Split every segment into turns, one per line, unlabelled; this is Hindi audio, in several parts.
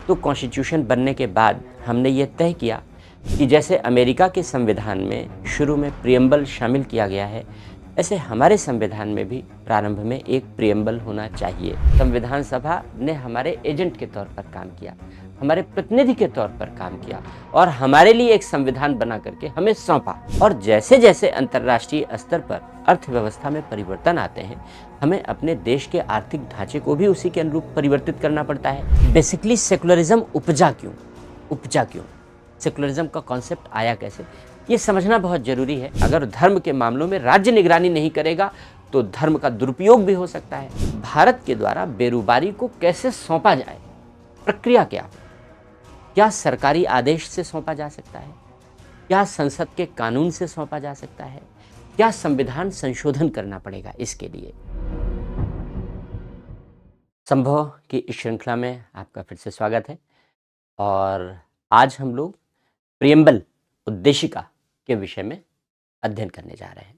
तो कॉन्स्टिट्यूशन बनने के बाद हमने ये तय किया कि जैसे अमेरिका के संविधान में शुरू में प्रियम्बल शामिल किया गया है, ऐसे हमारे संविधान में भी प्रारंभ में एक प्रियम्बल होना चाहिए। संविधान सभा ने हमारे एजेंट के तौर पर काम किया, हमारे प्रतिनिधि के तौर पर काम किया और हमारे लिए एक संविधान बना करके हमें सौंपा। और जैसे जैसे अंतर्राष्ट्रीय स्तर पर अर्थव्यवस्था में परिवर्तन आते हैं, हमें अपने देश के आर्थिक ढांचे को भी उसी के अनुरूप परिवर्तित करना पड़ता है। बेसिकली सेकुलरिज्म उपजा क्यों, सेकुलरिज्म का कॉन्सेप्ट आया कैसे, ये समझना बहुत जरूरी है। अगर धर्म के मामलों में राज्य निगरानी नहीं करेगा तो धर्म का दुरुपयोग भी हो सकता है। भारत के द्वारा बेरोजगारी को कैसे सौंपा जाए, प्रक्रिया क्या हो? क्या सरकारी आदेश से सौंपा जा सकता है? क्या संसद के कानून से सौंपा जा सकता है? क्या संविधान संशोधन करना पड़ेगा इसके लिए? संभव की इस श्रृंखला में आपका फिर से स्वागत है और आज हम लोग प्रियम्बल उद्देशिका के विषय में अध्ययन करने जा रहे हैं।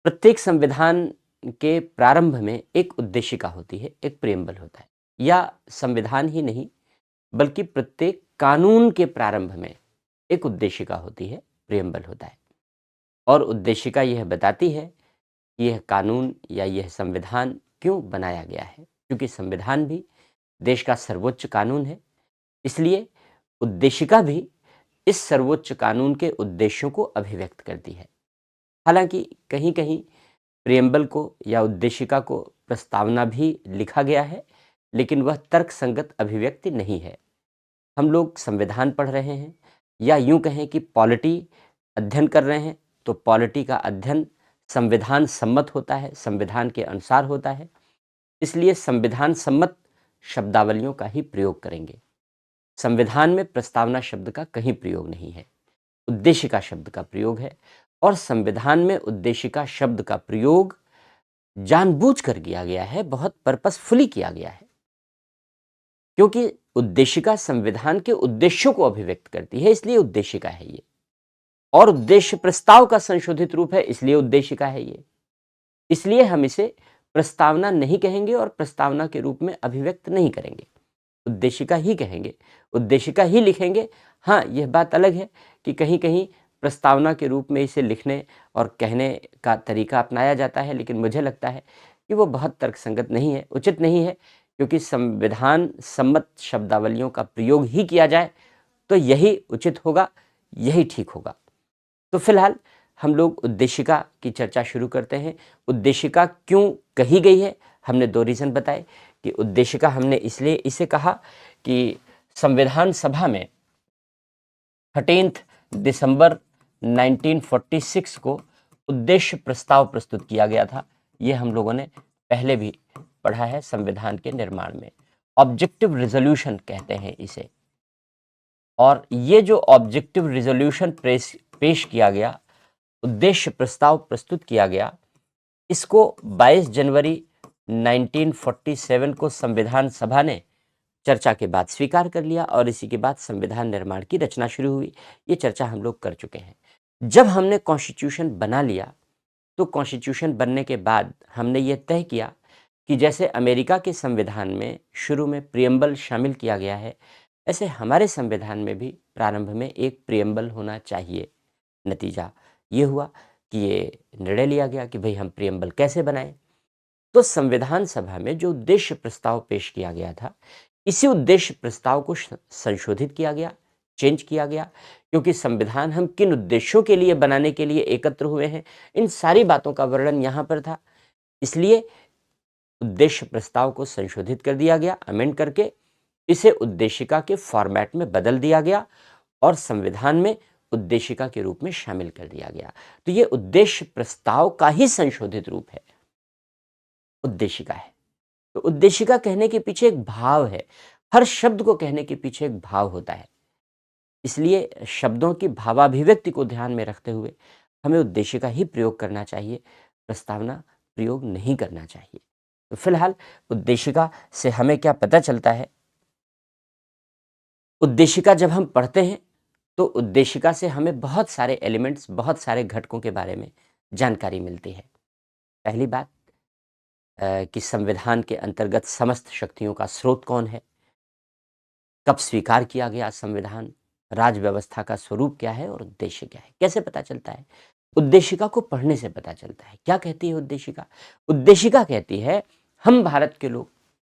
प्रत्येक संविधान के प्रारंभ में एक उद्देशिका होती है, एक प्रियम्बल होता है, या संविधान ही नहीं बल्कि प्रत्येक कानून के प्रारंभ में एक उद्देशिका होती है, प्रियम्बल होता है। और उद्देशिका यह बताती है कि यह कानून या यह संविधान क्यों बनाया गया है, क्योंकि संविधान भी देश का सर्वोच्च कानून है, इसलिए उद्देशिका भी इस सर्वोच्च कानून के उद्देश्यों को अभिव्यक्त करती है। हालांकि कहीं कहीं प्रियम्बल को या उद्देशिका को प्रस्तावना भी लिखा गया है, लेकिन वह तर्कसंगत अभिव्यक्ति नहीं है। हम लोग संविधान पढ़ रहे हैं या यूं कहें कि पॉलिटी अध्ययन कर रहे हैं, तो पॉलिटी का अध्ययन संविधान सम्मत होता है, संविधान के अनुसार होता है, इसलिए संविधान सम्मत शब्दावलियों का ही प्रयोग करेंगे। संविधान में प्रस्तावना शब्द का कहीं प्रयोग नहीं है, उद्देशिका शब्द का प्रयोग है। और संविधान में उद्देशिका शब्द का प्रयोग जानबूझकर किया गया है, बहुत पर्पसफुली किया गया है, क्योंकि उद्देशिका संविधान के उद्देश्यों को अभिव्यक्त करती है, इसलिए उद्देशिका है ये। और उद्देश्य प्रस्ताव का संशोधित रूप है, इसलिए उद्देशिका है ये। इसलिए हम इसे प्रस्तावना नहीं कहेंगे और प्रस्तावना के रूप में अभिव्यक्त नहीं करेंगे, उद्देशिका ही कहेंगे, उद्देशिका ही लिखेंगे। हाँ, यह बात अलग है कि कहीं कहीं प्रस्तावना के रूप में इसे लिखने और कहने का तरीका अपनाया जाता है, लेकिन मुझे लगता है कि वो बहुत तर्कसंगत नहीं है, उचित नहीं है, क्योंकि संविधान सम्मत शब्दावलियों का प्रयोग ही किया जाए तो यही उचित होगा, यही ठीक होगा। तो फिलहाल हम लोग उद्देशिका की चर्चा शुरू करते हैं। उद्देशिका क्यों कही गई है, हमने दो रीज़न बताए कि उद्देशिका हमने इसलिए इसे कहा कि संविधान सभा में 13 दिसंबर 1946 को उद्देश्य प्रस्ताव प्रस्तुत किया गया था। ये हम लोगों ने पहले भी पढ़ा है संविधान के निर्माण में। ऑब्जेक्टिव रिजोल्यूशन कहते हैं इसे। और ये जो ऑब्जेक्टिव रिजोल्यूशन पेश किया गया, उद्देश्य प्रस्ताव प्रस्तुत किया गया, इसको 22 जनवरी 1947 को संविधान सभा ने चर्चा के बाद स्वीकार कर लिया और इसी के बाद संविधान निर्माण की रचना शुरू हुई। ये चर्चा हम लोग कर चुके हैं। जब हमने कॉन्स्टिट्यूशन बना लिया तो कॉन्स्टिट्यूशन बनने के बाद हमने ये तय किया कि जैसे अमेरिका के संविधान में शुरू में प्रियम्बल शामिल किया गया है, ऐसे हमारे संविधान में भी प्रारंभ में एक प्रियम्बल होना चाहिए। नतीजा ये हुआ कि ये निर्णय लिया गया कि भाई हम प्रियम्बल कैसे बनाएं। तो संविधान सभा में जो उद्देश्य प्रस्ताव पेश किया गया था, इसी उद्देश्य प्रस्ताव को संशोधित किया गया, चेंज किया गया, क्योंकि संविधान हम किन उद्देश्यों के लिए बनाने के लिए एकत्र हुए हैं, इन सारी बातों का वर्णन यहाँ पर था। इसलिए उद्देश्य प्रस्ताव को संशोधित कर दिया गया, अमेंड करके इसे उद्देशिका के फॉर्मेट में बदल दिया गया और संविधान में उद्देशिका के रूप में शामिल कर दिया गया। तो ये उद्देश्य प्रस्ताव का ही संशोधित रूप है, उद्देशिका है। तो उद्देशिका कहने के पीछे एक भाव है, हर शब्द को कहने के पीछे एक भाव होता है, इसलिए शब्दों की भावाभिव्यक्ति को ध्यान में रखते हुए हमें उद्देशिका ही प्रयोग करना चाहिए, प्रस्तावना प्रयोग नहीं करना चाहिए। तो फिलहाल उद्देशिका से हमें क्या पता चलता है? उद्देशिका जब हम पढ़ते हैं तो उद्देशिका से हमें बहुत सारे एलिमेंट्स, बहुत सारे घटकों के बारे में जानकारी मिलती है। पहली बात कि संविधान के अंतर्गत समस्त शक्तियों का स्रोत कौन है, कब स्वीकार किया गया संविधान, राज व्यवस्था का स्वरूप क्या है और उद्देश्य क्या है? कैसे पता चलता है? उद्देशिका को पढ़ने से पता चलता है। क्या कहती है उद्देशिका? उद्देशिका कहती है हम भारत के लोग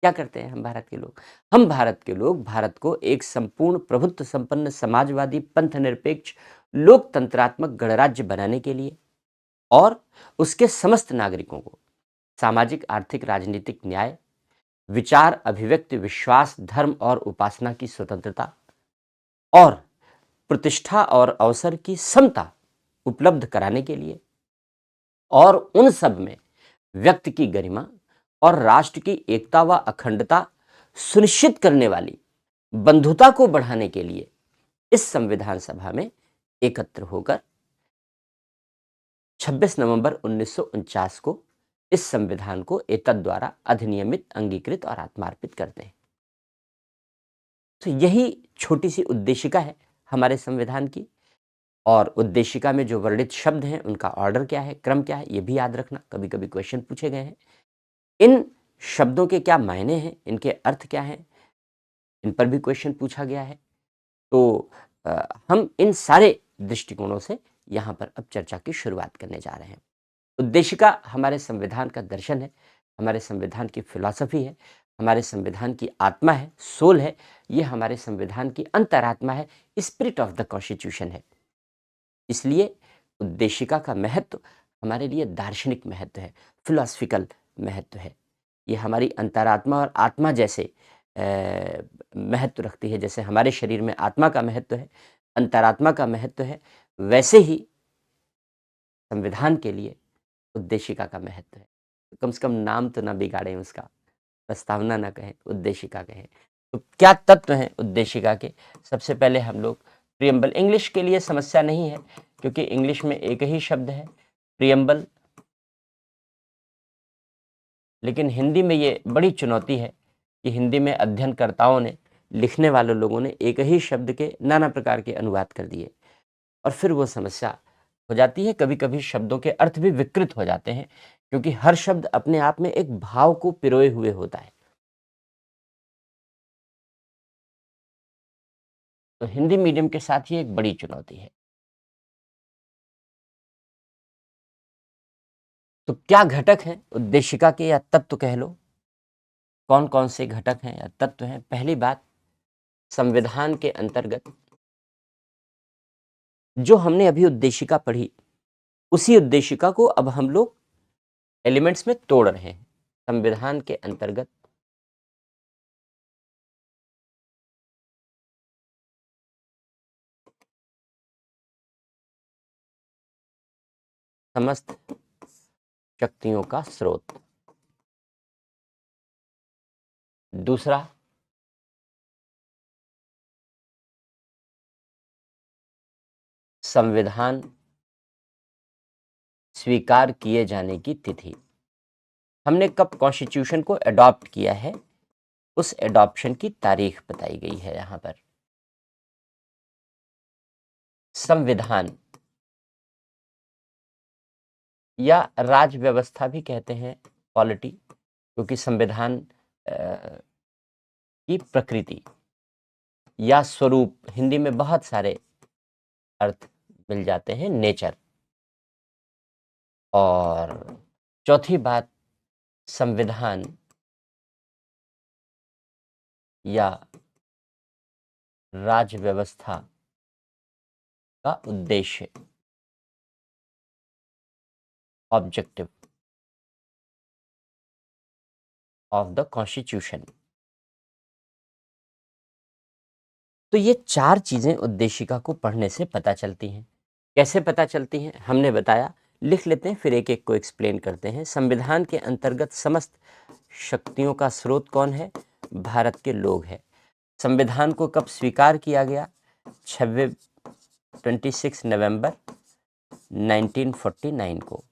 क्या करते हैं हम भारत के लोग? हम भारत के लोग भारत को एक संपूर्ण प्रभुत्व संपन्न समाजवादी पंथ निरपेक्ष लोकतंत्रात्मक गणराज्य बनाने के लिए और उसके समस्त नागरिकों को सामाजिक, आर्थिक, राजनीतिक न्याय, विचार, अभिव्यक्ति, विश्वास, धर्म और उपासना की स्वतंत्रता और प्रतिष्ठा और अवसर की समता उपलब्ध कराने के लिए और उन सब में व्यक्ति की गरिमा और राष्ट्र की एकता व अखंडता सुनिश्चित करने वाली बंधुता को बढ़ाने के लिए इस संविधान सभा में एकत्र होकर 26 नवंबर 1949 को इस संविधान को एतद द्वारा अधिनियमित, अंगीकृत और आत्मार्पित करते हैं। तो यही छोटी सी उद्देशिका है हमारे संविधान की। और उद्देशिका में जो वर्णित शब्द हैं उनका ऑर्डर क्या है, क्रम क्या है, ये भी याद रखना। कभी कभी क्वेश्चन पूछे गए हैं। इन शब्दों के क्या मायने हैं, इनके अर्थ क्या हैं, इन पर भी क्वेश्चन पूछा गया है। तो हम इन सारे दृष्टिकोणों से यहाँ पर अब चर्चा की शुरुआत करने जा रहे हैं। उद्देशिका हमारे संविधान का दर्शन है, हमारे संविधान की फिलॉसफी है, हमारे संविधान की आत्मा है, सोल है। ये हमारे संविधान की अंतरात्मा है, स्पिरिट ऑफ द कॉन्स्टिट्यूशन है। इसलिए उद्देशिका का महत्व हमारे लिए दार्शनिक महत्व है, फिलॉसफिकल महत्व है। ये हमारी अंतरात्मा और आत्मा जैसे महत्व रखती है। जैसे हमारे शरीर में आत्मा का महत्व है, अंतरात्मा का महत्व है, वैसे ही संविधान के लिए उद्देशिका का महत्व है। तो कम से कम नाम तो ना बिगाड़ें उसका, प्रस्तावना ना कहें, उद्देशिका कहें। तो क्या तत्व हैं उद्देशिका के? सबसे पहले हम लोग प्रियम्बल, इंग्लिश के लिए समस्या नहीं है क्योंकि इंग्लिश में एक ही शब्द है प्रियम्बल, लेकिन हिंदी में ये बड़ी चुनौती है कि हिंदी में अध्ययनकर्ताओं ने, लिखने वाले लोगों ने एक ही शब्द के नाना प्रकार के अनुवाद कर दिए और फिर वो समस्या हो जाती है। कभी कभी शब्दों के अर्थ भी विकृत हो जाते हैं क्योंकि हर शब्द अपने आप में एक भाव को पिरोए हुए होता है। तो हिंदी मीडियम के साथ ही एक बड़ी चुनौती है। तो क्या घटक हैं उद्देशिका के या तत्व कह लो? कौन कौन से घटक हैं या तत्व हैं? पहली बात, संविधान के अंतर्गत जो हमने अभी उद्देशिका पढ़ी, उसी उद्देशिका को अब हम लोग एलिमेंट्स में तोड़ रहे हैं। संविधान के अंतर्गत समस्त शक्तियों का स्रोत। दूसरा, संविधान स्वीकार किए जाने की तिथि। हमने कब कॉन्स्टिट्यूशन को अडॉप्ट किया है, उस एडॉप्शन की तारीख बताई गई है यहां पर। संविधान या राज व्यवस्था भी कहते हैं, पॉलिटी, क्योंकि संविधान की प्रकृति या स्वरूप, हिंदी में बहुत सारे अर्थ मिल जाते हैं, नेचर। और चौथी बात, संविधान या राज व्यवस्था का उद्देश्य, ऑब्जेक्टिव ऑफ द कॉन्स्टिट्यूशन। तो ये चार चीजें उद्देशिका को पढ़ने से पता चलती हैं। कैसे पता चलती हैं हमने बताया, लिख लेते हैं फिर एक एक को एक्सप्लेन करते हैं। संविधान के अंतर्गत समस्त शक्तियों का स्रोत कौन है? भारत के लोग हैं। संविधान को कब स्वीकार किया गया? 26 नवंबर 1949 को।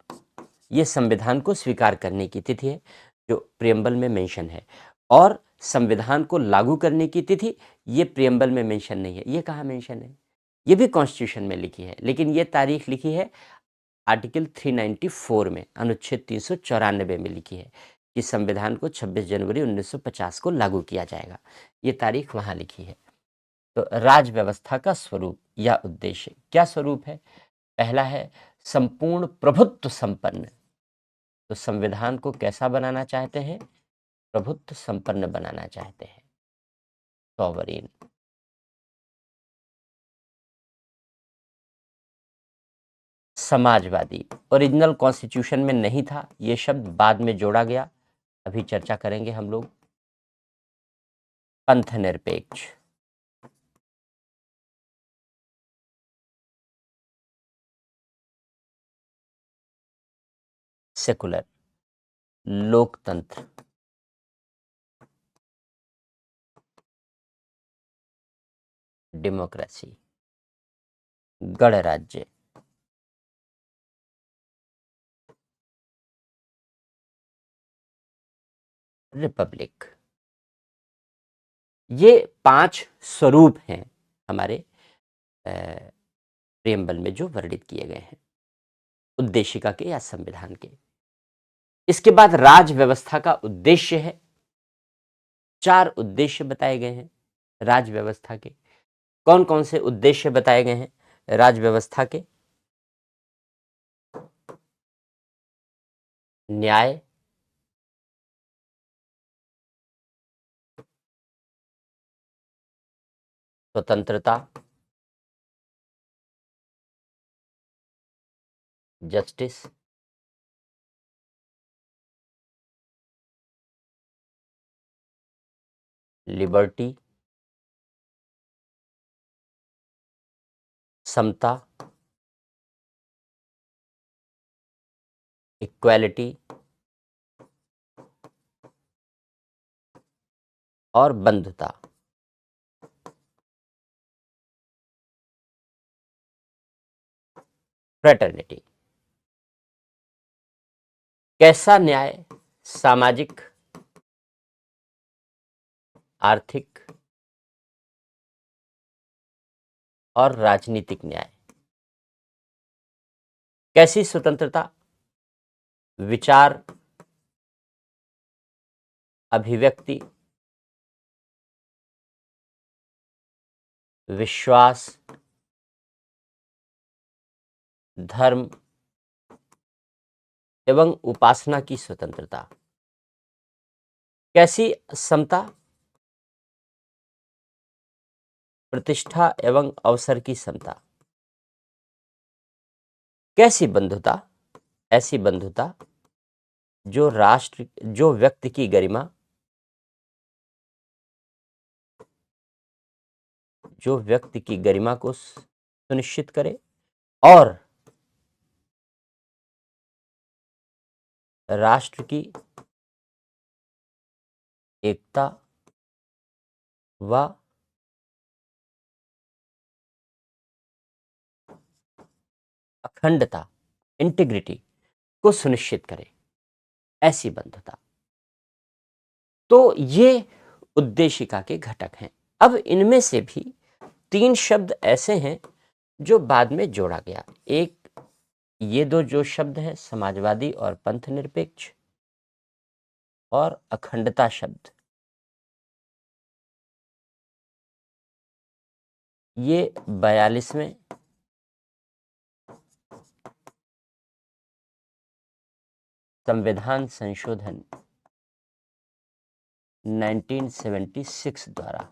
ये संविधान को स्वीकार करने की तिथि है जो प्रियम्बल में मेंशन है। और संविधान को लागू करने की तिथि ये प्रियम्बल में मेंशन नहीं है। ये कहाँ मेंशन है? ये भी कॉन्स्टिट्यूशन में लिखी है, लेकिन ये तारीख लिखी है आर्टिकल 394 में, अनुच्छेद 394 में लिखी है। कि संविधान को 26 जनवरी 1950 को लागू किया जाएगा। ये तारीख वहाँ लिखी है। तो राज व्यवस्था का स्वरूप या उद्देश्य क्या स्वरूप है? पहला है संपूर्ण प्रभुत्व संपन्न। तो संविधान को कैसा बनाना चाहते हैं? प्रभुत्व संपन्न बनाना चाहते हैं, सॉवरेन। समाजवादी, ओरिजिनल कॉन्स्टिट्यूशन में नहीं था, ये शब्द बाद में जोड़ा गया, अभी चर्चा करेंगे हम लोग। पंथ निरपेक्ष, सेकुलर, लोकतंत्र, डेमोक्रेसी, गणराज्य, रिपब्लिक। ये 5 स्वरूप हैं हमारे प्रियम्बल में जो वर्णित किए गए हैं उद्देशिका के या संविधान के। इसके बाद राज व्यवस्था का उद्देश्य है। 4 उद्देश्य बताए गए हैं राज व्यवस्था के। कौन कौन से उद्देश्य बताए गए हैं राज व्यवस्था के? न्याय, स्वतंत्रता, जस्टिस, लिबर्टी, समता, इक्वालिटी और बंधुता। फ्रेटर्निटी। कैसा न्याय? सामाजिक, आर्थिक और राजनीतिक न्याय। कैसी स्वतंत्रता? विचार, अभिव्यक्ति, विश्वास, धर्म एवं उपासना की स्वतंत्रता। कैसी समता? प्रतिष्ठा एवं अवसर की समता। कैसी बंधुता? ऐसी बंधुता जो व्यक्ति की गरिमा, जो व्यक्ति की गरिमा को सुनिश्चित करे और राष्ट्र की एकता व अखंडता, इंटीग्रिटी को सुनिश्चित करे, ऐसी बंधुता। तो ये उद्देशिका के घटक हैं। अब इनमें से भी 3 शब्द ऐसे हैं जो बाद में जोड़ा गया। एक ये 2 जो शब्द हैं समाजवादी और पंथ निरपेक्ष, और अखंडता शब्द, ये 42वें संविधान संशोधन 1976 द्वारा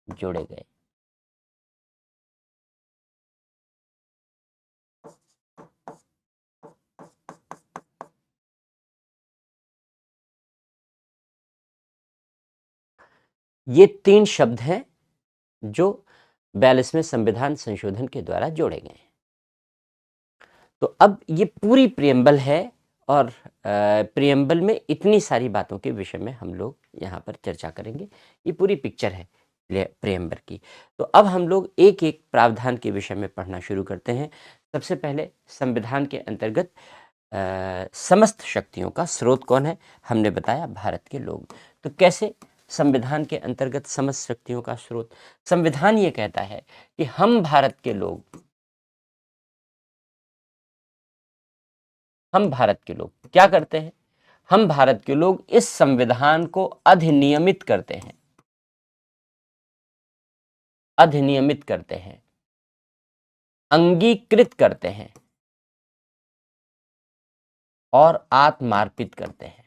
जोड़े गए। ये 3 शब्द हैं जो 42वें संविधान संशोधन के द्वारा जोड़े गए हैं। तो अब ये पूरी प्रियम्बल है और प्रियम्बल में इतनी सारी बातों के विषय में हम लोग यहाँ पर चर्चा करेंगे। ये पूरी पिक्चर है प्रियम्बल की। तो अब हम लोग एक एक प्रावधान के विषय में पढ़ना शुरू करते हैं। सबसे पहले संविधान के अंतर्गत समस्त शक्तियों का स्रोत कौन है? हमने बताया भारत के लोग। तो कैसे संविधान के अंतर्गत समस्त शक्तियों का स्रोत? संविधान ये कहता है कि हम भारत के लोग हम भारत के लोग क्या करते हैं? हम भारत के लोग इस संविधान को अधिनियमित करते हैं, अधिनियमित करते हैं, अंगीकृत करते हैं और आत्मार्पित करते हैं।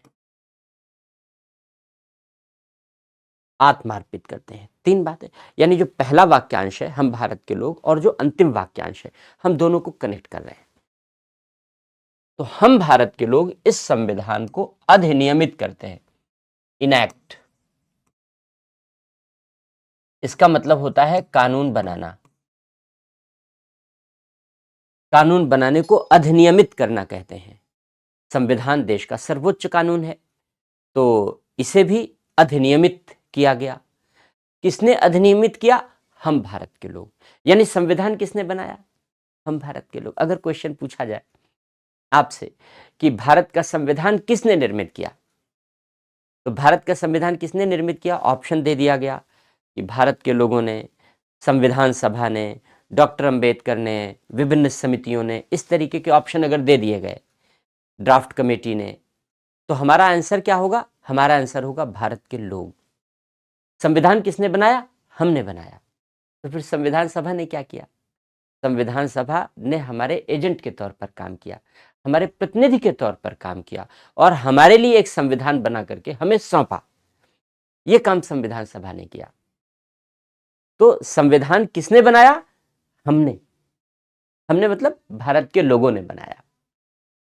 आत्मार्पित करते हैं। 3 बातें, यानी जो पहला वाक्यांश है हम भारत के लोग, और जो अंतिम वाक्यांश है, हम दोनों को कनेक्ट कर रहे हैं। तो हम भारत के लोग इस संविधान को अधिनियमित करते हैं, इनैक्ट। इसका मतलब होता है कानून बनाना। कानून बनाने को अधिनियमित करना कहते हैं। संविधान देश का सर्वोच्च कानून है, तो इसे भी अधिनियमित किया गया। किसने अधिनियमित किया? हम भारत के लोग। यानी संविधान किसने बनाया? हम भारत के लोग। अगर क्वेश्चन पूछा जाए आपसे कि भारत का संविधान किसने निर्मित किया, तो भारत का संविधान किसने निर्मित किया? ऑप्शन दे दिया गया कि भारत के लोगों ने, संविधान सभा ने, डॉक्टर अंबेडकर ने, विभिन्न समितियों ने, इस तरीके के ऑप्शन अगर दे दिए गए, ड्राफ्ट कमेटी ने, तो हमारा आंसर क्या होगा? हमारा आंसर होगा भारत के लोग। संविधान किसने बनाया? हमने बनाया। तो फिर संविधान सभा ने क्या किया? संविधान सभा ने हमारे एजेंट के तौर पर काम किया, हमारे प्रतिनिधि के तौर पर काम किया, और हमारे लिए एक संविधान बना करके हमें सौंपा। ये काम संविधान सभा ने किया। तो संविधान किसने बनाया? हमने। हमने मतलब भारत के लोगों ने बनाया।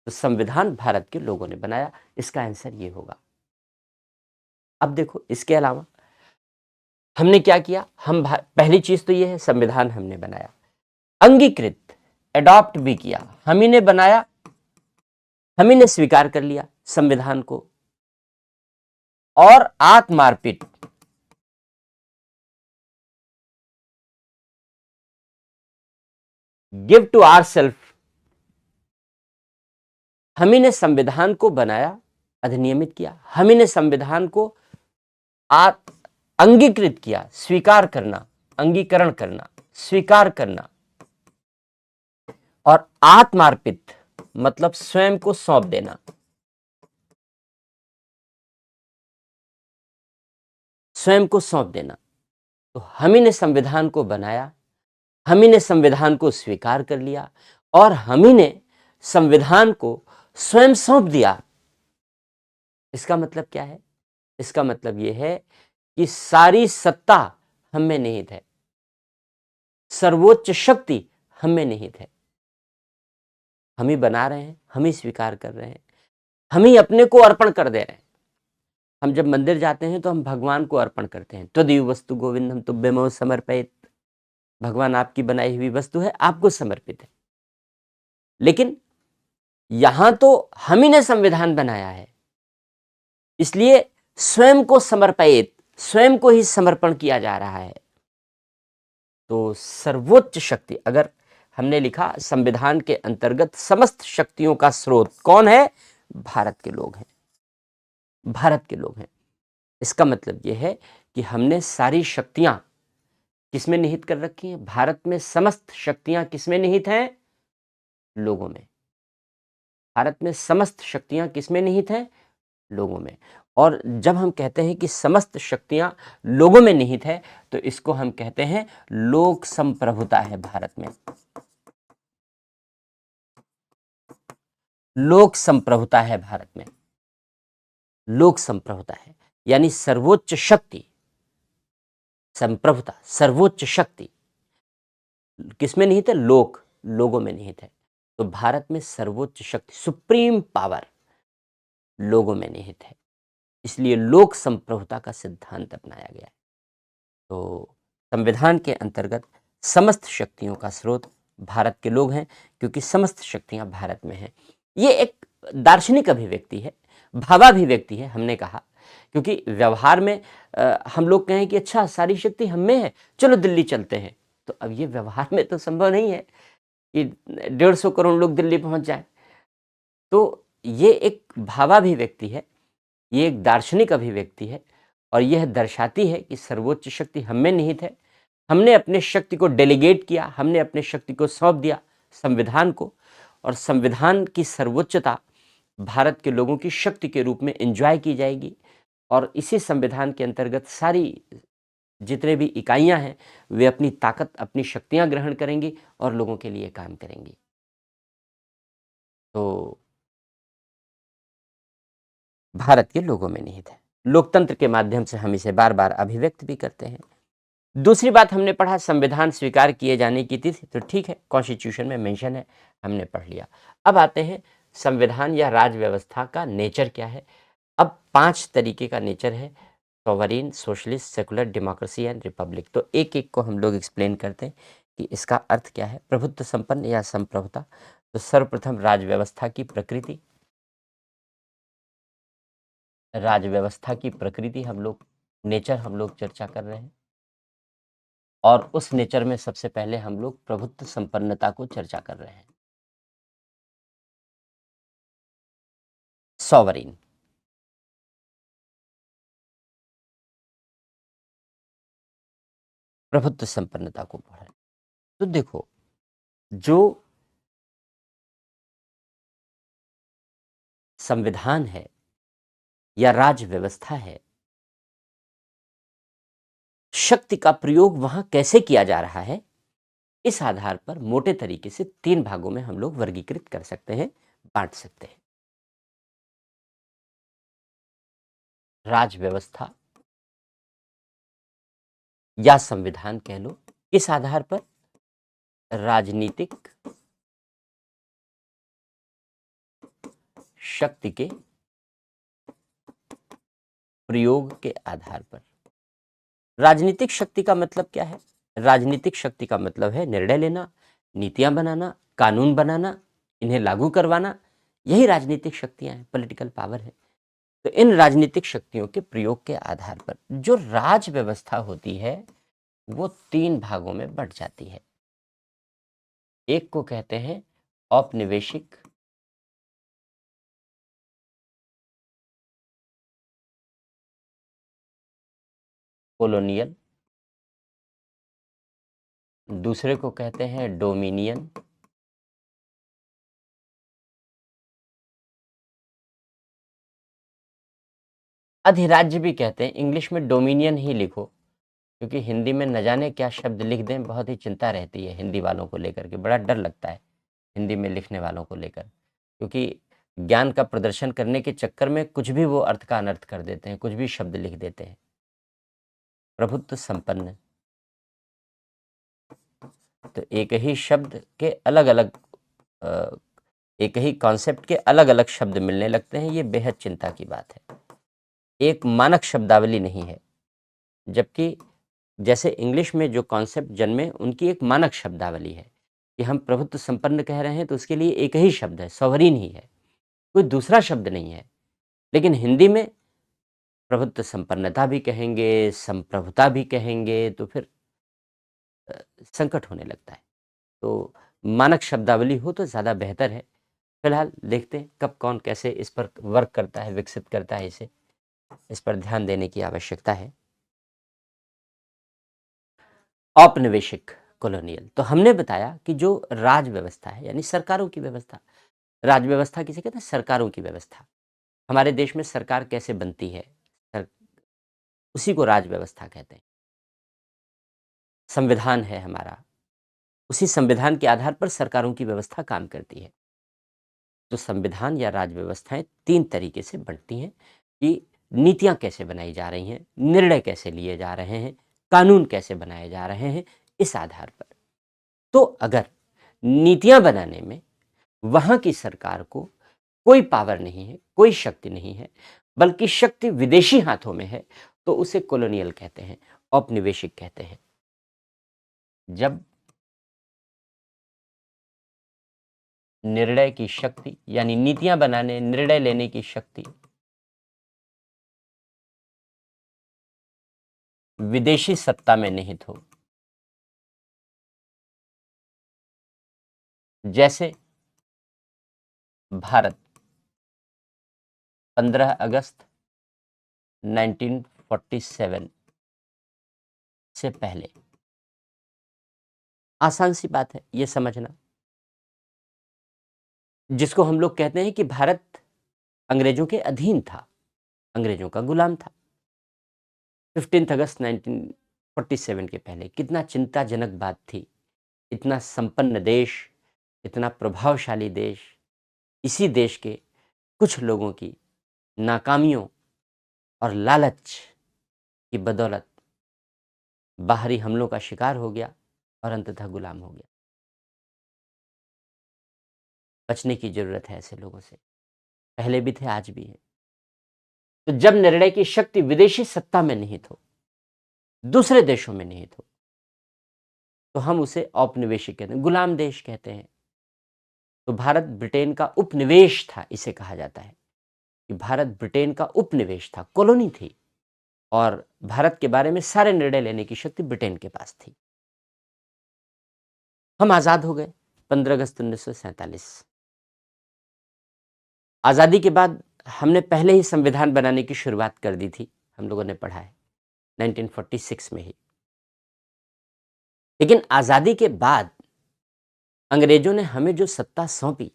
तो संविधान भारत के लोगों ने बनाया, इसका आंसर ये होगा। अब देखो, इसके अलावा हमने क्या किया? पहली चीज तो ये है, संविधान हमने बनाया, अंगीकृत, एडॉप्ट भी किया, हम ही ने बनाया, हम ही ने स्वीकार कर लिया संविधान को, और आत्मार्पित, गिव टू आवरसेल्फ, हम ही ने संविधान को बनाया, अधिनियमित किया, हम ही ने संविधान को अंगीकृत किया, स्वीकार करना, अंगीकरण करना, स्वीकार करना, और आत्मार्पित मतलब स्वयं को सौंप देना। स्वयं को सौंप देना। तो हम ही ने संविधान को बनाया, हम ही ने संविधान को स्वीकार कर लिया, और हम ही ने संविधान को स्वयं सौंप दिया। इसका मतलब क्या है? इसका मतलब यह है कि सारी सत्ता हम में निहित है, सर्वोच्च शक्ति हम में निहित है। हम ही बना रहे हैं, हम ही स्वीकार कर रहे हैं, हम ही अपने को अर्पण कर दे रहे हैं। हम जब मंदिर जाते हैं तो हम भगवान को अर्पण करते हैं, त्वदीय वस्तु गोविंदम तुभ्यमो समर्पयेत्। भगवान आपकी बनाई हुई वस्तु है, आपको समर्पित है। लेकिन यहां तो हम ही ने संविधान बनाया है, इसलिए स्वयं को समर्पयेत्, स्वयं को ही समर्पण किया जा रहा है। तो सर्वोच्च शक्ति, अगर हमने लिखा संविधान के अंतर्गत समस्त शक्तियों का स्रोत कौन है? भारत के लोग हैं। भारत के लोग हैं। इसका मतलब यह है कि हमने सारी शक्तियां किसमें निहित कर रखी हैं? भारत में समस्त शक्तियां किसमें निहित हैं? लोगों में। भारत में समस्त शक्तियां किसमें निहित हैं? लोगों में। और जब हम कहते हैं कि समस्त शक्तियां लोगों में निहित है, तो इसको हम कहते हैं लोक संप्रभुता है भारत में। लोक संप्रभुता है भारत में। लोक संप्रभुता है, यानी सर्वोच्च शक्ति, संप्रभुता, सर्वोच्च शक्ति किसमें निहित है? लोगों में निहित है। तो भारत में सर्वोच्च शक्ति, सुप्रीम पावर लोगों में निहित है, इसलिए लोक संप्रभुता का सिद्धांत अपनाया गया है। तो संविधान के अंतर्गत समस्त शक्तियों का स्रोत भारत के लोग हैं, क्योंकि समस्त शक्तियां भारत में हैं। ये एक दार्शनिक अभिव्यक्ति है, भावाभिव्यक्ति है, हमने कहा, क्योंकि व्यवहार में हम लोग कहें कि अच्छा सारी शक्ति हम में है, चलो दिल्ली चलते हैं, तो अब ये व्यवहार में तो संभव नहीं है कि 150 करोड़ लोग दिल्ली पहुंच जाए। तो ये एक भावाभिव्यक्ति है, ये एक दार्शनिक अभिव्यक्ति है, और यह दर्शाती है कि सर्वोच्च शक्ति हम में निहित है। हमने अपने शक्ति को डेलीगेट किया, हमने अपने शक्ति को सौंप दिया संविधान को, और संविधान की सर्वोच्चता भारत के लोगों की शक्ति के रूप में एंजॉय की जाएगी और इसी संविधान के अंतर्गत सारी जितने भी इकाइयां हैं वे अपनी ताकत, अपनी शक्तियां ग्रहण करेंगी और लोगों के लिए काम करेंगी। तो भारत के लोगों में निहित है। लोकतंत्र के माध्यम से हम इसे बार-बार अभिव्यक्त भी करते हैं। दूसरी बात हमने पढ़ा संविधान स्वीकार किए जाने की तिथि, तो ठीक है, कॉन्स्टिट्यूशन में मेंशन है, हमने पढ़ लिया। अब आते हैं संविधान या राज व्यवस्था का नेचर क्या है। अब 5 तरीके का नेचर है, sovereign, socialist, secular, democracy and Republic. तो एक-एक को हम लोग एक्सप्लेन करते हैं कि इसका अर्थ क्या है। प्रभुत्व संपन्न या संप्रभुता, तो सर्वप्रथम राज व्यवस्था की प्रकृति, राज व्यवस्था की प्रकृति हम लोग नेचर हम लोग चर्चा कर रहे हैं और उस नेचर में सबसे पहले हम लोग प्रभुत्व संपन्नता को चर्चा कर रहे हैं। सॉवरेन, प्रभुत्व संपन्नता को पढ़ा। तो देखो, जो संविधान है या राज व्यवस्था है, शक्ति का प्रयोग वहां कैसे किया जा रहा है, इस आधार पर मोटे तरीके से 3 भागों में हम लोग वर्गीकृत कर सकते हैं, बांट सकते हैं। राज व्यवस्था या संविधान कह लो, इस आधार पर राजनीतिक शक्ति के प्रयोग के आधार पर। राजनीतिक शक्ति का मतलब क्या है? राजनीतिक शक्ति का मतलब है निर्णय लेना, नीतियां बनाना, कानून बनाना, इन्हें लागू करवाना, यही राजनीतिक शक्तियां हैं, पॉलिटिकल पावर है। तो इन राजनीतिक शक्तियों के प्रयोग के आधार पर जो राज व्यवस्था होती है वो 3 भागों में बंट जाती है। एक को कहते हैं औपनिवेशिक, कॉलोनियल, दूसरे को कहते हैं डोमिनियन, अधिराज्य भी कहते हैं। इंग्लिश में डोमिनियन ही लिखो क्योंकि हिंदी में न जाने क्या शब्द लिख दें, बहुत ही चिंता रहती है हिंदी वालों को लेकर के, बड़ा डर लगता है हिंदी में लिखने वालों को लेकर, क्योंकि ज्ञान का प्रदर्शन करने के चक्कर में कुछ भी वो अर्थ का अनर्थ कर देते हैं, कुछ भी शब्द लिख देते हैं। प्रभुत्व संपन्न, तो एक ही शब्द के अलग अलग एक ही कॉन्सेप्ट के अलग अलग शब्द मिलने लगते हैं, ये बेहद चिंता की बात है। एक मानक शब्दावली नहीं है, जबकि जैसे इंग्लिश में जो कॉन्सेप्ट जन्मे उनकी एक मानक शब्दावली है कि हम प्रभुत्व संपन्न कह रहे हैं तो उसके लिए एक ही शब्द है, सॉवरीन ही है, कोई दूसरा शब्द नहीं है। लेकिन हिंदी में प्रभुत्व संपन्नता भी कहेंगे, संप्रभुता भी कहेंगे, तो फिर संकट होने लगता है। तो मानक शब्दावली हो तो ज़्यादा बेहतर है। फिलहाल देखते हैं कब कौन कैसे इस पर वर्क करता है, विकसित करता है इसे, इस पर ध्यान देने की आवश्यकता है। औपनिवेशिक, कॉलोनियल, तो हमने बताया कि जो राज व्यवस्था है यानी सरकारों की व्यवस्था, राज व्यवस्था किसे कहते हैं? सरकारों की व्यवस्था। हमारे देश में सरकार कैसे बनती है, सर, उसी को राज व्यवस्था कहते हैं। संविधान है हमारा, उसी संविधान के आधार पर सरकारों की व्यवस्था काम करती है। तो संविधान या राज व्यवस्थाएं 3 तरीके से बनती हैं कि नीतियां कैसे बनाई जा रही हैं, निर्णय कैसे लिए जा रहे हैं, कानून कैसे बनाए जा रहे हैं, इस आधार पर। तो अगर नीतियां बनाने में वहां की सरकार को कोई पावर नहीं है, कोई शक्ति नहीं है, बल्कि शक्ति विदेशी हाथों में है, तो उसे कॉलोनियल कहते हैं, औपनिवेशिक कहते हैं। जब निर्णय की शक्ति यानी नीतियां बनाने, निर्णय लेने की शक्ति विदेशी सत्ता में निहित हो, जैसे भारत 15 अगस्त 1947 से पहले, आसान सी बात है ये समझना। जिसको हम लोग कहते हैं कि भारत अंग्रेजों के अधीन था, अंग्रेजों का गुलाम था। 15 अगस्त 1947 के पहले कितना चिंताजनक बात थी। इतना संपन्न देश, इतना प्रभावशाली देश, इसी देश के कुछ लोगों की नाकामियों और लालच की बदौलत बाहरी हमलों का शिकार हो गया और अंततः गुलाम हो गया। बचने की जरूरत है ऐसे लोगों से, पहले भी थे, आज भी है। तो जब निर्णय की शक्ति विदेशी सत्ता में निहित हो, दूसरे देशों में निहित हो, तो हम उसे औपनिवेशिक कहते हैं, गुलाम देश कहते हैं। तो भारत ब्रिटेन का उपनिवेश था, इसे कहा जाता है कि भारत ब्रिटेन का उपनिवेश था, कॉलोनी थी, और भारत के बारे में सारे निर्णय लेने की शक्ति ब्रिटेन के पास थी। हम आजाद हो गए 15 अगस्त 1947। आजादी के बाद हमने पहले ही संविधान बनाने की शुरुआत कर दी थी, हम लोगों ने पढ़ा है 1946 में ही। लेकिन आजादी के बाद अंग्रेजों ने हमें जो सत्ता सौंपी,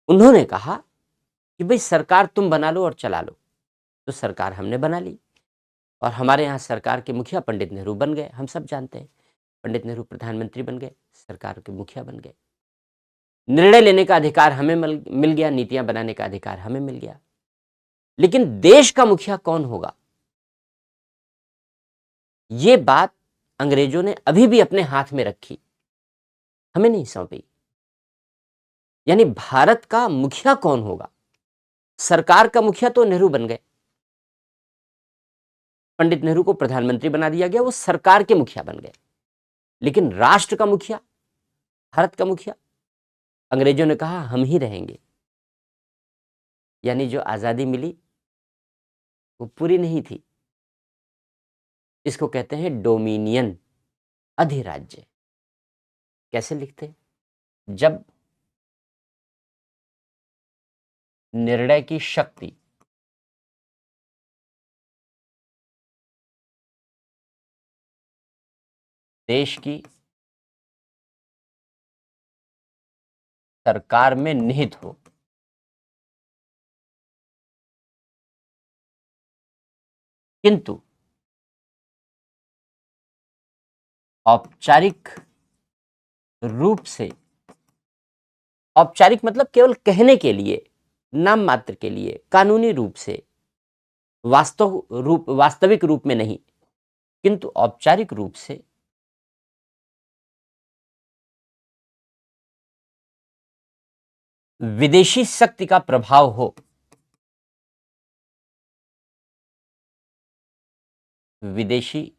उन्होंने कहा कि भाई सरकार तुम बना लो और चला लो। तो सरकार हमने बना ली, और हमारे यहाँ सरकार के मुखिया पंडित नेहरू बन गए। हम सब जानते हैं, पंडित नेहरू प्रधानमंत्री बन गए, सरकार के मुखिया बन गए। निर्णय लेने का अधिकार हमें मिल गया, नीतियां बनाने का अधिकार हमें मिल गया। लेकिन देश का मुखिया कौन होगा, ये बात अंग्रेजों ने अभी भी अपने हाथ में रखी, हमें नहीं सौंपी। यानी भारत का मुखिया कौन होगा? सरकार का मुखिया तो नेहरू बन गए, पंडित नेहरू को प्रधानमंत्री बना दिया गया, वो सरकार के मुखिया बन गए। लेकिन राष्ट्र का मुखिया, भारत का मुखिया, अंग्रेजों ने कहा हम ही रहेंगे। यानी जो आजादी मिली वो पूरी नहीं थी। इसको कहते हैं डोमिनियन, अधिराज्य। कैसे लिखते हैं? जब निर्णय की शक्ति देश की सरकार में निहित हो, किंतु औपचारिक रूप से, औपचारिक मतलब केवल कहने के लिए, नाम मात्र के लिए, कानूनी रूप से, वास्तविक रूप में नहीं, किंतु औपचारिक रूप से विदेशी शक्ति का प्रभाव हो, विदेशी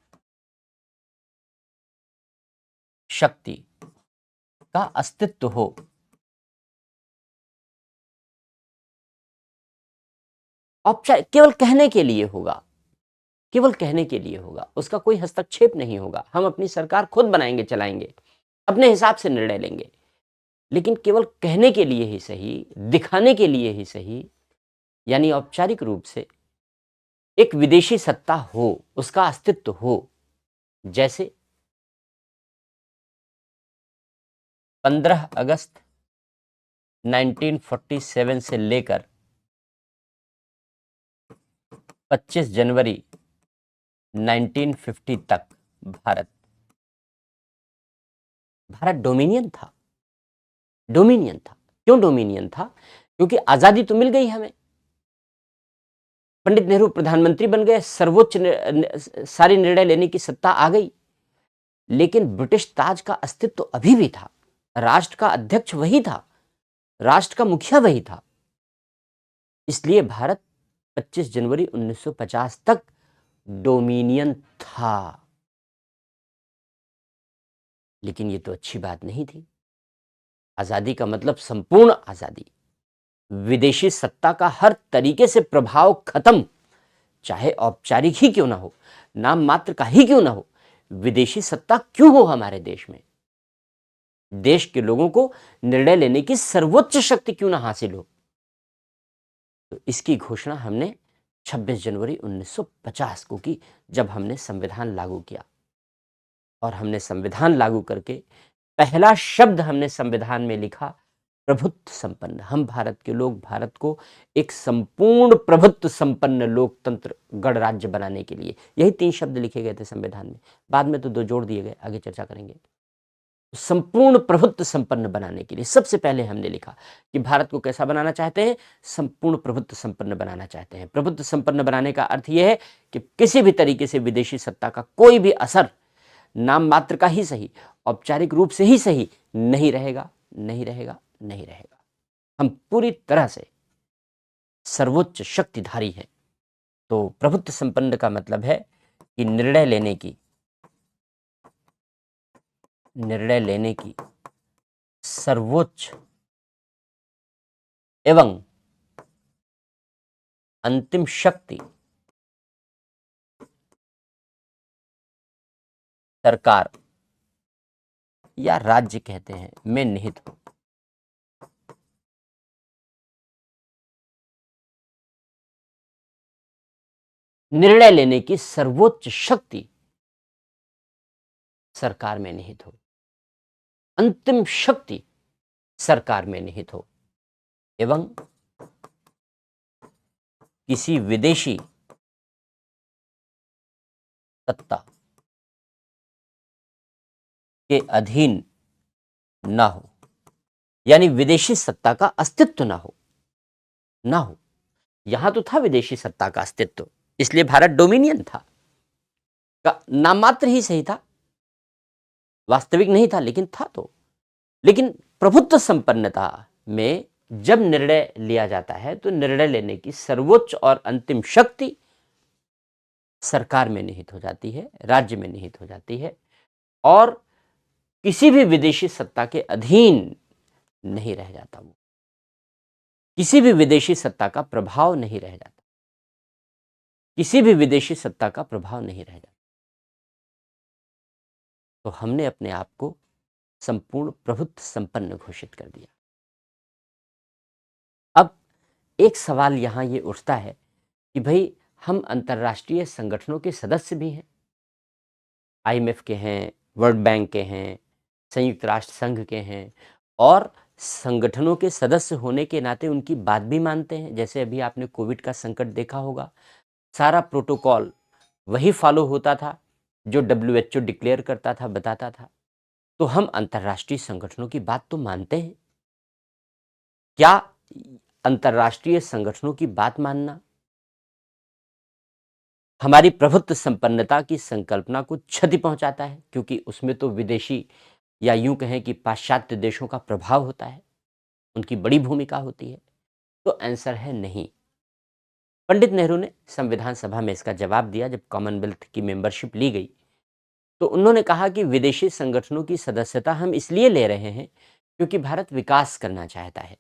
शक्ति का अस्तित्व हो, औपचारिक केवल कहने के लिए होगा, केवल कहने के लिए होगा, उसका कोई हस्तक्षेप नहीं होगा। हम अपनी सरकार खुद बनाएंगे, चलाएंगे, अपने हिसाब से निर्णय लेंगे, लेकिन केवल कहने के लिए ही सही, दिखाने के लिए ही सही, यानी औपचारिक रूप से एक विदेशी सत्ता हो, उसका अस्तित्व हो। जैसे 15 अगस्त 1947 से लेकर 25 जनवरी 1950 तक भारत डोमिनियन था। डोमिनियन था। क्यों डोमिनियन था? क्योंकि आजादी तो मिल गई हमें, पंडित नेहरू प्रधानमंत्री बन गए, सर्वोच्च सारी निर्णय लेने की सत्ता आ गई, लेकिन ब्रिटिश ताज का अस्तित्व अभी भी था। राष्ट्र का अध्यक्ष वही था, राष्ट्र का मुखिया वही था। इसलिए भारत 25 जनवरी 1950 तक डोमिनियन था। लेकिन ये तो अच्छी बात नहीं थी। आजादी का मतलब संपूर्ण आजादी, विदेशी सत्ता का हर तरीके से प्रभाव खत्म, चाहे औपचारिक ही क्यों ना हो, नाम मात्र का ही क्यों ना हो, विदेशी सत्ता क्यों हो हमारे देश में, देश के लोगों को निर्णय लेने की सर्वोच्च शक्ति क्यों ना हासिल हो। तो इसकी घोषणा हमने 26 जनवरी 1950 को की, जब हमने संविधान लागू किया। और हमने संविधान लागू करके पहला शब्द हमने संविधान में लिखा, प्रभुत्व संपन्न, हम भारत के लोग भारत को एक संपूर्ण प्रभुत्व संपन्न लोकतंत्र गणराज्य बनाने के लिए, यही 3 शब्द लिखे गए थे संविधान में। बाद में तो 2 जोड़ दिए गए, आगे चर्चा करेंगे। संपूर्ण प्रभुत्व संपन्न बनाने के लिए सबसे पहले हमने लिखा कि भारत को कैसा बनाना चाहते हैं, संपूर्ण प्रभुत्व संपन्न बनाना चाहते हैं। प्रभुत्व संपन्न बनाने का अर्थ यह है कि किसी भी तरीके से विदेशी सत्ता का कोई भी असर, नाम मात्र का ही सही, औपचारिक रूप से ही सही, नहीं रहेगा, नहीं रहेगा, नहीं रहेगा। हम पूरी तरह से सर्वोच्च शक्तिधारी हैं। तो प्रभुत्व संपन्न का मतलब है कि निर्णय लेने की सर्वोच्च एवं अंतिम शक्ति सरकार या राज्य कहते हैं में निहित हो। निर्णय लेने की सर्वोच्च शक्ति सरकार में निहित हो, अंतिम शक्ति सरकार में निहित हो, एवं किसी विदेशी सत्ता के अधीन ना हो, यानी विदेशी सत्ता का अस्तित्व ना हो। यहां तो था विदेशी सत्ता का अस्तित्व, इसलिए भारत डोमिनियन था, का नाम मात्र ही सही था, वास्तविक नहीं था, लेकिन था तो। लेकिन प्रभुत्व संपन्नता में जब निर्णय लिया जाता है तो निर्णय लेने की सर्वोच्च और अंतिम शक्ति सरकार में निहित हो जाती है, राज्य में निहित हो जाती है, और किसी भी विदेशी सत्ता के अधीन नहीं रह जाता। वो किसी भी विदेशी सत्ता का प्रभाव नहीं रह जाता, किसी भी विदेशी सत्ता का प्रभाव नहीं रह जाता। तो हमने अपने आप को संपूर्ण प्रभुत्व संपन्न घोषित कर दिया। अब एक सवाल यहां ये उठता है कि भाई हम अंतर्राष्ट्रीय संगठनों के सदस्य भी हैं, आईएमएफ के हैं, वर्ल्ड बैंक के हैं, संयुक्त राष्ट्र संघ के हैं, और संगठनों के सदस्य होने के नाते उनकी बात भी मानते हैं। जैसे अभी आपने कोविड का संकट देखा होगा, सारा प्रोटोकॉल वही फॉलो होता था जो डब्ल्यूएचओ डिक्लेयर करता था, बताता था। तो हम अंतर्राष्ट्रीय संगठनों की बात तो मानते हैं। क्या अंतर्राष्ट्रीय संगठनों की बात मानना हमारी प्रभुत्व संपन्नता की संकल्पना को क्षति पहुंचाता है? क्योंकि उसमें तो विदेशी, या यूं कहें कि पाश्चात्य देशों का प्रभाव होता है, उनकी बड़ी भूमिका होती है। तो आंसर है नहीं। पंडित नेहरू ने संविधान सभा में इसका जवाब दिया जब कॉमनवेल्थ की मेंबरशिप ली गई। तो उन्होंने कहा कि विदेशी संगठनों की सदस्यता हम इसलिए ले रहे हैं क्योंकि भारत विकास करना चाहता है,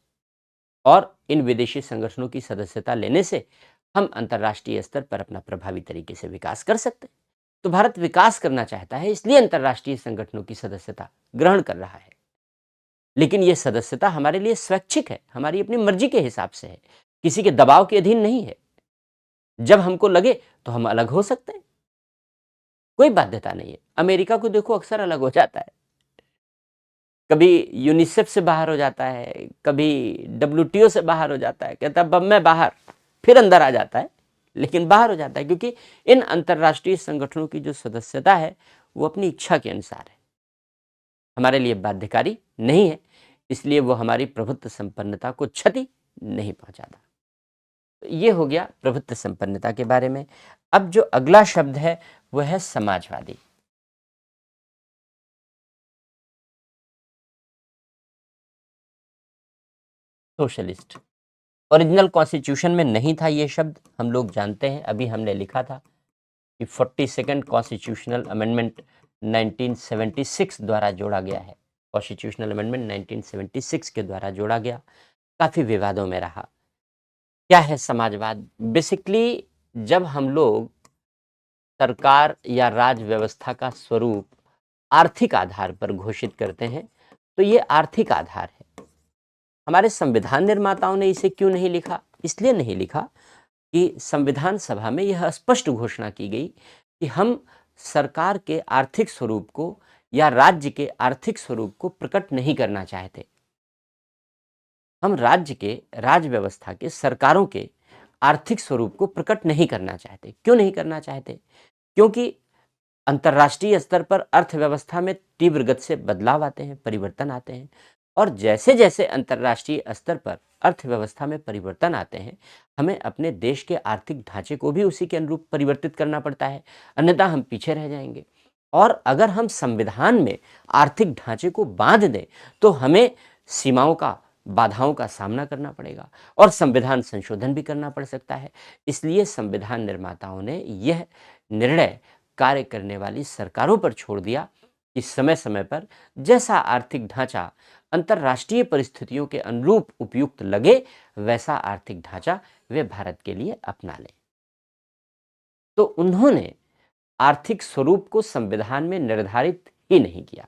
और इन विदेशी संगठनों की सदस्यता लेने से हम अंतर्राष्ट्रीय स्तर पर अपना प्रभावी तरीके से विकास कर सकते हैं। तो भारत विकास करना चाहता है, इसलिए अंतर्राष्ट्रीय संगठनों की सदस्यता ग्रहण कर रहा है। लेकिन यह सदस्यता हमारे लिए स्वैच्छिक है, हमारी अपनी मर्जी के हिसाब से है, किसी के दबाव के अधीन नहीं है। जब हमको लगे तो हम अलग हो सकते हैं, कोई बाध्यता नहीं है। अमेरिका को देखो, अक्सर अलग हो जाता है, कभी यूनिसेफ से बाहर हो जाता है, कभी डब्ल्यूटीओ से बाहर हो जाता है, कहता है अब मैं बाहर, फिर अंदर आ जाता है, लेकिन बाहर हो जाता है, क्योंकि इन अंतर्राष्ट्रीय संगठनों की जो सदस्यता है वो अपनी इच्छा के अनुसार है, हमारे लिए बाध्यकारी नहीं है, इसलिए वो हमारी प्रभुत्व संपन्नता को क्षति नहीं पहुंचाता। तो ये हो गया प्रभुत्व संपन्नता के बारे में। अब जो अगला शब्द है वह है समाजवादी। सोशलिस्ट। ओरिजिनल कॉन्स्टिट्यूशन में नहीं था ये शब्द, हम लोग जानते हैं, अभी हमने लिखा था कि 42nd कॉन्स्टिट्यूशनल अमेंडमेंट 1976 द्वारा जोड़ा गया है। कॉन्स्टिट्यूशनल अमेंडमेंट 1976 के द्वारा जोड़ा गया, काफ़ी विवादों में रहा। क्या है समाजवाद? बेसिकली जब हम लोग सरकार या राज व्यवस्था का स्वरूप आर्थिक आधार पर घोषित करते हैं, तो ये आर्थिक आधार है। हमारे संविधान निर्माताओं ने इसे क्यों नहीं लिखा? इसलिए नहीं लिखा कि संविधान सभा में यह स्पष्ट घोषणा की गई कि हम सरकार के आर्थिक स्वरूप को या राज्य के आर्थिक स्वरूप को प्रकट नहीं करना चाहते। हम राज्य के, राज व्यवस्था के, सरकारों के आर्थिक स्वरूप को प्रकट नहीं करना चाहते। क्यों नहीं करना चाहते? क्योंकि अंतर्राष्ट्रीय स्तर पर अर्थव्यवस्था में तीव्र गति से बदलाव आते हैं, परिवर्तन आते हैं, और जैसे-जैसे अंतर्राष्ट्रीय स्तर पर अर्थव्यवस्था में परिवर्तन आते हैं, हमें अपने देश के आर्थिक ढांचे को भी उसी के अनुरूप परिवर्तित करना पड़ता है, अन्यथा हम पीछे रह जाएँगे। और अगर हम संविधान में आर्थिक ढांचे को बाँध दें, तो हमें सीमाओं का, बाधाओं का सामना करना पड़ेगा और संविधान संशोधन भी करना पड़ सकता है। इसलिए संविधान निर्माताओं ने यह निर्णय कार्य करने वाली सरकारों पर छोड़ दिया कि समय-समय पर जैसा आर्थिक ढांचा अंतर्राष्ट्रीय परिस्थितियों के अनुरूप उपयुक्त लगे, वैसा आर्थिक ढांचा वे भारत के लिए अपना लें। तो उन्होंने आर्थिक स्वरूप को संविधान में निर्धारित ही नहीं किया,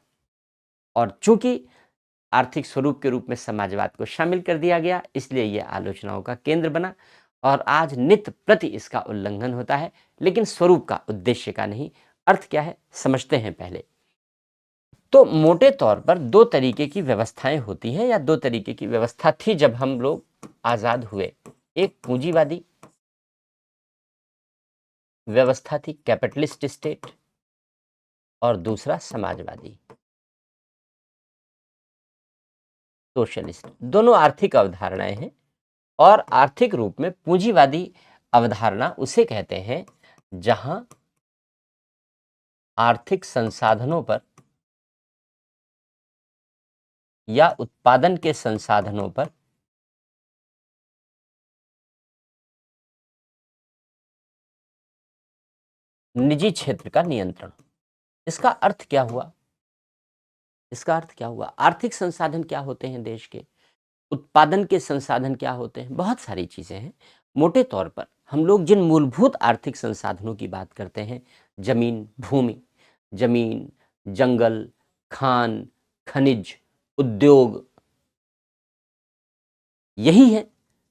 और चूंकि आर्थिक स्वरूप के रूप में समाजवाद को शामिल कर दिया गया, इसलिए यह आलोचनाओं का केंद्र बना और आज नित्य प्रति इसका उल्लंघन होता है, लेकिन स्वरूप का, उद्देश्य का नहीं। अर्थ क्या है, समझते हैं पहले। तो मोटे तौर पर दो तरीके की व्यवस्थाएं होती हैं, या दो तरीके की व्यवस्था थी जब हम लोग आजाद हुए। एक पूंजीवादी व्यवस्था थी, कैपिटलिस्ट स्टेट, और दूसरा समाजवादी, सोशलिस्ट। दोनों आर्थिक अवधारणाएं हैं, और आर्थिक रूप में पूंजीवादी अवधारणा उसे कहते हैं जहां आर्थिक संसाधनों पर या उत्पादन के संसाधनों पर निजी क्षेत्र का नियंत्रण। इसका अर्थ क्या हुआ? इसका अर्थ क्या हुआ? आर्थिक संसाधन क्या होते हैं देश के? उत्पादन के संसाधन क्या होते हैं? बहुत सारी चीजें हैं। मोटे तौर पर हम लोग जिन मूलभूत आर्थिक संसाधनों की बात करते हैं, जमीन, भूमि, जमीन, जंगल, खान, खनिज, उद्योग, यही है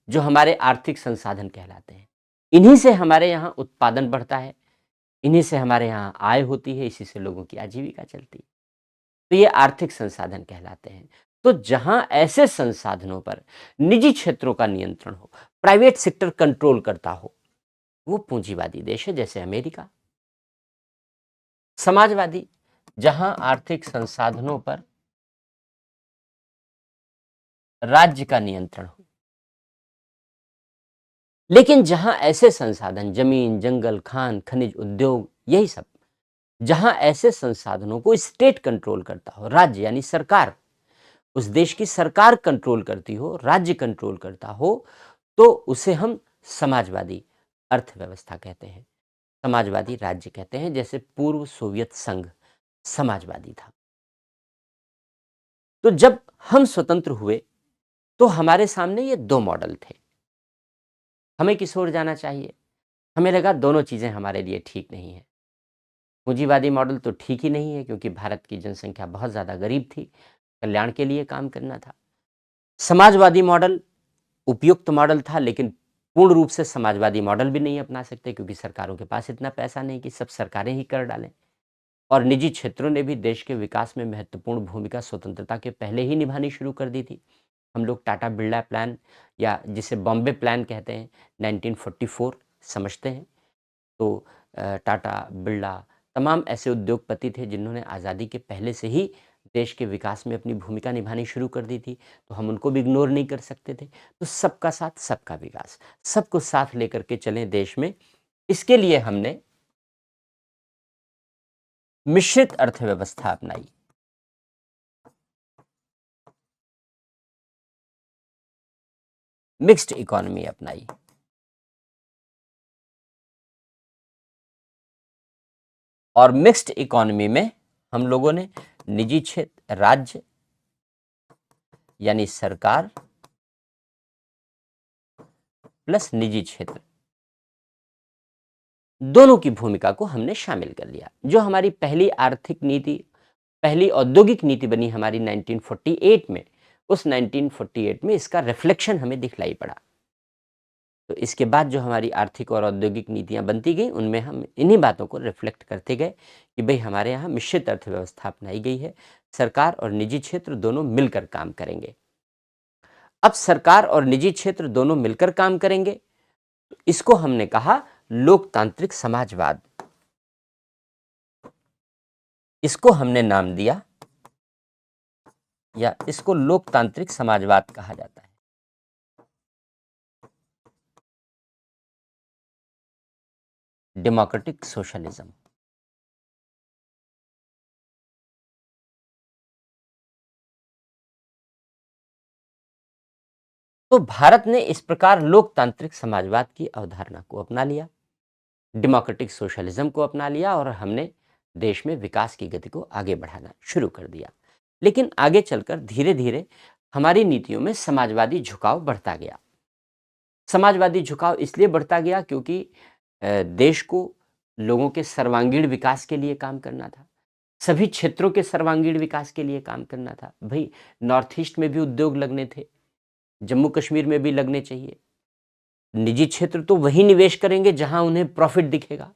जो हमारे आर्थिक संसाधन कहलाते हैं। इन्हीं से हमारे यहाँ उत्पादन बढ़ता है, इन्हीं से हमारे यहाँ आय होती है, इसी से लोगों की आजीविका चलती है। तो ये आर्थिक संसाधन कहलाते हैं। तो जहां ऐसे संसाधनों पर निजी क्षेत्रों का नियंत्रण हो, प्राइवेट सेक्टर कंट्रोल करता हो, वो पूंजीवादी देश है, जैसे अमेरिका। समाजवादी, जहां आर्थिक संसाधनों पर राज्य का नियंत्रण हो, लेकिन जहां ऐसे संसाधन, जमीन, जंगल, खान, खनिज, उद्योग, यही सब, जहां ऐसे संसाधनों को स्टेट कंट्रोल करता हो, राज्य यानी सरकार, उस देश की सरकार कंट्रोल करती हो, राज्य कंट्रोल करता हो, तो उसे हम समाजवादी अर्थव्यवस्था कहते हैं, समाजवादी राज्य कहते हैं। जैसे पूर्व सोवियत संघ समाजवादी था। तो जब हम स्वतंत्र हुए, तो हमारे सामने ये दो मॉडल थे। हमें किस ओर जाना चाहिए? हमें लगा दोनों चीज़ें हमारे लिए ठीक नहीं है। पूंजीवादी मॉडल तो ठीक ही नहीं है, क्योंकि भारत की जनसंख्या बहुत ज़्यादा गरीब थी, कल्याण के लिए काम करना था। समाजवादी मॉडल उपयुक्त मॉडल था, लेकिन पूर्ण रूप से समाजवादी मॉडल भी नहीं अपना सकते, क्योंकि सरकारों के पास इतना पैसा नहीं कि सब सरकारें ही कर डालें, और निजी क्षेत्रों ने भी देश के विकास में महत्वपूर्ण भूमिका स्वतंत्रता के पहले ही निभानी शुरू कर दी थी। हम लोग टाटा बिरला प्लान, या जिसे बॉम्बे प्लान कहते हैं, 1944 समझते हैं। तो टाटा, बिरला, तमाम ऐसे उद्योगपति थे जिन्होंने आज़ादी के पहले से ही देश के विकास में अपनी भूमिका निभानी शुरू कर दी थी, तो हम उनको भी इग्नोर नहीं कर सकते थे। तो सबका साथ, सबका विकास, सबको साथ लेकर के चलें देश में, इसके लिए हमने मिश्रित अर्थव्यवस्था अपनाई। मिक्स्ड इकोनॉमी अपनाई। और मिक्स्ड इकोनॉमी में हम लोगों ने निजी क्षेत्र, राज्य यानी सरकार प्लस निजी क्षेत्र, दोनों की भूमिका को हमने शामिल कर लिया। जो हमारी पहली आर्थिक नीति, पहली औद्योगिक नीति बनी हमारी 1948 में, उस 1948 में इसका रिफ्लेक्शन हमें दिखलाई पड़ा। तो इसके बाद जो हमारी आर्थिक और औद्योगिक नीतियां बनती गई, उनमें हम इन्हीं बातों को रिफ्लेक्ट करते गए कि भाई हमारे यहाँ मिश्रित अर्थव्यवस्था अपनाई गई है, सरकार और निजी क्षेत्र दोनों मिलकर काम करेंगे। अब सरकार और निजी क्षेत्र दोनों मिलकर काम करेंगे। इसको हमने कहा लोकतांत्रिक समाजवाद। इसको हमने नाम दिया या इसको लोकतांत्रिक समाजवाद कहा जाता है। Democratic socialism. तो भारत ने इस प्रकार लोकतांत्रिक समाजवाद की अवधारणा को अपना लिया, डेमोक्रेटिक सोशलिज्म को अपना लिया और हमने देश में विकास की गति को आगे बढ़ाना शुरू कर दिया। लेकिन आगे चलकर धीरे धीरे हमारी नीतियों में समाजवादी झुकाव बढ़ता गया। समाजवादी झुकाव इसलिए बढ़ता गया क्योंकि देश को लोगों के सर्वांगीण विकास के लिए काम करना था, सभी क्षेत्रों के सर्वांगीण विकास के लिए काम करना था। भाई, नॉर्थ ईस्ट में भी उद्योग लगने थे, जम्मू कश्मीर में भी लगने चाहिए। निजी क्षेत्र तो वही निवेश करेंगे जहां उन्हें प्रॉफिट दिखेगा।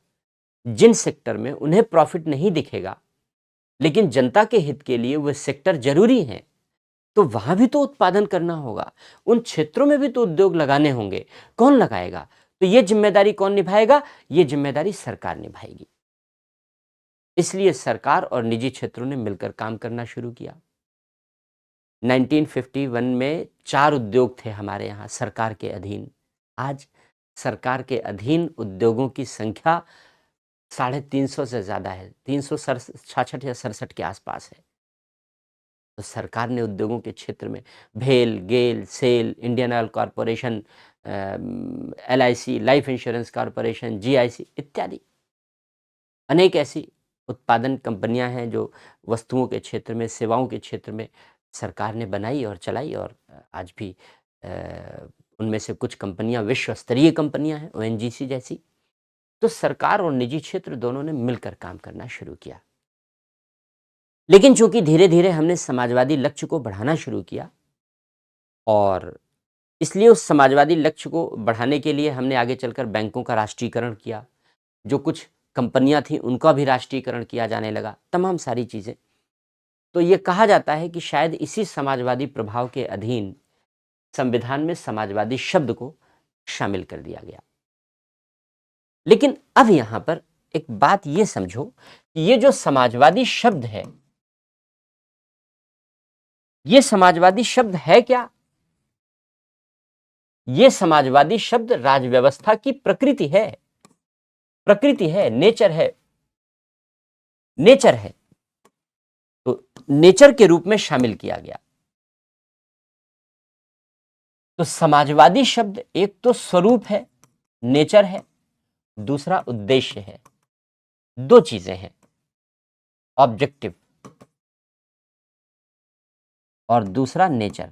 जिन सेक्टर में उन्हें प्रॉफिट नहीं दिखेगा लेकिन जनता के हित के लिए वह सेक्टर जरूरी हैं, तो वहां भी तो उत्पादन करना होगा, उन क्षेत्रों में भी तो उद्योग लगाने होंगे। कौन लगाएगा? तो ये जिम्मेदारी कौन निभाएगा? ये जिम्मेदारी सरकार निभाएगी। इसलिए सरकार और निजी क्षेत्रों ने मिलकर काम करना शुरू किया। 1951 में 4 उद्योग थे हमारे यहाँ सरकार के अधीन। आज सरकार के अधीन उद्योगों की संख्या 350 से ज़्यादा है, 366 या 67 के आसपास है। तो सरकार ने उद्योगों के क्षेत्र में भेल, GAIL, SAIL, Indian oil corporation, LIC, life insurance corporation, GIC इत्यादि अनेक ऐसी उत्पादन कंपनियां हैं जो वस्तुओं के क्षेत्र में, सेवाओं के क्षेत्र में सरकार ने बनाई और चलाई। और आज भी उनमें से कुछ कंपनियां विश्व स्तरीय कंपनियां हैं, ONGC जैसी। तो सरकार और निजी क्षेत्र दोनों ने मिलकर काम करना शुरू किया। लेकिन चूंकि धीरे धीरे हमने समाजवादी लक्ष्य को बढ़ाना शुरू किया और इसलिए उस समाजवादी लक्ष्य को बढ़ाने के लिए हमने आगे चलकर बैंकों का राष्ट्रीयकरण किया, जो कुछ कंपनियां थीं उनका भी राष्ट्रीयकरण किया जाने लगा, तमाम सारी चीज़ें। तो ये कहा जाता है कि शायद इसी समाजवादी प्रभाव के अधीन संविधान में समाजवादी शब्द को शामिल कर दिया गया। लेकिन अब यहाँ पर एक बात ये समझो कि ये जो समाजवादी शब्द है, ये समाजवादी शब्द है क्या? ये समाजवादी शब्द राजव्यवस्था की प्रकृति है, नेचर है, नेचर है। तो नेचर के रूप में शामिल किया गया। तो समाजवादी शब्द एक तो स्वरूप है, नेचर है, दूसरा उद्देश्य है। दो चीजें हैं, ऑब्जेक्टिव और दूसरा नेचर।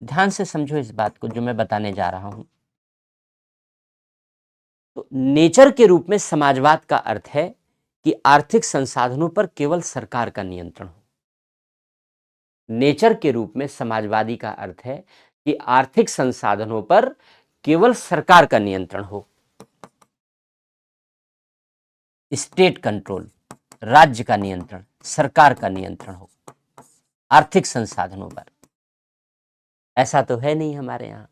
ध्यान से समझो इस बात को जो मैं बताने जा रहा हूं। तो नेचर के रूप में समाजवाद का अर्थ है कि आर्थिक संसाधनों पर केवल सरकार का नियंत्रण हो। नेचर के रूप में समाजवादी का अर्थ है कि आर्थिक संसाधनों पर केवल सरकार का नियंत्रण हो, स्टेट कंट्रोल, राज्य का नियंत्रण, सरकार का नियंत्रण हो आर्थिक संसाधनों पर। ऐसा तो है नहीं हमारे यहां।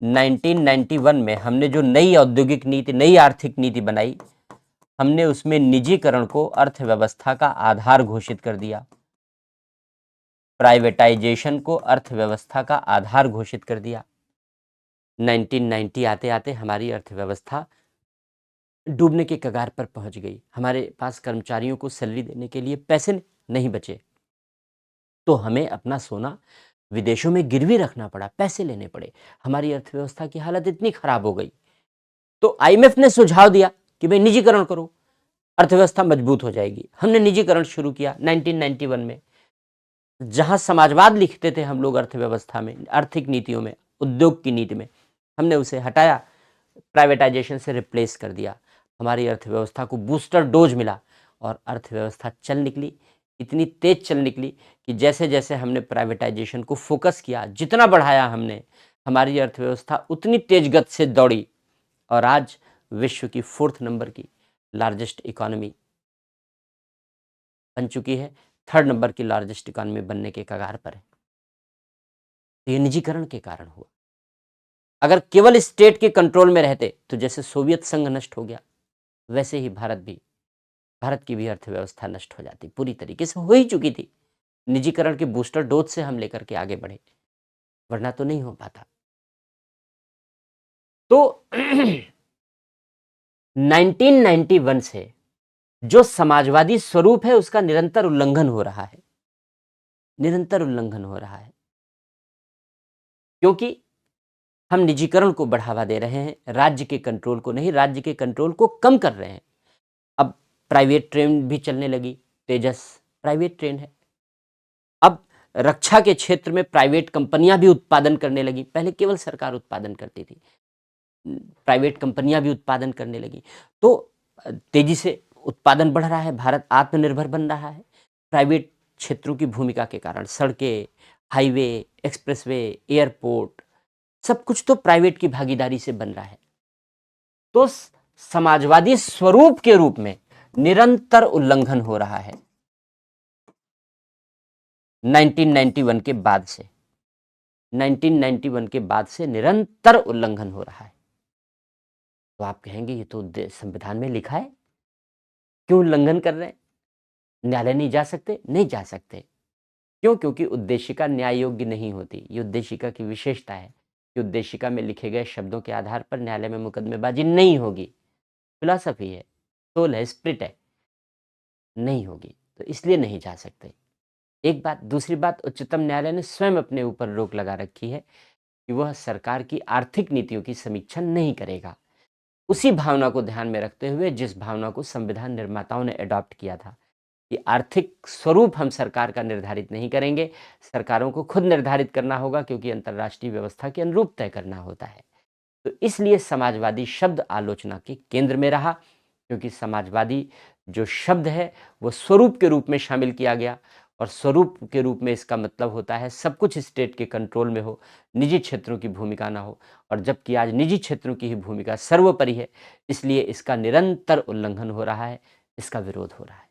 1991 में हमने जो नई औद्योगिक नीति, नई आर्थिक नीति बनाई, हमने उसमें निजीकरण को अर्थव्यवस्था का आधार घोषित कर दिया, प्राइवेटाइजेशन को अर्थव्यवस्था का आधार घोषित कर दिया। 1990 आते आते हमारी अर्थव्यवस्था डूबने के कगार पर पहुंच गई। हमारे पास कर्मचारियों को सैलरी देने के लिए पैसे नहीं बचे, तो हमें अपना सोना विदेशों में गिरवी रखना पड़ा, पैसे लेने पड़े। हमारी अर्थव्यवस्था की हालत इतनी खराब हो गई, तो IMF ने सुझाव दिया कि भाई निजीकरण करो, अर्थव्यवस्था मजबूत हो जाएगी। हमने निजीकरण शुरू किया 1991 में। जहां समाजवाद लिखते थे हम लोग अर्थव्यवस्था में, आर्थिक नीतियों में, उद्योग की नीति में, हमने उसे हटाया, प्राइवेटाइजेशन से रिप्लेस कर दिया। हमारी अर्थव्यवस्था को बूस्टर डोज मिला और अर्थव्यवस्था चल निकली, इतनी तेज चल निकली कि जैसे जैसे हमने प्राइवेटाइजेशन को फोकस किया, जितना बढ़ाया हमने, हमारी अर्थव्यवस्था उतनी तेज गति से दौड़ी और आज विश्व की 4th नंबर की लार्जेस्ट इकोनॉमी बन चुकी है। 3rd नंबर की लार्जेस्ट इकोनॉमी बनने के कगार पर है। तो ये निजीकरण के कारण हुआ। अगर केवल स्टेट के कंट्रोल में रहते तो जैसे सोवियत संघ नष्ट हो गया, वैसे ही भारत की भी अर्थव्यवस्था नष्ट हो जाती, पूरी तरीके से हो ही चुकी थी। निजीकरण के बूस्टर डोज से हम लेकर के आगे बढ़े, वरना तो नहीं हो पाता। तो 1991 से जो समाजवादी स्वरूप है उसका निरंतर उल्लंघन हो रहा है, निरंतर उल्लंघन हो रहा है, क्योंकि हम निजीकरण को बढ़ावा दे रहे हैं, राज्य के कंट्रोल को नहीं, राज्य के कंट्रोल को कम कर रहे हैं। अब प्राइवेट ट्रेन भी चलने लगी, तेजस प्राइवेट ट्रेन है। अब रक्षा के क्षेत्र में प्राइवेट कंपनियां भी उत्पादन करने लगी, पहले केवल सरकार उत्पादन करती थी, प्राइवेट कंपनियां भी उत्पादन करने लगी। तो तेजी से उत्पादन बढ़ रहा है, भारत आत्मनिर्भर बन रहा है। प्राइवेट क्षेत्रों की भूमिका के कारण सड़कें, हाईवे, एक्सप्रेसवे, एयरपोर्ट, सब कुछ तो प्राइवेट की भागीदारी से बन रहा है। तो समाजवादी स्वरूप के रूप में निरंतर उल्लंघन हो रहा है 1991 के बाद से। 1991 के बाद से निरंतर उल्लंघन हो रहा है। तो आप कहेंगे ये तो संविधान में लिखा है, क्यों उल्लंघन कर रहे हैं? न्यायालय नहीं जा सकते? नहीं जा सकते। क्यों? क्योंकि उद्देशिका न्याय योग्य नहीं होती। ये उद्देशिका की विशेषता है कि उद्देशिका में लिखे गए शब्दों के आधार पर न्यायालय में मुकदमेबाजी नहीं होगी। फिलॉसफी है, सोल है, स्पिरिट है, नहीं होगी, तो इसलिए नहीं जा सकते। एक बात। दूसरी बात, उच्चतम न्यायालय ने स्वयं अपने ऊपर रोक लगा रखी है कि वह सरकार की आर्थिक नीतियों की समीक्षा नहीं करेगा, उसी भावना को ध्यान में रखते हुए जिस भावना को संविधान निर्माताओं ने अडॉप्ट किया था कि आर्थिक स्वरूप हम सरकार का निर्धारित नहीं करेंगे, सरकारों को खुद निर्धारित करना होगा, क्योंकि अंतर्राष्ट्रीय व्यवस्था के अनुरूप तय करना होता है। तो इसलिए समाजवादी शब्द आलोचना के केंद्र में रहा, क्योंकि समाजवादी जो शब्द है वो स्वरूप के रूप में शामिल किया गया, और स्वरूप के रूप में इसका मतलब होता है सब कुछ स्टेट के कंट्रोल में हो, निजी क्षेत्रों की भूमिका ना हो, और जबकि आज निजी क्षेत्रों की ही भूमिका सर्वोपरि है, इसलिए इसका निरंतर उल्लंघन हो रहा है, इसका विरोध हो रहा है।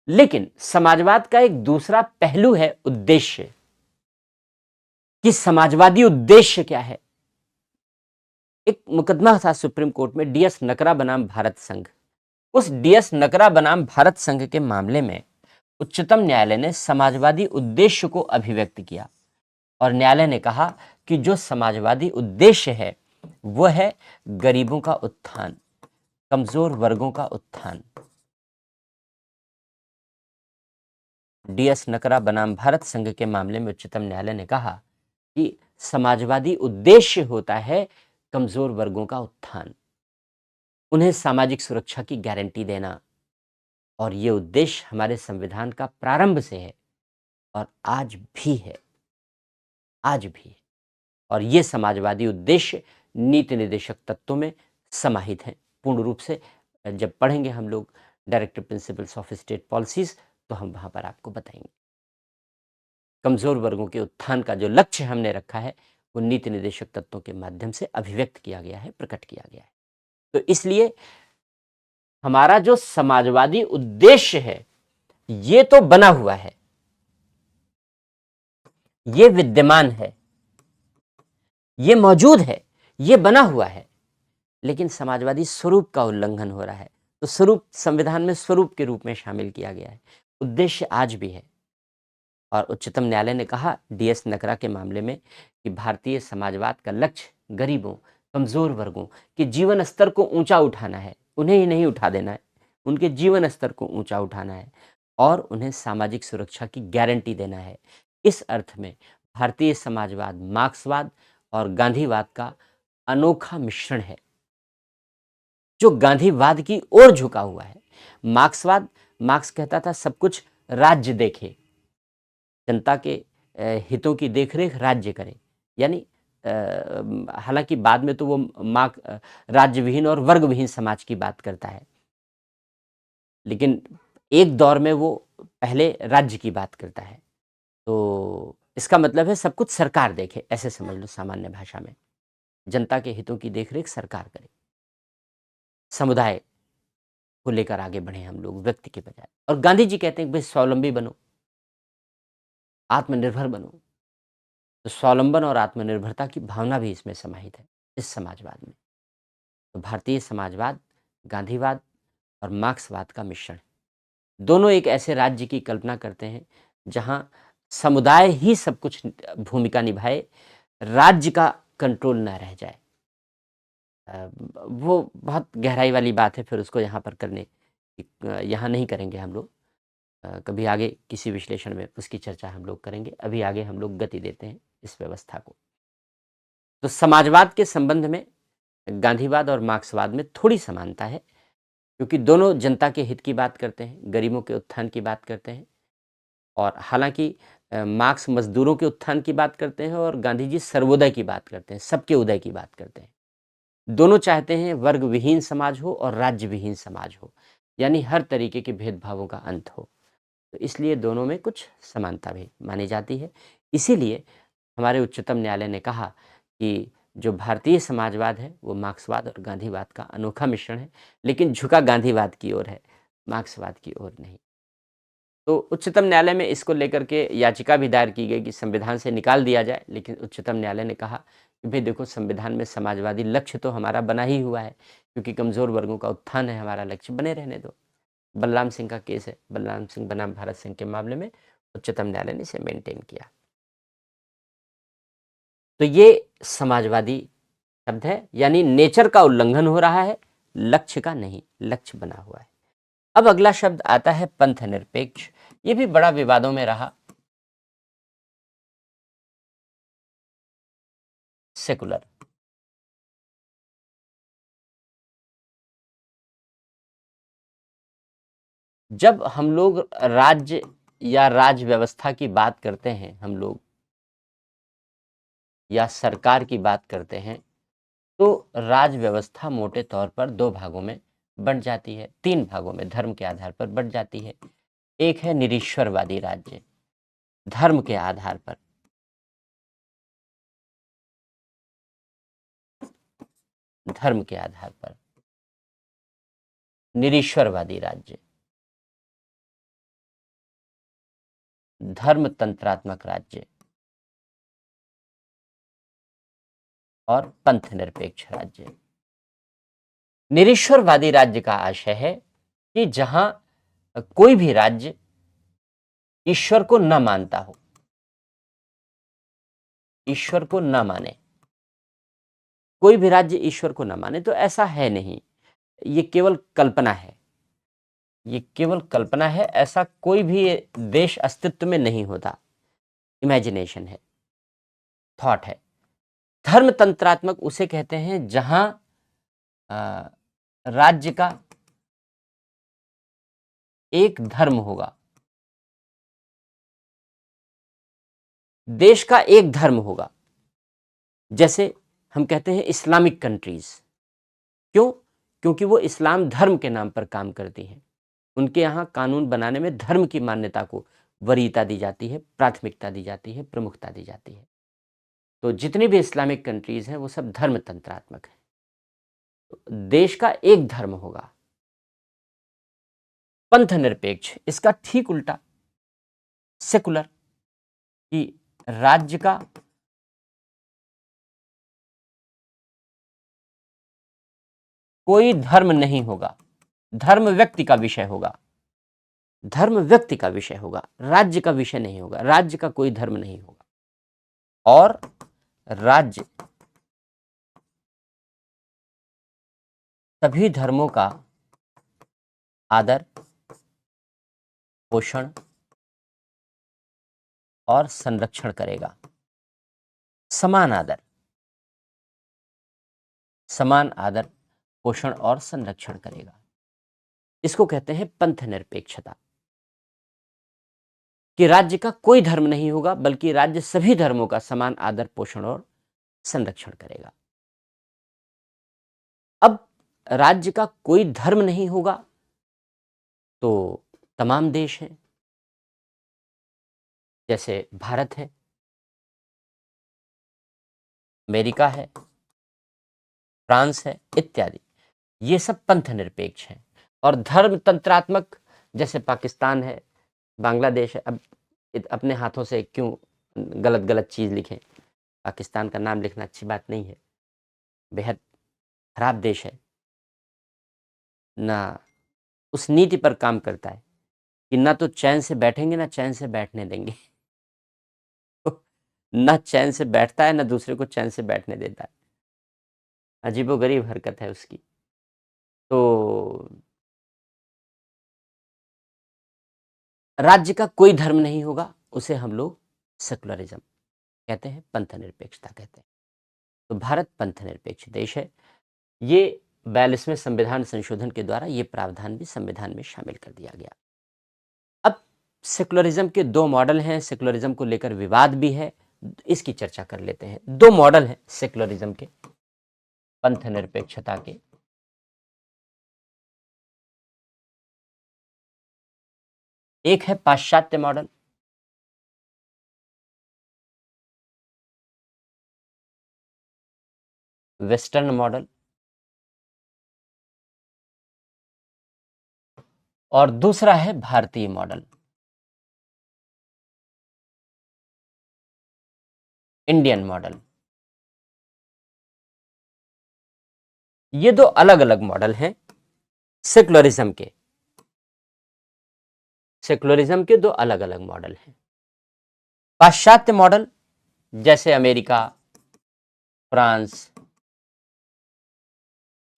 लेकिन समाजवाद का एक दूसरा पहलू है उद्देश्य, कि समाजवादी उद्देश्य क्या है। एक मुकदमा था सुप्रीम कोर्ट में, डीएस नकरा बनाम भारत संघ। उस डीएस नकरा बनाम भारत संघ के मामले में उच्चतम न्यायालय ने समाजवादी उद्देश्य को अभिव्यक्त किया, और न्यायालय ने कहा कि जो समाजवादी उद्देश्य है वह है गरीबों का उत्थान, कमजोर वर्गों का उत्थान। डीएस नकरा बनाम भारत संघ के मामले में उच्चतम न्यायालय ने कहा कि समाजवादी उद्देश्य होता है कमजोर वर्गों का उत्थान, उन्हें सामाजिक सुरक्षा की गारंटी देना, और ये उद्देश्य हमारे संविधान का प्रारंभ से है और आज भी है, आज भी है। और ये समाजवादी उद्देश्य नीति निर्देशक तत्वों में समाहित हैं पूर्ण रूप से। जब पढ़ेंगे हम लोग directive principles of state policies, तो हम वहाँ पर आपको बताएंगे। कमज़ोर वर्गों के उत्थान का जो लक्ष्य हमने रखा है वो नीति निर्देशक तत्वों के माध्यम से अभिव्यक्त किया गया है, प्रकट किया गया है। तो इसलिए हमारा जो समाजवादी उद्देश्य है ये तो बना हुआ है, ये विद्यमान है, ये मौजूद है, ये बना हुआ है, लेकिन समाजवादी स्वरूप का उल्लंघन हो रहा है। तो स्वरूप संविधान में स्वरूप के रूप में शामिल किया गया है, उद्देश्य आज भी है। और उच्चतम न्यायालय ने कहा डीएस नकरा के मामले में कि भारतीय समाजवाद का लक्ष्य गरीबों, कमज़ोर वर्गों के जीवन स्तर को ऊंचा उठाना है, उन्हें ही नहीं उठा देना है, उनके जीवन स्तर को ऊंचा उठाना है और उन्हें सामाजिक सुरक्षा की गारंटी देना है। इस अर्थ में भारतीय समाजवाद मार्क्सवाद और गांधीवाद का अनोखा मिश्रण है, जो गांधीवाद की ओर झुका हुआ है। मार्क्स कहता था सब कुछ राज्य देखे, जनता के हितों की देखरेख राज्य करे, यानी हालांकि बाद में तो वो राज्य विहीन और वर्ग विहीन समाज की बात करता है, लेकिन एक दौर में वो पहले राज्य की बात करता है। तो इसका मतलब है सब कुछ सरकार देखे, ऐसे समझ लो सामान्य भाषा में, जनता के हितों की देखरेख सरकार करे, समुदाय को लेकर आगे बढ़े हम लोग व्यक्ति के बजाय। और गांधी जी कहते हैं कि भाई स्वावलंबी बनो, आत्मनिर्भर बनो। तो स्वावलंबन और आत्मनिर्भरता की भावना भी इसमें समाहित है, इस समाजवाद में। तो भारतीय समाजवाद, गांधीवाद और मार्क्सवाद का मिश्रण। दोनों एक ऐसे राज्य की कल्पना करते हैं जहां समुदाय ही सब कुछ भूमिका निभाए, राज्य का कंट्रोल ना रह जाए। वो बहुत गहराई वाली बात है, फिर उसको यहाँ पर करने यहाँ नहीं करेंगे हम लोग। कभी आगे किसी विश्लेषण में उसकी चर्चा हम लोग करेंगे। अभी आगे हम लोग गति देते हैं इस व्यवस्था को। तो समाजवाद के संबंध में गांधीवाद और मार्क्सवाद में थोड़ी समानता है, क्योंकि दोनों जनता के हित की बात करते हैं, गरीबों के उत्थान की बात करते हैं। और हालांकि मार्क्स मजदूरों के उत्थान की बात करते हैं और गांधी जी सर्वोदय की बात करते हैं, सबके उदय की बात करते हैं। दोनों चाहते हैं वर्ग विहीन समाज हो और राज्य विहीन समाज हो, यानी हर तरीके के भेदभावों का अंत हो। तो इसलिए दोनों में कुछ समानता भी मानी जाती है। इसीलिए हमारे उच्चतम न्यायालय ने कहा कि जो भारतीय समाजवाद है वो मार्क्सवाद और गांधीवाद का अनोखा मिश्रण है, लेकिन झुका गांधीवाद की ओर है, मार्क्सवाद की ओर नहीं। तो उच्चतम न्यायालय में इसको लेकर के याचिका भी दायर की गई कि संविधान से निकाल दिया जाए, लेकिन उच्चतम न्यायालय ने कहा कि भाई देखो, संविधान में समाजवादी लक्ष्य तो हमारा बना ही हुआ है, क्योंकि कमज़ोर वर्गों का उत्थान है हमारा लक्ष्य, बने रहने दो। बलराम सिंह का केस है, बलराम सिंह बनाम भारत सिंह के मामले में उच्चतम न्यायालय ने इसे मेंटेन किया। तो ये समाजवादी शब्द है, यानी नेचर का उल्लंघन हो रहा है, लक्ष्य का नहीं, लक्ष्य बना हुआ है। अब अगला शब्द आता है पंथ निरपेक्ष। ये भी बड़ा विवादों में रहा। सेकुलर। जब हम लोग राज्य या राज व्यवस्था की बात करते हैं, हम लोग या सरकार की बात करते हैं, तो राज व्यवस्था मोटे तौर पर दो भागों में बंट जाती है, तीन भागों में धर्म के आधार पर बंट जाती है। एक है निरीश्वरवादी राज्य, धर्म के आधार पर। धर्म के आधार पर निरीश्वरवादी राज्य, धर्म तंत्रात्मक राज्य और पंथ निरपेक्ष राज्य। निरीश्वरवादी राज्य का आशय है कि जहां कोई भी राज्य ईश्वर को न मानता हो, ईश्वर को न माने, कोई भी राज्य ईश्वर को न माने, तो ऐसा है नहीं, ये केवल कल्पना है, ये केवल कल्पना है। ऐसा कोई भी देश अस्तित्व में नहीं होता, इमेजिनेशन है, थॉट है। धर्म तंत्रात्मक उसे कहते हैं जहां राज्य का एक धर्म होगा, देश का एक धर्म होगा। जैसे हम कहते हैं इस्लामिक कंट्रीज, क्यों? क्योंकि वो इस्लाम धर्म के नाम पर काम करती हैं। उनके यहाँ कानून बनाने में धर्म की मान्यता को वरीयता दी जाती है, प्राथमिकता दी जाती है, प्रमुखता दी जाती है। तो जितनी भी इस्लामिक कंट्रीज हैं वो सब धर्म तंत्रात्मक है। तो देश का एक धर्म होगा। पंथ निरपेक्ष इसका ठीक उल्टा, सेकुलर, कि राज्य का कोई धर्म नहीं होगा, धर्म व्यक्ति का विषय होगा, धर्म व्यक्ति का विषय होगा, राज्य का विषय नहीं होगा, राज्य का कोई धर्म नहीं होगा। और राज्य सभी धर्मों का आदर, पोषण और संरक्षण करेगा। समान आदर, समान आदर, पोषण और संरक्षण करेगा। इसको कहते हैं पंथ निरपेक्षता, कि राज्य का कोई धर्म नहीं होगा, बल्कि राज्य सभी धर्मों का समान आदर, पोषण और संरक्षण करेगा। अब राज्य का कोई धर्म नहीं होगा तो तमाम देश हैं, जैसे भारत है, अमेरिका है, फ्रांस है, इत्यादि। ये सब पंथ निरपेक्ष हैं। और धर्मतंत्रात्मक जैसे पाकिस्तान है, बांग्लादेश है। अब अपने हाथों से क्यों गलत गलत चीज़ लिखें? पाकिस्तान का नाम लिखना अच्छी बात नहीं है, बेहद खराब देश है ना। उस नीति पर काम करता है कि ना तो चैन से बैठेंगे ना चैन से बैठने देंगे। ना चैन से बैठता है ना दूसरे को चैन से बैठने देता है। अजीबोगरीब हरकत है उसकी। तो राज्य का कोई धर्म नहीं होगा, उसे हम लोग सेकुलरिज्म कहते हैं, पंथ निरपेक्षता कहते हैं। तो भारत पंथ निरपेक्ष देश है। ये 42वें संविधान संशोधन के द्वारा ये प्रावधान भी संविधान में शामिल कर दिया गया। अब सेकुलरिज्म के दो मॉडल हैं, सेकुलरिज्म को लेकर विवाद भी है, इसकी चर्चा कर लेते हैं। दो मॉडल हैं सेकुलरिज्म के, पंथ निरपेक्षता के। एक है पाश्चात्य मॉडल, वेस्टर्न मॉडल, और दूसरा है भारतीय मॉडल, इंडियन मॉडल। ये दो अलग अलग मॉडल हैं सेकुलरिज्म के। सेकुलरिज्म के दो अलग अलग मॉडल हैं। पाश्चात्य मॉडल जैसे अमेरिका, फ्रांस,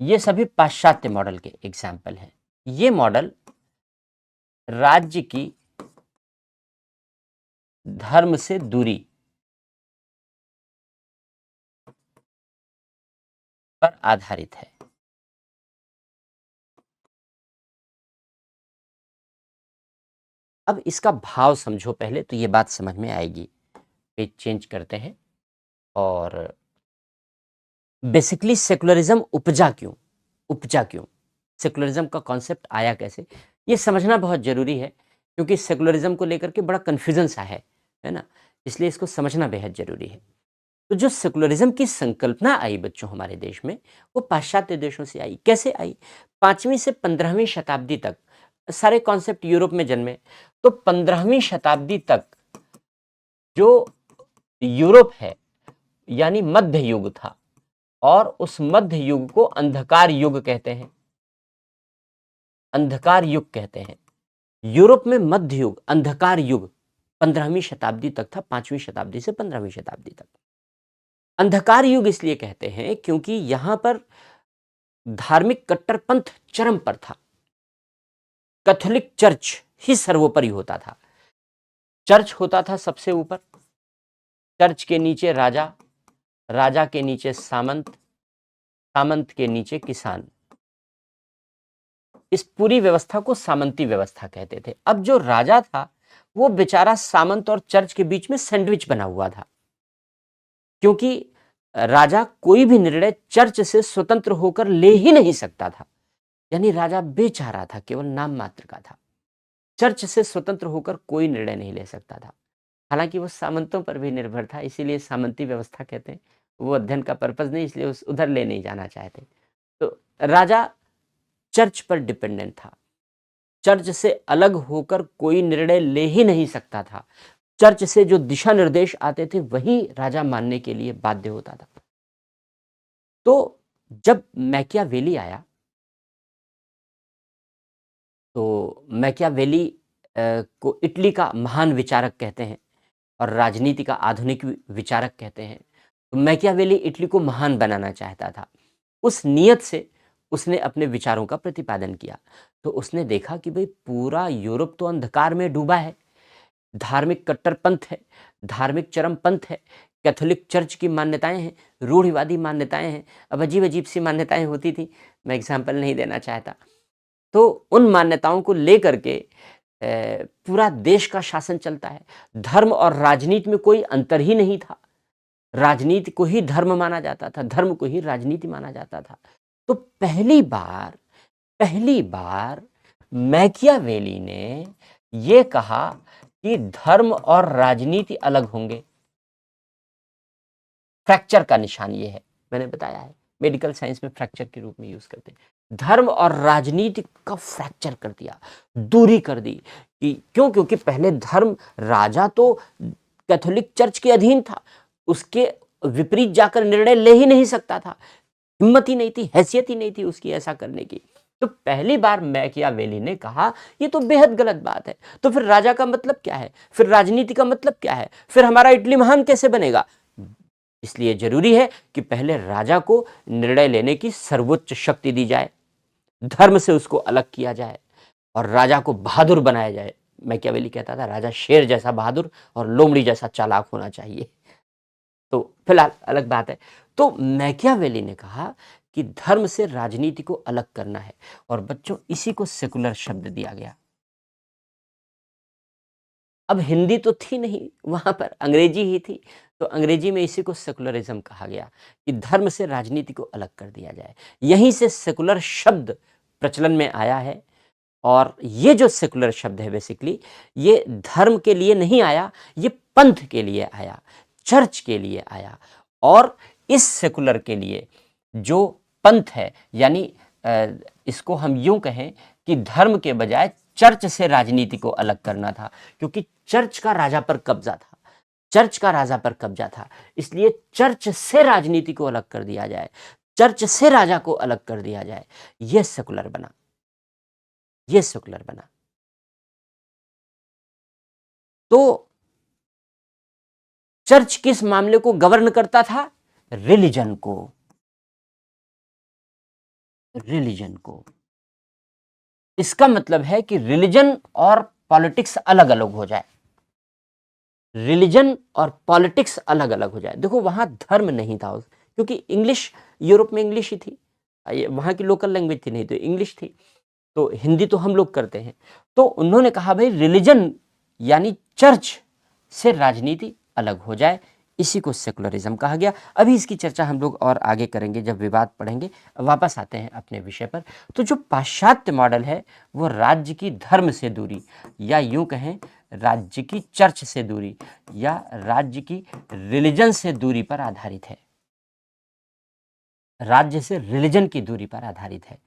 ये सभी पाश्चात्य मॉडल के एग्जाम्पल हैं। ये मॉडल राज्य की धर्म से दूरी पर आधारित है। अब इसका भाव समझो पहले तो ये बात समझ में आएगी। पेज चेंज करते हैं। और बेसिकली सेकुलरिज्म उपजा क्यों, सेकुलरिज्म का कॉन्सेप्ट आया कैसे, ये समझना बहुत जरूरी है, क्योंकि सेकुलरिज्म को लेकर के बड़ा कन्फ्यूजन सा है ना, इसलिए इसको समझना बेहद जरूरी है। तो जो सेकुलरिज्म की संकल्पना आई बच्चों हमारे देश में, वो पाश्चात्य देशों से आई। कैसे आई? 5वीं से 15वीं शताब्दी तक सारे कॉन्सेप्ट यूरोप में जन्मे। तो 15वीं शताब्दी तक जो यूरोप है यानी मध्य युग था, और उस मध्य युग को अंधकार युग कहते हैं, अंधकार युग कहते हैं। यूरोप में मध्य युग, अंधकार युग 15वीं शताब्दी तक था, 5वीं शताब्दी से 15वीं शताब्दी तक। अंधकार युग इसलिए कहते हैं क्योंकि यहां पर धार्मिक कट्टरपंथ चरम पर था। कैथोलिक चर्च ही सर्वोपरि होता था। चर्च होता था सबसे ऊपर, चर्च के नीचे राजा, राजा के नीचे सामंत, सामंत के नीचे किसान। इस पूरी व्यवस्था को सामंती व्यवस्था कहते थे। अब जो राजा था वो बेचारा सामंत और चर्च के बीच में सैंडविच बना हुआ था, क्योंकि राजा कोई भी निर्णय चर्च से स्वतंत्र होकर ले ही नहीं सकता था। यानी राजा बेचारा था, केवल नाम मात्र का था। चर्च से स्वतंत्र होकर कोई निर्णय नहीं ले सकता था। हालांकि वो सामंतों पर भी निर्भर था, इसीलिए सामंती व्यवस्था कहते हैं। वो अध्ययन का पर्पज नहीं, इसलिए उस उधर ले नहीं जाना चाहते। तो राजा चर्च पर डिपेंडेंट था। चर्च से अलग होकर कोई निर्णय ले ही नहीं सकता था। चर्च से जो दिशा निर्देश आते थे वही राजा मानने के लिए बाध्य होता था। तो जब मैकियावेली आया, तो मैकियावेली को इटली का महान विचारक कहते हैं और राजनीति का आधुनिक विचारक कहते हैं। तो मैकियावेली इटली को महान बनाना चाहता था। उस नियत से उसने अपने विचारों का प्रतिपादन किया। तो उसने देखा कि भाई पूरा यूरोप तो अंधकार में डूबा है, धार्मिक कट्टरपंथ है, धार्मिक चरमपंथ है, कैथोलिक चर्च की मान्यताएं हैं, रूढ़िवादी मान्यताएं हैं। अब अजीब अजीब सी मान्यताएं होती थी, मैं एग्जाम्पल नहीं देना चाहता। तो उन मान्यताओं को लेकर के पूरा देश का शासन चलता है। धर्म और राजनीति में कोई अंतर ही नहीं था। राजनीति को ही धर्म माना जाता था, धर्म को ही राजनीति माना जाता था। तो पहली बार मैकियावेली ने ये कहा कि धर्म और राजनीति अलग होंगे। फ्रैक्चर का निशान ये है, मैंने बताया है मेडिकल साइंस में फ्रैक्चर के रूप में यूज करते हैं। धर्म और राजनीति का फ्रैक्चर कर दिया, दूरी कर दी। कि क्यों? क्योंकि पहले धर्म, राजा तो कैथोलिक चर्च के अधीन था, उसके विपरीत जाकर निर्णय ले ही नहीं सकता था, हिम्मत ही नहीं थी, हैसियत ही नहीं थी उसकी ऐसा करने की। तो पहली बार मैकियावेली ने कहा ये तो बेहद गलत बात है। तो फिर राजा का मतलब क्या है, फिर राजनीति का मतलब क्या है, फिर हमारा इटली महान कैसे बनेगा? इसलिए जरूरी है कि पहले राजा को निर्णय लेने की सर्वोच्च शक्ति दी जाए, धर्म से उसको अलग किया जाए और राजा को बहादुर बनाया जाए। मैकियावेली कहता था राजा शेर जैसा बहादुर और लोमड़ी जैसा चालाक होना चाहिए। तो फिलहाल अलग बात है। तो मैकियावेली ने कहा कि धर्म से राजनीति को अलग करना है और बच्चों इसी को सेकुलर शब्द दिया गया। अब हिंदी तो थी नहीं, वहां पर अंग्रेजी ही थी, तो अंग्रेजी में इसी को सेकुलरिज्म कहा गया कि धर्म से राजनीति को अलग कर दिया जाए। यहीं से सेकुलर शब्द प्रचलन में आया है। और ये जो सेकुलर शब्द है बेसिकली ये धर्म के लिए नहीं आया, ये पंथ के लिए आया, चर्च के लिए आया। और इस सेकुलर के लिए जो पंथ है, यानी इसको हम यूं कहें कि धर्म के बजाय चर्च से राजनीति को अलग करना था, क्योंकि चर्च का राजा पर कब्जा था, चर्च का राजा पर कब्जा था। इसलिए चर्च से राजनीति को अलग कर दिया जाए, चर्च से राजा को अलग कर दिया जाए, यह सेकुलर बना, यह सेकुलर बना। तो चर्च किस मामले को गवर्न करता था? रिलीजन को, रिलीजन को। इसका मतलब है कि रिलीजन और पॉलिटिक्स अलग अलग हो जाए, रिलीजन और पॉलिटिक्स अलग अलग हो जाए। देखो वहां धर्म नहीं था, क्योंकि इंग्लिश, यूरोप में इंग्लिश ही थी, वहां की लोकल लैंग्वेज थी नहीं, तो इंग्लिश थी, तो हिंदी तो हम लोग करते हैं। तो उन्होंने कहा भाई रिलीजन यानी चर्च से राजनीति अलग हो जाए, इसी को सेकुलरिज्म कहा गया। अभी इसकी चर्चा हम लोग और आगे करेंगे जब विवाद पढ़ेंगे। वापस आते हैं अपने विषय पर। तो जो पाश्चात्य मॉडल है वो राज्य की धर्म से दूरी, या यूं कहें राज्य की चर्च से दूरी, या राज्य की रिलीजन से दूरी पर आधारित है, राज्य से रिलीजन की दूरी पर आधारित है।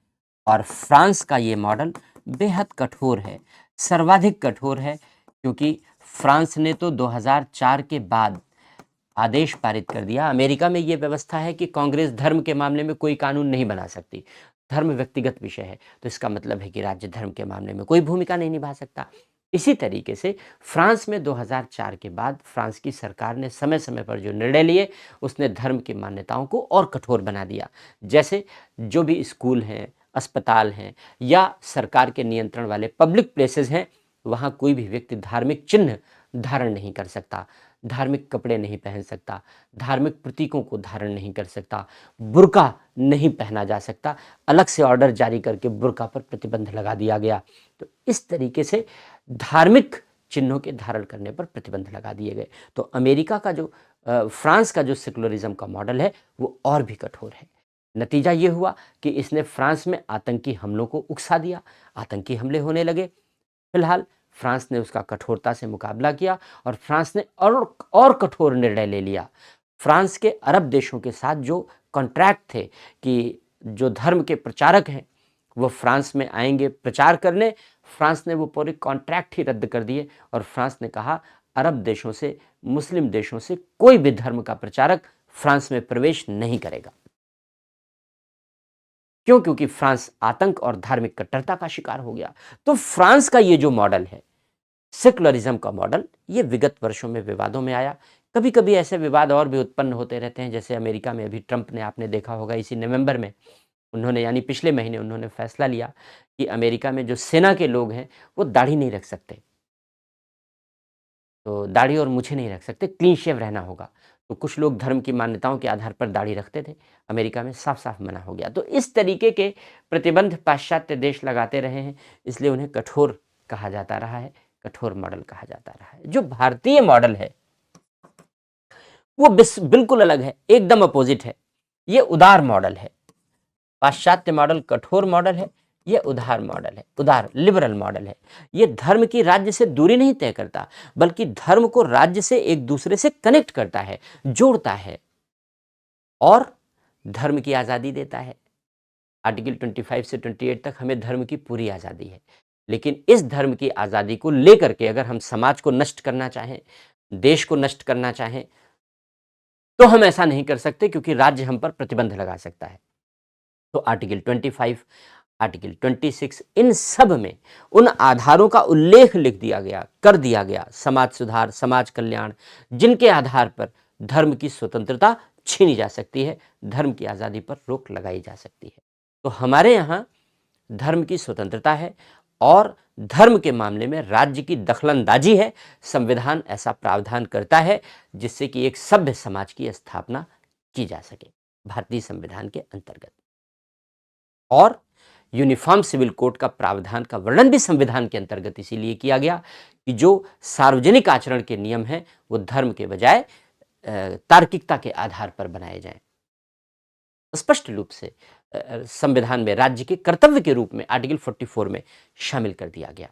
और फ्रांस का ये मॉडल बेहद कठोर है, सर्वाधिक कठोर है, क्योंकि फ्रांस ने तो 2004 के बाद आदेश पारित कर दिया। अमेरिका में ये व्यवस्था है कि कांग्रेस धर्म के मामले में कोई कानून नहीं बना सकती, धर्म व्यक्तिगत विषय है, तो इसका मतलब है कि राज्य धर्म के मामले में कोई भूमिका नहीं निभा सकता। इसी तरीके से फ्रांस में 2004 के बाद फ्रांस की सरकार ने समय समय पर जो निर्णय लिए उसने धर्म की मान्यताओं को और कठोर बना दिया। जैसे जो भी स्कूल हैं, अस्पताल हैं, या सरकार के नियंत्रण वाले पब्लिक प्लेसेस हैं, वहाँ कोई भी व्यक्ति धार्मिक चिन्ह धारण नहीं कर सकता, धार्मिक कपड़े नहीं पहन सकता, धार्मिक प्रतीकों को धारण नहीं कर सकता, बुर्का नहीं पहना जा सकता, अलग से ऑर्डर जारी करके बुर्का पर प्रतिबंध लगा दिया गया। तो इस तरीके से धार्मिक चिन्हों के धारण करने पर प्रतिबंध लगा दिए गए। तो अमेरिका का जो फ्रांस का जो सेकुलरिज्म का मॉडल है वो और भी कठोर है। नतीजा ये हुआ कि इसने फ्रांस में आतंकी हमलों को उकसा दिया, आतंकी हमले होने लगे। फिलहाल फ्रांस ने उसका कठोरता से मुकाबला किया और फ्रांस ने और कठोर निर्णय ले लिया। फ्रांस के अरब देशों के साथ जो कॉन्ट्रैक्ट थे कि जो धर्म के प्रचारक हैं वो फ्रांस में आएंगे प्रचार करने, फ्रांस ने वो पूरे कॉन्ट्रैक्ट ही रद्द कर दिए और फ्रांस ने कहा अरब देशों से, मुस्लिम देशों से कोई भी धर्म का प्रचारक फ्रांस में प्रवेश नहीं करेगा। क्यों? क्योंकि फ्रांस आतंक और धार्मिक कट्टरता का शिकार हो गया। तो फ्रांस का ये जो मॉडल है, सेकुलरिज्म का मॉडल, ये विगत वर्षों में विवादों में आया। कभी कभी ऐसे विवाद और भी उत्पन्न होते रहते हैं, जैसे अमेरिका में अभी ट्रंप ने, आपने देखा होगा इसी नवंबर में उन्होंने, यानी पिछले महीने उन्होंने फैसला लिया कि अमेरिका में जो सेना के लोग हैं वो दाढ़ी नहीं रख सकते, तो दाढ़ी और मूछें नहीं रख सकते, क्लीन शेव रहना होगा। तो कुछ लोग धर्म की मान्यताओं के आधार पर दाढ़ी रखते थे, अमेरिका में साफ साफ मना हो गया। तो इस तरीके के प्रतिबंध पाश्चात्य देश लगाते रहे हैं, इसलिए उन्हें कठोर कहा जाता रहा है, कठोर मॉडल कहा जाता रहा है। जो भारतीय मॉडल है वो बिल्कुल अलग है, एकदम अपोजिट है। ये उदार मॉडल है। पाश्चात्य मॉडल कठोर मॉडल है, ये उदार मॉडल है, उदार लिबरल मॉडल है। ये धर्म की राज्य से दूरी नहीं तय करता, बल्कि धर्म को राज्य से एक दूसरे से कनेक्ट करता है, जोड़ता है। और धर्म की आज़ादी देता है। आर्टिकल 25 से 28 तक हमें धर्म की पूरी आज़ादी है। लेकिन इस धर्म की आज़ादी को लेकर के अगर हम समाज को नष्ट करना चाहें, देश को नष्ट करना चाहें, तो हम ऐसा नहीं कर सकते, क्योंकि राज्य हम पर प्रतिबंध लगा सकता है। तो आर्टिकल 25, आर्टिकल 26, इन सब में उन आधारों का उल्लेख लिख दिया गया, कर दिया गया, समाज सुधार, समाज कल्याण, जिनके आधार पर धर्म की स्वतंत्रता छीनी जा सकती है, धर्म की आज़ादी पर रोक लगाई जा सकती है। तो हमारे यहाँ धर्म की स्वतंत्रता है और धर्म के मामले में राज्य की दखलंदाजी है। संविधान ऐसा प्रावधान करता है जिससे कि एक सभ्य समाज की स्थापना की जा सके भारतीय संविधान के अंतर्गत। और यूनिफॉर्म सिविल कोड का प्रावधान का वर्णन भी संविधान के अंतर्गत इसीलिए किया गया कि जो सार्वजनिक आचरण के नियम हैं वो धर्म के बजाय तार्किकता के आधार पर बनाए जाएं। स्पष्ट रूप से संविधान में राज्य के कर्तव्य के रूप में आर्टिकल 44 में शामिल कर दिया गया।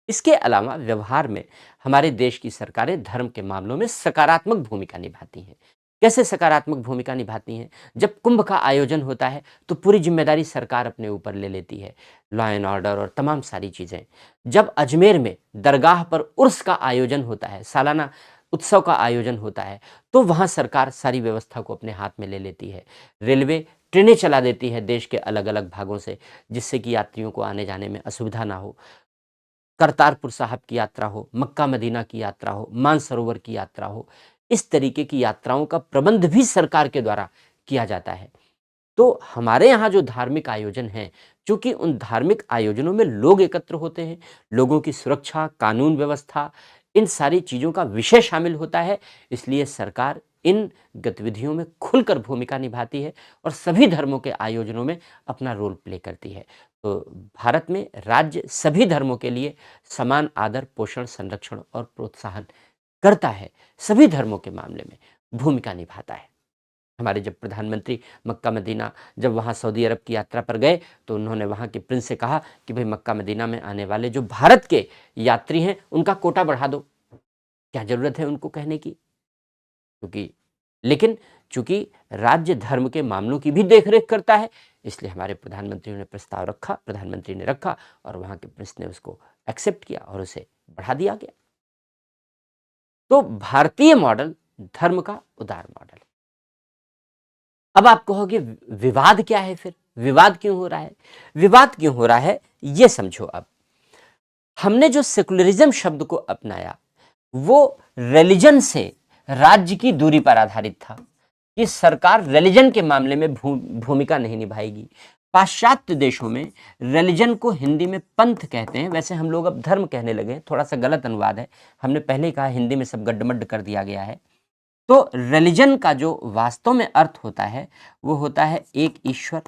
इसके अलावा व्यवहार में हमारे देश की सरकारें धर्म के मामलों में सकारात्मक भूमिका निभाती हैं। कैसे सकारात्मक भूमिका निभाती हैं? जब कुंभ का आयोजन होता है तो पूरी जिम्मेदारी सरकार अपने ऊपर ले लेती है, लॉ एंड ऑर्डर और तमाम सारी चीज़ें। जब अजमेर में दरगाह पर उर्स का आयोजन होता है, सालाना उत्सव का आयोजन होता है, तो वहाँ सरकार सारी व्यवस्था को अपने हाथ में ले लेती है। रेलवे ट्रेनें चला देती है देश के अलग अलग भागों से, जिससे कि यात्रियों को आने जाने में असुविधा ना हो। करतारपुर साहब की यात्रा हो, मक्का मदीना की यात्रा हो, मानसरोवर की यात्रा हो, इस तरीके की यात्राओं का प्रबंध भी सरकार के द्वारा किया जाता है। तो हमारे यहाँ जो धार्मिक आयोजन हैं, चूँकि उन धार्मिक आयोजनों में लोग एकत्र होते हैं, लोगों की सुरक्षा, कानून व्यवस्था, इन सारी चीज़ों का विषय शामिल होता है, इसलिए सरकार इन गतिविधियों में खुलकर भूमिका निभाती है और सभी धर्मों के आयोजनों में अपना रोल प्ले करती है। तो भारत में राज्य सभी धर्मों के लिए समान आदर, पोषण, संरक्षण और प्रोत्साहन करता है, सभी धर्मों के मामले में भूमिका निभाता है। हमारे जब प्रधानमंत्री मक्का मदीना जब वहाँ सऊदी अरब की यात्रा पर गए तो उन्होंने वहाँ के प्रिंस से कहा कि भाई मक्का मदीना में आने वाले जो भारत के यात्री हैं उनका कोटा बढ़ा दो। क्या ज़रूरत है उनको कहने की? क्योंकि लेकिन चूंकि राज्य धर्म के मामलों की भी देखरेख करता है, इसलिए हमारे प्रधानमंत्री ने प्रस्ताव रखा, प्रधानमंत्री ने रखा और वहाँ के प्रिंस ने उसको एक्सेप्ट किया और उसे बढ़ा दिया गया। तो भारतीय मॉडल धर्म का उदार मॉडल है। अब आप कहोगे विवाद क्या है फिर? विवाद क्यों हो रहा है? विवाद क्यों हो रहा है ये समझो। अब हमने जो सेकुलरिज्म शब्द को अपनाया वो रिलीजन से राज्य की दूरी पर आधारित था कि सरकार रिलीजन के मामले में भूमिका नहीं निभाएगी। पाश्चात्य देशों में रिलीजन को हिंदी में पंथ कहते हैं, वैसे हम लोग अब धर्म कहने लगे, थोड़ा सा गलत अनुवाद है, हमने पहले ही कहा हिंदी में सब गड्ढमड्ढ कर दिया गया है। तो रिलीजन का जो वास्तव में अर्थ होता है वो होता है एक ईश्वर,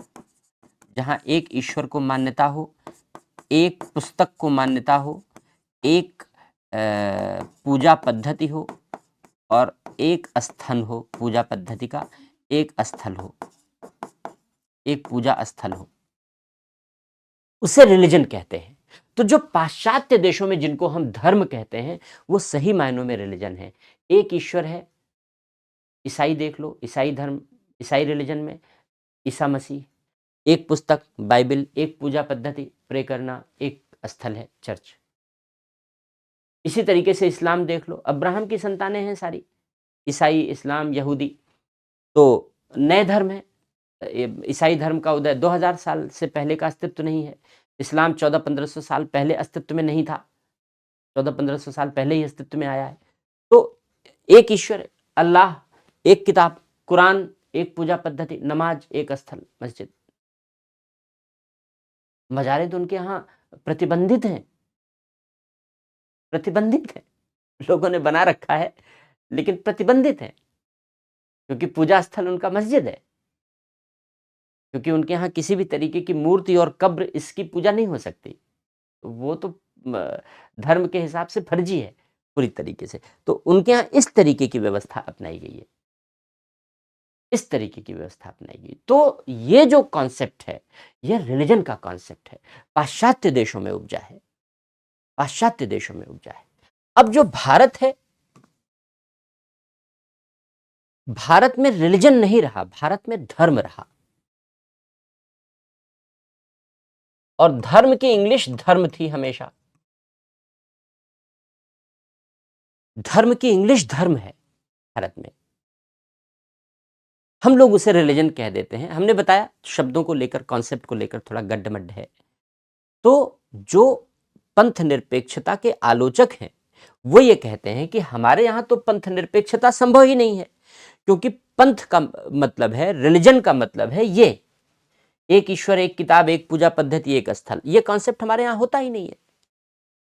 जहां एक ईश्वर को मान्यता हो, एक पुस्तक को मान्यता हो, एक पूजा पद्धति हो और एक स्थल हो, पूजा पद्धति का एक स्थल हो, एक पूजा स्थल हो, उसे रिलीजन कहते हैं। तो जो पाश्चात्य देशों में जिनको हम धर्म कहते हैं वो सही मायनों में रिलीजन है। एक ईश्वर है, ईसाई देख लो, ईसाई धर्म, ईसाई रिलीजन में ईसा मसीह, एक पुस्तक बाइबल, एक पूजा पद्धति प्रे करना, एक स्थल है चर्च। इसी तरीके से इस्लाम देख लो, अब्राहम की संतानें हैं सारी, ईसाई, इस्लाम, यहूदी। तो नए धर्म है, ईसाई धर्म का उदय 2000 साल से पहले का अस्तित्व नहीं है। इस्लाम 1400-1500 साल पहले अस्तित्व में नहीं था, 1400-1500 साल पहले ही अस्तित्व में आया है। तो एक ईश्वर, अल्लाह, एक किताब कुरान, एक पूजा पद्धति, नमाज, एक स्थल मस्जिद। मज़ारें तो उनके यहाँ प्रतिबंधित हैं, प्रतिबंधित है, लोगों ने बना रखा है लेकिन प्रतिबंधित है, क्योंकि पूजा स्थल उनका मस्जिद है, क्योंकि उनके यहाँ किसी भी तरीके की मूर्ति और कब्र इसकी पूजा नहीं हो सकती। वो तो धर्म के हिसाब से फर्जी है पूरी तरीके से। तो उनके यहाँ इस तरीके की व्यवस्था अपनाई गई है, इस तरीके की व्यवस्था अपनाई गई। तो ये जो कॉन्सेप्ट है ये रिलीजन का कॉन्सेप्ट है, पाश्चात्य देशों में उपजा है, पाश्चात्य देशों में उपजा है। अब जो भारत है भारत में रिलीजन नहीं रहा, भारत में धर्म रहा। और धर्म की इंग्लिश धर्म थी हमेशा। धर्म की इंग्लिश धर्म है भारत में। हम लोग उसे रिलीजन कह देते हैं। हमने बताया शब्दों को लेकर, कॉन्सेप्ट को लेकर थोड़ा गड्ढ-मड्ढ है। तो जो पंथ निरपेक्षता के आलोचक हैं, वो ये कहते हैं कि हमारे यहाँ तो पंथ निरपेक्षता संभव ही नहीं है, क्योंकि पंथ का मतलब है, रिलीजन का मतलब है ये, एक ईश्वर, एक किताब, एक पूजा पद्धति, एक स्थल। ये कॉन्सेप्ट हमारे यहाँ होता ही नहीं है।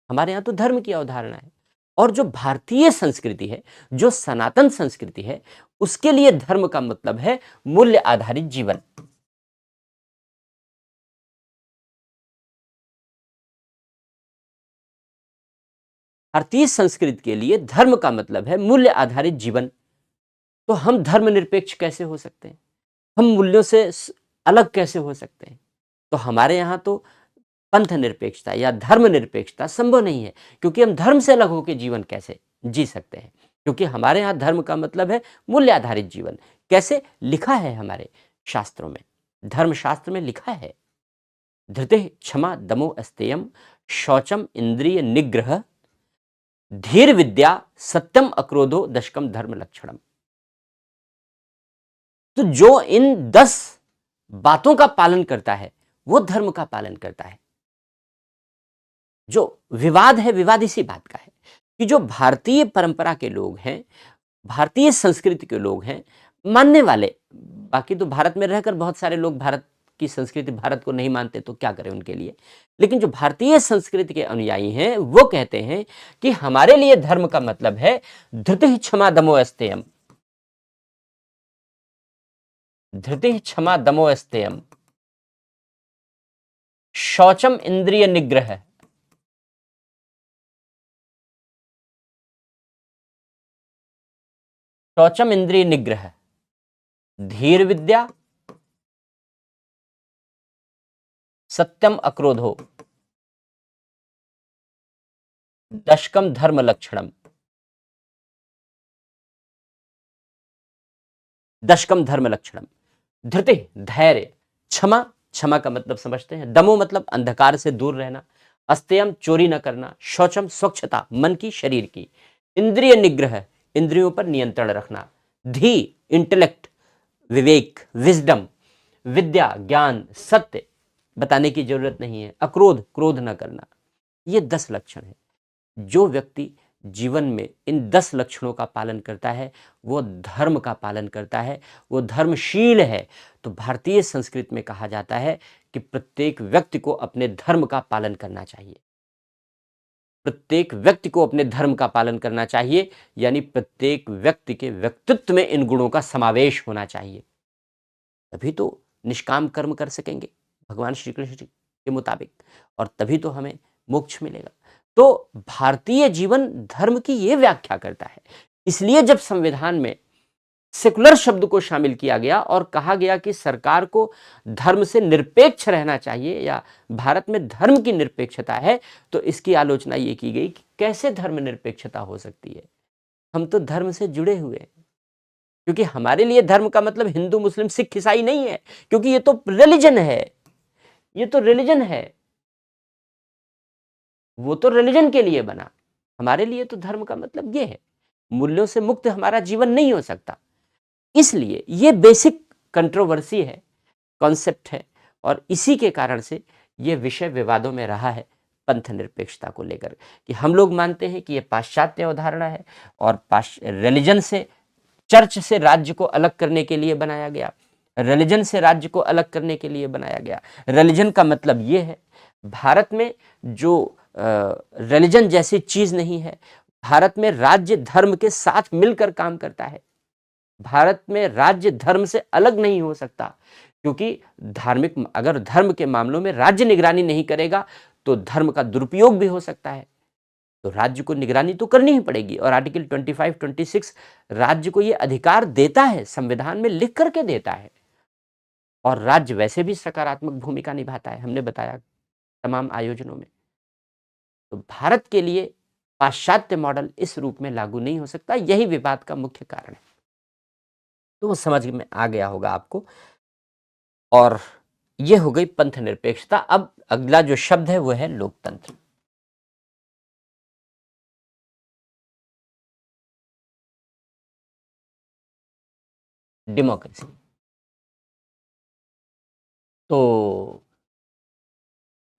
हमारे यहाँ तो धर्म की अवधारणा है। और जो भारतीय संस्कृति है, जो सनातन संस्कृति है, उसके लिए धर्म का मतलब है मूल्य आधारित जीवन। भारतीय संस्कृति के लिए धर्म का मतलब है मूल्य आधारित जीवन। तो हम धर्मनिरपेक्ष कैसे हो सकते हैं? हम मूल्यों से अलग कैसे हो सकते हैं? तो हमारे यहाँ तो पंथ निरपेक्षता या धर्म निरपेक्षता संभव नहीं है, क्योंकि हम धर्म से अलग होकर जीवन कैसे जी सकते हैं? क्योंकि हमारे यहाँ धर्म का मतलब है मूल्य आधारित जीवन। कैसे? लिखा है हमारे शास्त्रों में, धर्मशास्त्र में लिखा है, धृतिः क्षमा दमो अस्तेयम शौचम इंद्रिय निग्रह धीर विद्या सत्यम अक्रोधो दशकम धर्म लक्षणम। तो जो इन 10 बातों का पालन करता है, वो धर्म का पालन करता है। जो विवाद है, विवाद इसी बात का है कि जो भारतीय परंपरा के लोग हैं, भारतीय संस्कृति के लोग हैं, मानने वाले, बाकी तो भारत में रहकर बहुत सारे लोग भारत की संस्कृति, भारत को नहीं मानते, तो क्या करें उनके लिए। लेकिन जो भारतीय संस्कृति के अनुयायी हैं, वो कहते हैं कि हमारे लिए धर्म का मतलब है धृतिः क्षमा दमो अस्तेयम, धृतिः क्षमा दमो अस्तेयम शौचम इंद्रिय निग्रह, शौचम इंद्रिय निग्रह धीर विद्या सत्यम अक्रोधो दशकम धर्म लक्षणम। दशकम धर्म लक्षणम। धृति धैर्य, क्षमा, क्षमा का मतलब समझते हैं, दमो मतलब अंधकार से दूर रहना, अस्तेयम चोरी न करना, शौचम स्वच्छता मन की, शरीर की, इंद्रिय निग्रह इंद्रियों पर नियंत्रण रखना, धी इंटेलेक्ट विवेक विजडम, विद्या ज्ञान सत्य बताने की जरूरत नहीं है, अक्रोध क्रोध न करना। ये 10 लक्षण है। जो व्यक्ति जीवन में इन 10 लक्षणों का पालन करता है, वो धर्म का पालन करता है, वो धर्मशील है। तो भारतीय संस्कृति में कहा जाता है कि प्रत्येक व्यक्ति को अपने धर्म का पालन करना चाहिए। प्रत्येक व्यक्ति को अपने धर्म का पालन करना चाहिए, यानी प्रत्येक व्यक्ति के व्यक्तित्व में इन गुणों का समावेश होना चाहिए। तभी तो निष्काम कर्म कर सकेंगे भगवान श्री कृष्ण के मुताबिक, और तभी तो हमें मोक्ष मिलेगा। तो भारतीय जीवन धर्म की ये व्याख्या करता है। इसलिए जब संविधान में सेकुलर शब्द को शामिल किया गया और कहा गया कि सरकार को धर्म से निरपेक्ष रहना चाहिए, या भारत में धर्म की निरपेक्षता है, तो इसकी आलोचना ये की गई कि कैसे धर्म निरपेक्षता हो सकती है? हम तो धर्म से जुड़े हुए हैं। क्योंकि हमारे लिए धर्म का मतलब हिंदू मुस्लिम सिख ईसाई नहीं है, क्योंकि ये तो रिलीजन है, ये तो रिलीजन है, वो तो रिलीजन के लिए बना। हमारे लिए तो धर्म का मतलब ये है, मूल्यों से मुक्त हमारा जीवन नहीं हो सकता। इसलिए ये बेसिक कंट्रोवर्सी है, कॉन्सेप्ट है, और इसी के कारण से ये विषय विवादों में रहा है पंथ निरपेक्षता को लेकर, कि हम लोग मानते हैं कि ये पाश्चात्य अवधारणा है और रिलीजन से, चर्च से राज्य को अलग करने के लिए बनाया गया, रिलीजन से राज्य को अलग करने के लिए बनाया गया। रिलीजन का मतलब ये है, भारत में जो रिलीजन जैसी चीज नहीं है। भारत में राज्य धर्म के साथ मिलकर काम करता है। भारत में राज्य धर्म से अलग नहीं हो सकता, क्योंकि धार्मिक, अगर धर्म के मामलों में राज्य निगरानी नहीं करेगा तो धर्म का दुरुपयोग भी हो सकता है। तो राज्य को निगरानी तो करनी ही पड़ेगी, और आर्टिकल 25, 26 राज्य को यह अधिकार देता है, संविधान में लिख करके देता है। और राज्य वैसे भी सकारात्मक भूमिका निभाता है, हमने बताया तमाम आयोजनों में। तो भारत के लिए पाश्चात्य मॉडल इस रूप में लागू नहीं हो सकता, यही विवाद का मुख्य कारण है। तो वो समझ में आ गया होगा आपको। और ये हो गई पंथ निरपेक्षता। अब अगला जो शब्द है वो है लोकतंत्र। डेमोक्रेसी। तो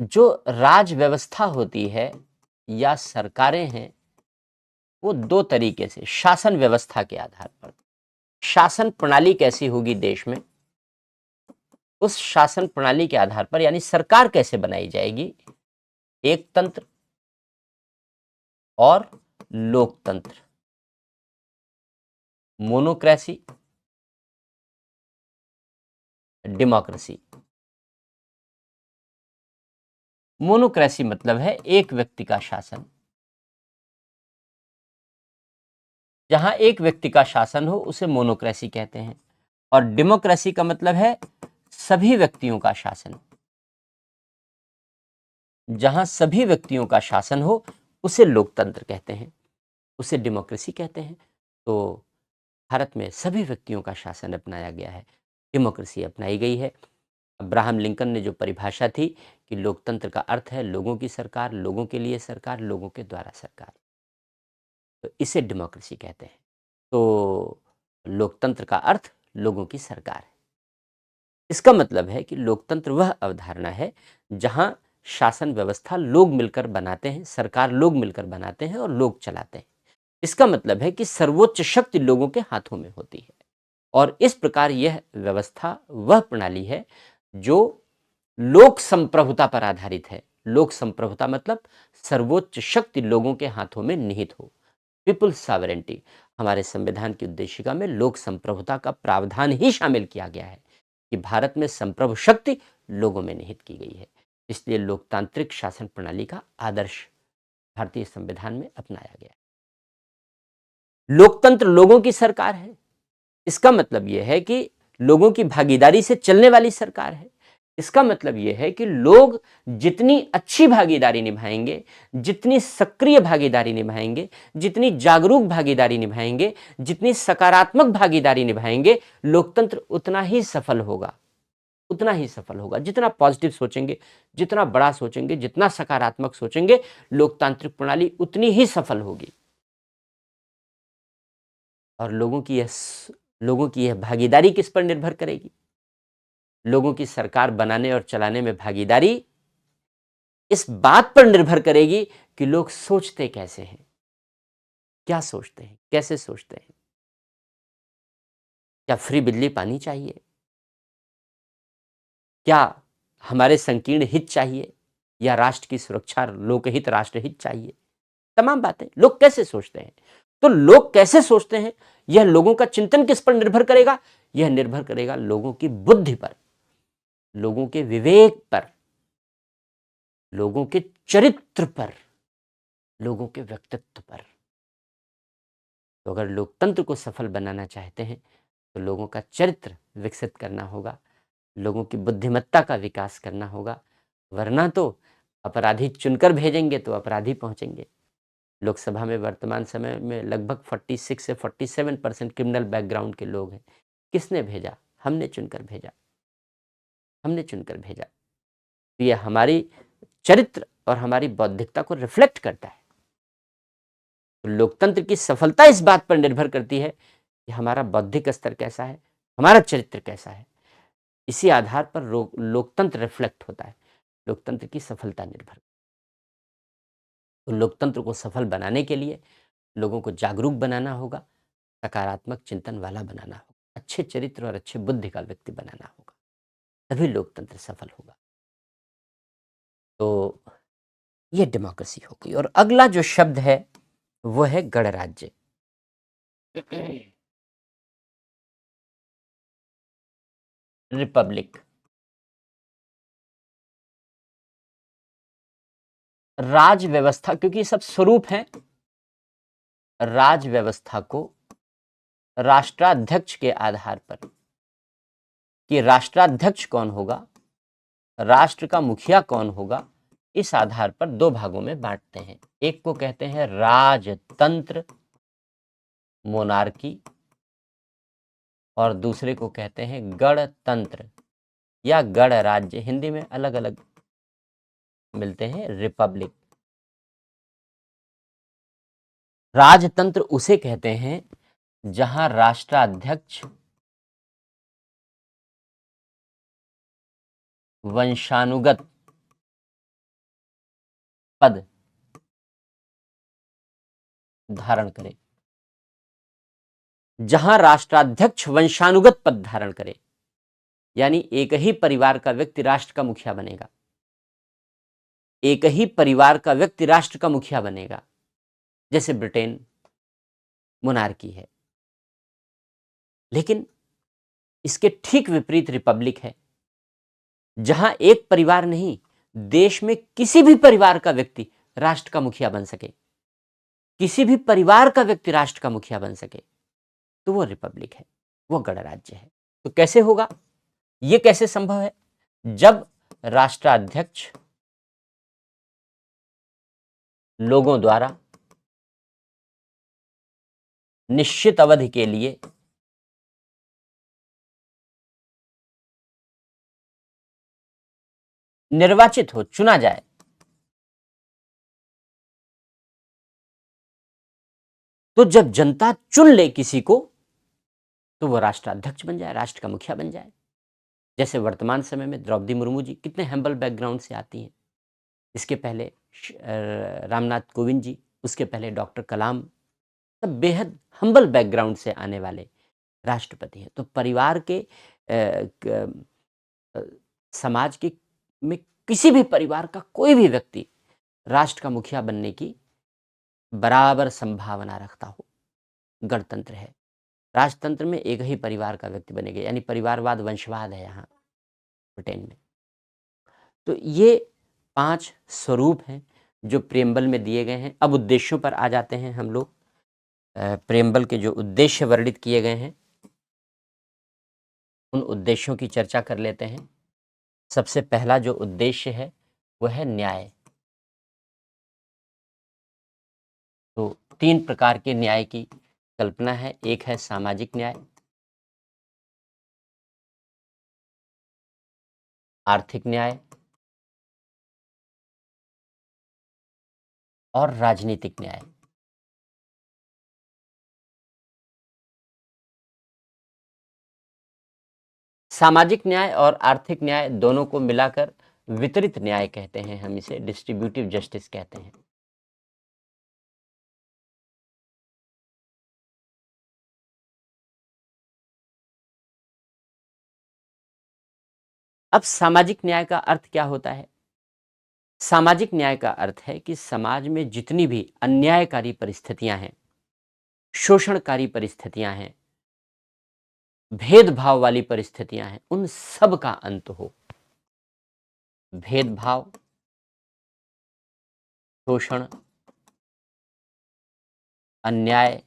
जो राज व्यवस्था होती है या सरकारें हैं, वो दो तरीके से, शासन व्यवस्था के आधार पर, शासन प्रणाली कैसी होगी देश में, उस शासन प्रणाली के आधार पर, यानी सरकार कैसे बनाई जाएगी, एक तंत्र और लोकतंत्र, मोनोक्रेसी, डेमोक्रेसी। मोनोक्रेसी मतलब है एक व्यक्ति का शासन, जहां एक व्यक्ति का शासन हो उसे मोनोक्रेसी कहते हैं। और डेमोक्रेसी का मतलब है सभी व्यक्तियों का शासन, जहां सभी व्यक्तियों का शासन हो उसे लोकतंत्र कहते हैं, उसे डेमोक्रेसी कहते हैं। तो भारत में सभी व्यक्तियों का शासन अपनाया गया है, डेमोक्रेसी अपनाई गई है। अब्राहम लिंकन ने जो परिभाषा थी कि लोकतंत्र का अर्थ है लोगों की सरकार, लोगों के लिए सरकार, लोगों के द्वारा सरकार, तो इसे डेमोक्रेसी कहते हैं। तो लोकतंत्र का अर्थ लोगों की सरकार है। इसका मतलब है कि लोकतंत्र वह अवधारणा है जहां शासन व्यवस्था लोग मिलकर बनाते हैं, सरकार लोग मिलकर बनाते हैं और लोग चलाते हैं। इसका मतलब है कि सर्वोच्च शक्ति लोगों के हाथों में होती है। और इस प्रकार यह व्यवस्था वह प्रणाली है जो लोक संप्रभुता पर आधारित है। लोक संप्रभुता मतलब सर्वोच्च शक्ति लोगों के हाथों में निहित हो, पीपुल्स सॉवरेंटी। हमारे संविधान की उद्देशिका में लोक संप्रभुता का प्रावधान ही शामिल किया गया है कि भारत में संप्रभु शक्ति लोगों में निहित की गई है। इसलिए लोकतांत्रिक शासन प्रणाली का आदर्श भारतीय संविधान में अपनाया गया है। लोकतंत्र लोगों की सरकार है। इसका मतलब यह है कि लोगों की भागीदारी से चलने वाली सरकार है। इसका मतलब यह है कि लोग जितनी अच्छी भागीदारी निभाएंगे, जितनी सक्रिय भागीदारी निभाएंगे, जितनी जागरूक भागीदारी निभाएंगे, जितनी सकारात्मक भागीदारी निभाएंगे, लोकतंत्र उतना ही सफल होगा, उतना ही सफल होगा। जितना पॉजिटिव सोचेंगे, जितना बड़ा सोचेंगे, जितना सकारात्मक सोचेंगे, लोकतांत्रिक प्रणाली उतनी ही सफल होगी। और लोगों की यह भागीदारी किस पर निर्भर करेगी? लोगों की सरकार बनाने और चलाने में भागीदारी इस बात पर निर्भर करेगी कि लोग सोचते कैसे हैं, क्या सोचते हैं, कैसे सोचते हैं। क्या फ्री बिजली पानी चाहिए? क्या हमारे संकीर्ण हित चाहिए, या राष्ट्र की सुरक्षा, लोकहित, राष्ट्रहित चाहिए? तमाम बातें लोग कैसे सोचते हैं। तो लोग कैसे सोचते हैं, यह लोगों का चिंतन किस पर निर्भर करेगा? यह निर्भर करेगा लोगों की बुद्धि पर, लोगों के विवेक पर, लोगों के चरित्र पर, लोगों के व्यक्तित्व पर। तो अगर लोकतंत्र को सफल बनाना चाहते हैं तो लोगों का चरित्र विकसित करना होगा, लोगों की बुद्धिमत्ता का विकास करना होगा। वरना तो अपराधी चुनकर भेजेंगे तो अपराधी पहुंचेंगे। लोकसभा में वर्तमान समय में लगभग 46 से 47% क्रिमिनल बैकग्राउंड के लोग हैं। किसने भेजा? हमने चुनकर भेजा, हमने चुनकर भेजा। तो यह हमारी चरित्र और हमारी बौद्धिकता को रिफ्लेक्ट करता है। तो लोकतंत्र की सफलता इस बात पर निर्भर करती है कि हमारा बौद्धिक स्तर कैसा है, हमारा चरित्र कैसा है। इसी आधार पर लोकतंत्र रिफ्लेक्ट होता है, लोकतंत्र की सफलता निर्भर। तो लोकतंत्र को सफल बनाने के लिए लोगों को जागरूक बनाना होगा, सकारात्मक चिंतन वाला बनाना होगा, अच्छे चरित्र और अच्छे बुद्धि का व्यक्ति बनाना होगा, तभी लोकतंत्र सफल होगा। तो ये डेमोक्रेसी हो गई। और अगला जो शब्द है वो है गणराज्य। रिपब्लिक। राज व्यवस्था, क्योंकि ये सब स्वरूप हैं, राज व्यवस्था को राष्ट्राध्यक्ष के आधार पर, कि राष्ट्राध्यक्ष कौन होगा, राष्ट्र का मुखिया कौन होगा, इस आधार पर दो भागों में बांटते हैं। एक को कहते हैं राजतंत्र, मोनार्की, और दूसरे को कहते हैं गणतंत्र या गणराज्य। हिंदी में अलग अलग मिलते हैं, रिपब्लिक। राजतंत्र उसे कहते हैं जहां राष्ट्राध्यक्ष वंशानुगत पद धारण करे। जहां राष्ट्राध्यक्ष वंशानुगत पद धारण करे, यानी एक ही परिवार का व्यक्ति राष्ट्र का मुखिया बनेगा। एक ही परिवार का व्यक्ति राष्ट्र का मुखिया बनेगा, जैसे ब्रिटेन मोनार्की है। लेकिन इसके ठीक विपरीत रिपब्लिक है, जहां एक परिवार नहीं, देश में किसी भी परिवार का व्यक्ति राष्ट्र का मुखिया बन सके, किसी भी परिवार का व्यक्ति राष्ट्र का मुखिया बन सके, तो वो रिपब्लिक है, वो गणराज्य है। तो कैसे होगा, ये कैसे संभव है? जब राष्ट्राध्यक्ष लोगों द्वारा निश्चित अवधि के लिए निर्वाचित हो, चुना जाए। तो जब जनता चुन ले किसी को, तो वो राष्ट्राध्यक्ष बन जाए, राष्ट्र का मुखिया बन जाए। जैसे वर्तमान समय में द्रौपदी मुर्मू जी कितने हम्बल बैकग्राउंड से आती हैं। इसके पहले रामनाथ कोविंद जी, उसके पहले डॉक्टर कलाम, सब बेहद हम्बल बैकग्राउंड से आने वाले राष्ट्रपति हैं। तो परिवार के समाज के में किसी भी परिवार का कोई भी व्यक्ति राष्ट्र का मुखिया बनने की बराबर संभावना रखता हो, गणतंत्र है। राजतंत्र में एक ही परिवार का व्यक्ति बनेगा, यानी परिवारवाद, वंशवाद है यहाँ ब्रिटेन में। तो ये 5 स्वरूप हैं जो प्रेम्बल में दिए गए हैं। अब उद्देश्यों पर आ जाते हैं हम लोग। प्रेम्बल के जो उद्देश्य वर्णित किए गए हैं, उन उद्देश्यों की चर्चा कर लेते हैं। सबसे पहला जो उद्देश्य है वह है न्याय। तो 3 प्रकार के न्याय की कल्पना है। एक है सामाजिक न्याय, आर्थिक न्याय और राजनीतिक न्याय। सामाजिक न्याय और आर्थिक न्याय दोनों को मिलाकर वितरित न्याय कहते हैं, हम इसे डिस्ट्रीब्यूटिव जस्टिस कहते हैं। अब सामाजिक न्याय का अर्थ क्या होता है? सामाजिक न्याय का अर्थ है कि समाज में जितनी भी अन्यायकारी परिस्थितियां हैं, शोषणकारी परिस्थितियां हैं, भेदभाव वाली परिस्थितियां हैं, उन सब का अंत हो। भेदभाव, शोषण, अन्याय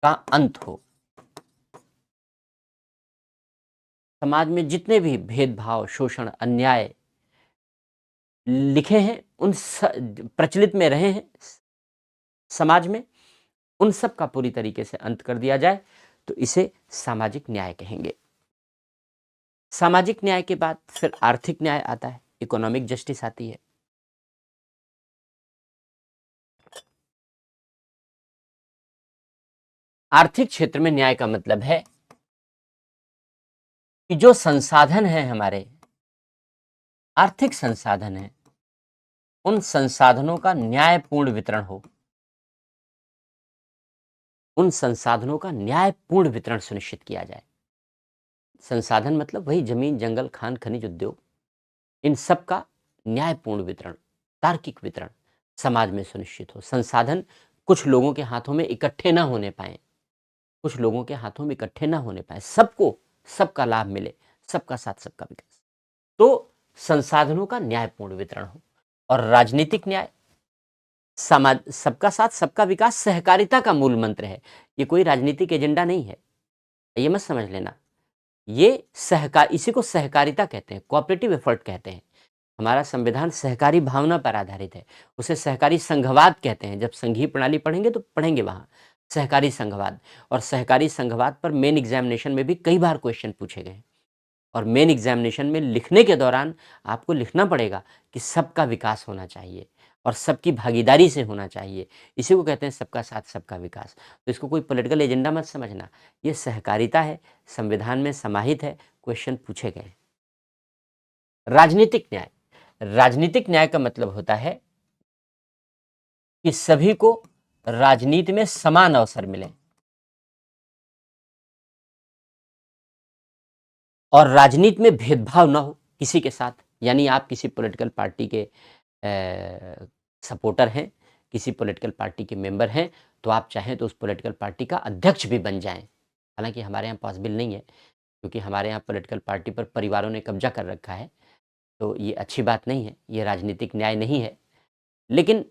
का अंत हो। समाज में जितने भी भेदभाव, शोषण, अन्याय लिखे हैं, उन प्रचलित में रहे हैं समाज में, उन सब का पूरी तरीके से अंत कर दिया जाए, तो इसे सामाजिक न्याय कहेंगे। सामाजिक न्याय के बाद फिर आर्थिक न्याय आता है, इकोनॉमिक जस्टिस आती है। आर्थिक क्षेत्र में न्याय का मतलब है कि जो संसाधन है, हमारे आर्थिक संसाधन है, उन संसाधनों का न्यायपूर्ण वितरण हो। उन संसाधनों का न्यायपूर्ण वितरण सुनिश्चित किया जाए। संसाधन मतलब वही जमीन, जंगल, खान, खनिज, उद्योग, इन सब का न्यायपूर्ण वितरण, तार्किक वितरण समाज में सुनिश्चित हो। संसाधन कुछ लोगों के हाथों में इकट्ठे ना होने पाए, कुछ लोगों के हाथों में इकट्ठे ना होने पाए, सबको सबका लाभ मिले, सबका साथ सबका विकास। तो संसाधनों का न्यायपूर्ण वितरण हो। और राजनीतिक न्याय, समाज सबका साथ सबका विकास सहकारिता का मूल मंत्र है। ये कोई राजनीतिक एजेंडा नहीं है, ये मत समझ लेना। ये सहकार, इसी को सहकारिता कहते हैं, कोऑपरेटिव एफर्ट कहते हैं। हमारा संविधान सहकारी भावना पर आधारित है, उसे सहकारी संघवाद कहते हैं। जब संघीय प्रणाली पढ़ेंगे तो पढ़ेंगे वहाँ। सहकारी संघवाद। और सहकारी संघवाद पर मेन एग्जामिनेशन में भी कई बार क्वेश्चन पूछे गए हैं। और मेन एग्जामिनेशन में लिखने के दौरान आपको लिखना पड़ेगा कि सबका विकास होना चाहिए और सबकी भागीदारी से होना चाहिए। इसी को कहते हैं सबका साथ सबका विकास। तो इसको कोई पॉलिटिकल एजेंडा मत समझना, ये सहकारिता है, संविधान में समाहित है, क्वेश्चन पूछे गए हैं। राजनीतिक न्याय। राजनीतिक न्याय का मतलब होता है कि सभी को राजनीति में समान अवसर मिले और राजनीति में भेदभाव ना हो किसी के साथ। यानी आप किसी पॉलिटिकल पार्टी के सपोर्टर हैं, किसी पॉलिटिकल पार्टी के मेंबर हैं, तो आप चाहें तो उस पॉलिटिकल पार्टी का अध्यक्ष भी बन जाएं। हालांकि हमारे यहाँ पॉसिबल नहीं है, क्योंकि हमारे यहाँ पॉलिटिकल पार्टी पर परिवारों ने कब्जा कर रखा है, तो ये अच्छी बात नहीं है, ये राजनीतिक न्याय नहीं है। लेकिन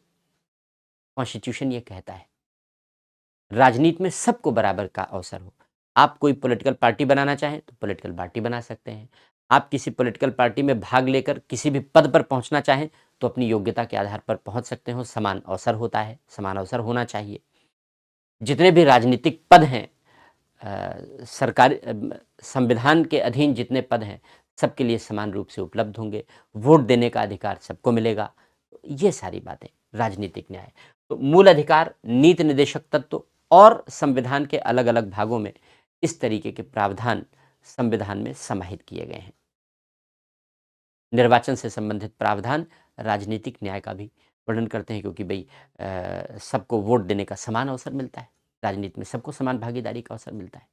कॉन्स्टिट्यूशन ये कहता है राजनीति में सबको बराबर का अवसर हो। आप कोई पॉलिटिकल पार्टी बनाना चाहें तो पॉलिटिकल पार्टी बना सकते हैं। आप किसी पॉलिटिकल पार्टी में भाग लेकर किसी भी पद पर पहुंचना चाहें तो अपनी योग्यता के आधार पर पहुंच सकते हो। समान अवसर होता है, समान अवसर होना चाहिए। जितने भी राजनीतिक पद हैं, सरकारी संविधान के अधीन जितने पद हैं, सबके लिए समान रूप से उपलब्ध होंगे। वोट देने का अधिकार सबको मिलेगा। ये सारी बातें राजनीतिक न्याय। तो मूल अधिकार, नीति निर्देशक तत्व और संविधान के अलग अलग भागों में इस तरीके के प्रावधान संविधान में समाहित किए गए हैं। निर्वाचन से संबंधित प्रावधान राजनीतिक न्याय का भी वर्णन करते हैं, क्योंकि भाई सबको वोट देने का समान अवसर मिलता है, राजनीति में सबको समान भागीदारी का अवसर मिलता है।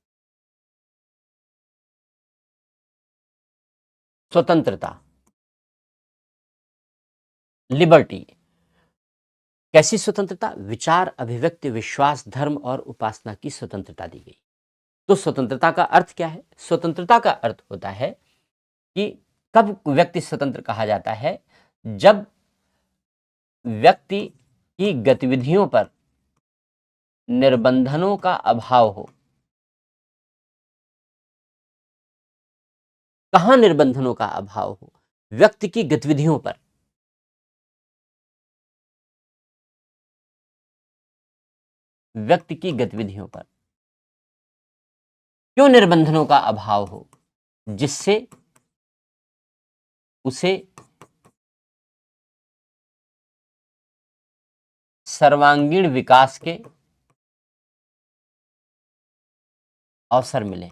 स्वतंत्रता, लिबर्टी। कैसी स्वतंत्रता? विचार, अभिव्यक्ति, विश्वास, धर्म और उपासना की स्वतंत्रता दी गई। तो स्वतंत्रता का अर्थ क्या है? स्वतंत्रता का अर्थ होता है कि कब व्यक्ति स्वतंत्र कहा जाता है? जब व्यक्ति की गतिविधियों पर निर्बंधनों का अभाव हो। कहां निर्बंधनों का अभाव हो? व्यक्ति की गतिविधियों पर। व्यक्ति की गतिविधियों पर क्यों निर्बंधनों का अभाव हो? जिससे उसे सर्वांगीण विकास के अवसर मिले।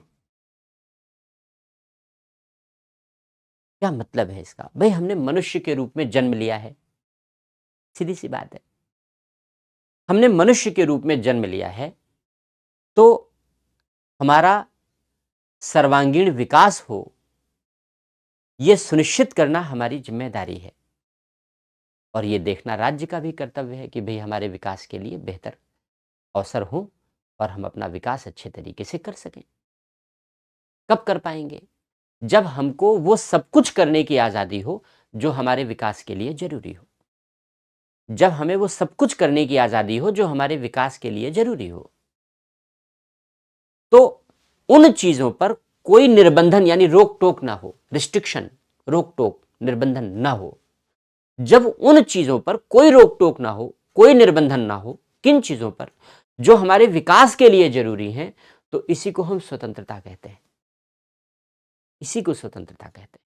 क्या मतलब है इसका? भाई हमने मनुष्य के रूप में जन्म लिया है, सीधी सी बात है। हमने मनुष्य के रूप में जन्म लिया है तो हमारा सर्वांगीण विकास हो, यह सुनिश्चित करना हमारी जिम्मेदारी है। और ये देखना राज्य का भी कर्तव्य है कि भाई हमारे विकास के लिए बेहतर अवसर हो और हम अपना विकास अच्छे तरीके से कर सकें। कब कर पाएंगे? जब हमको वो सब कुछ करने की आज़ादी हो जो हमारे विकास के लिए ज़रूरी हो। जब हमें वो सब कुछ करने की आज़ादी हो जो हमारे विकास के लिए ज़रूरी हो, तो उन चीज़ों पर कोई निर्बंधन यानी रोक-टोक ना हो, रिस्ट्रिक्शन, रोक-टोक, निर्बंधन ना हो। जब उन चीज़ों पर कोई रोक-टोक ना हो, कोई निर्बंधन ना हो, किन चीज़ों पर? जो हमारे विकास के लिए ज़रूरी हैं, तो इसी को हम स्वतंत्रता कहते हैं। इसी को स्वतंत्रता कहते हैं।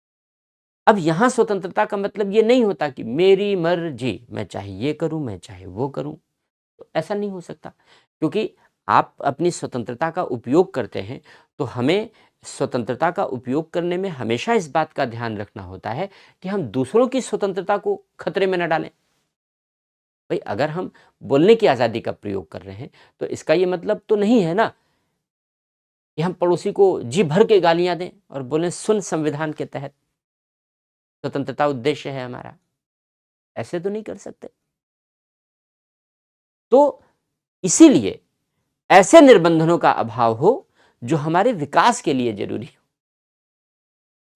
अब यहां स्वतंत्रता का मतलब ये नहीं होता कि मेरी मर्जी, मैं चाहे ये करूं, मैं चाहे वो करूं। तो ऐसा नहीं हो सकता, क्योंकि आप अपनी स्वतंत्रता का उपयोग करते हैं तो हमें स्वतंत्रता का उपयोग करने में हमेशा इस बात का ध्यान रखना होता है कि हम दूसरों की स्वतंत्रता को खतरे में न डालें। भाई अगर हम बोलने की आज़ादी का प्रयोग कर रहे हैं तो इसका ये मतलब तो नहीं है ना कि हम पड़ोसी को जी भर के गालियां दें और बोलें सुन संविधान के तहत स्वतंत्रता उद्देश्य है हमारा। ऐसे तो नहीं कर सकते। तो इसीलिए ऐसे निर्बंधनों का अभाव हो जो हमारे विकास के लिए जरूरी हो,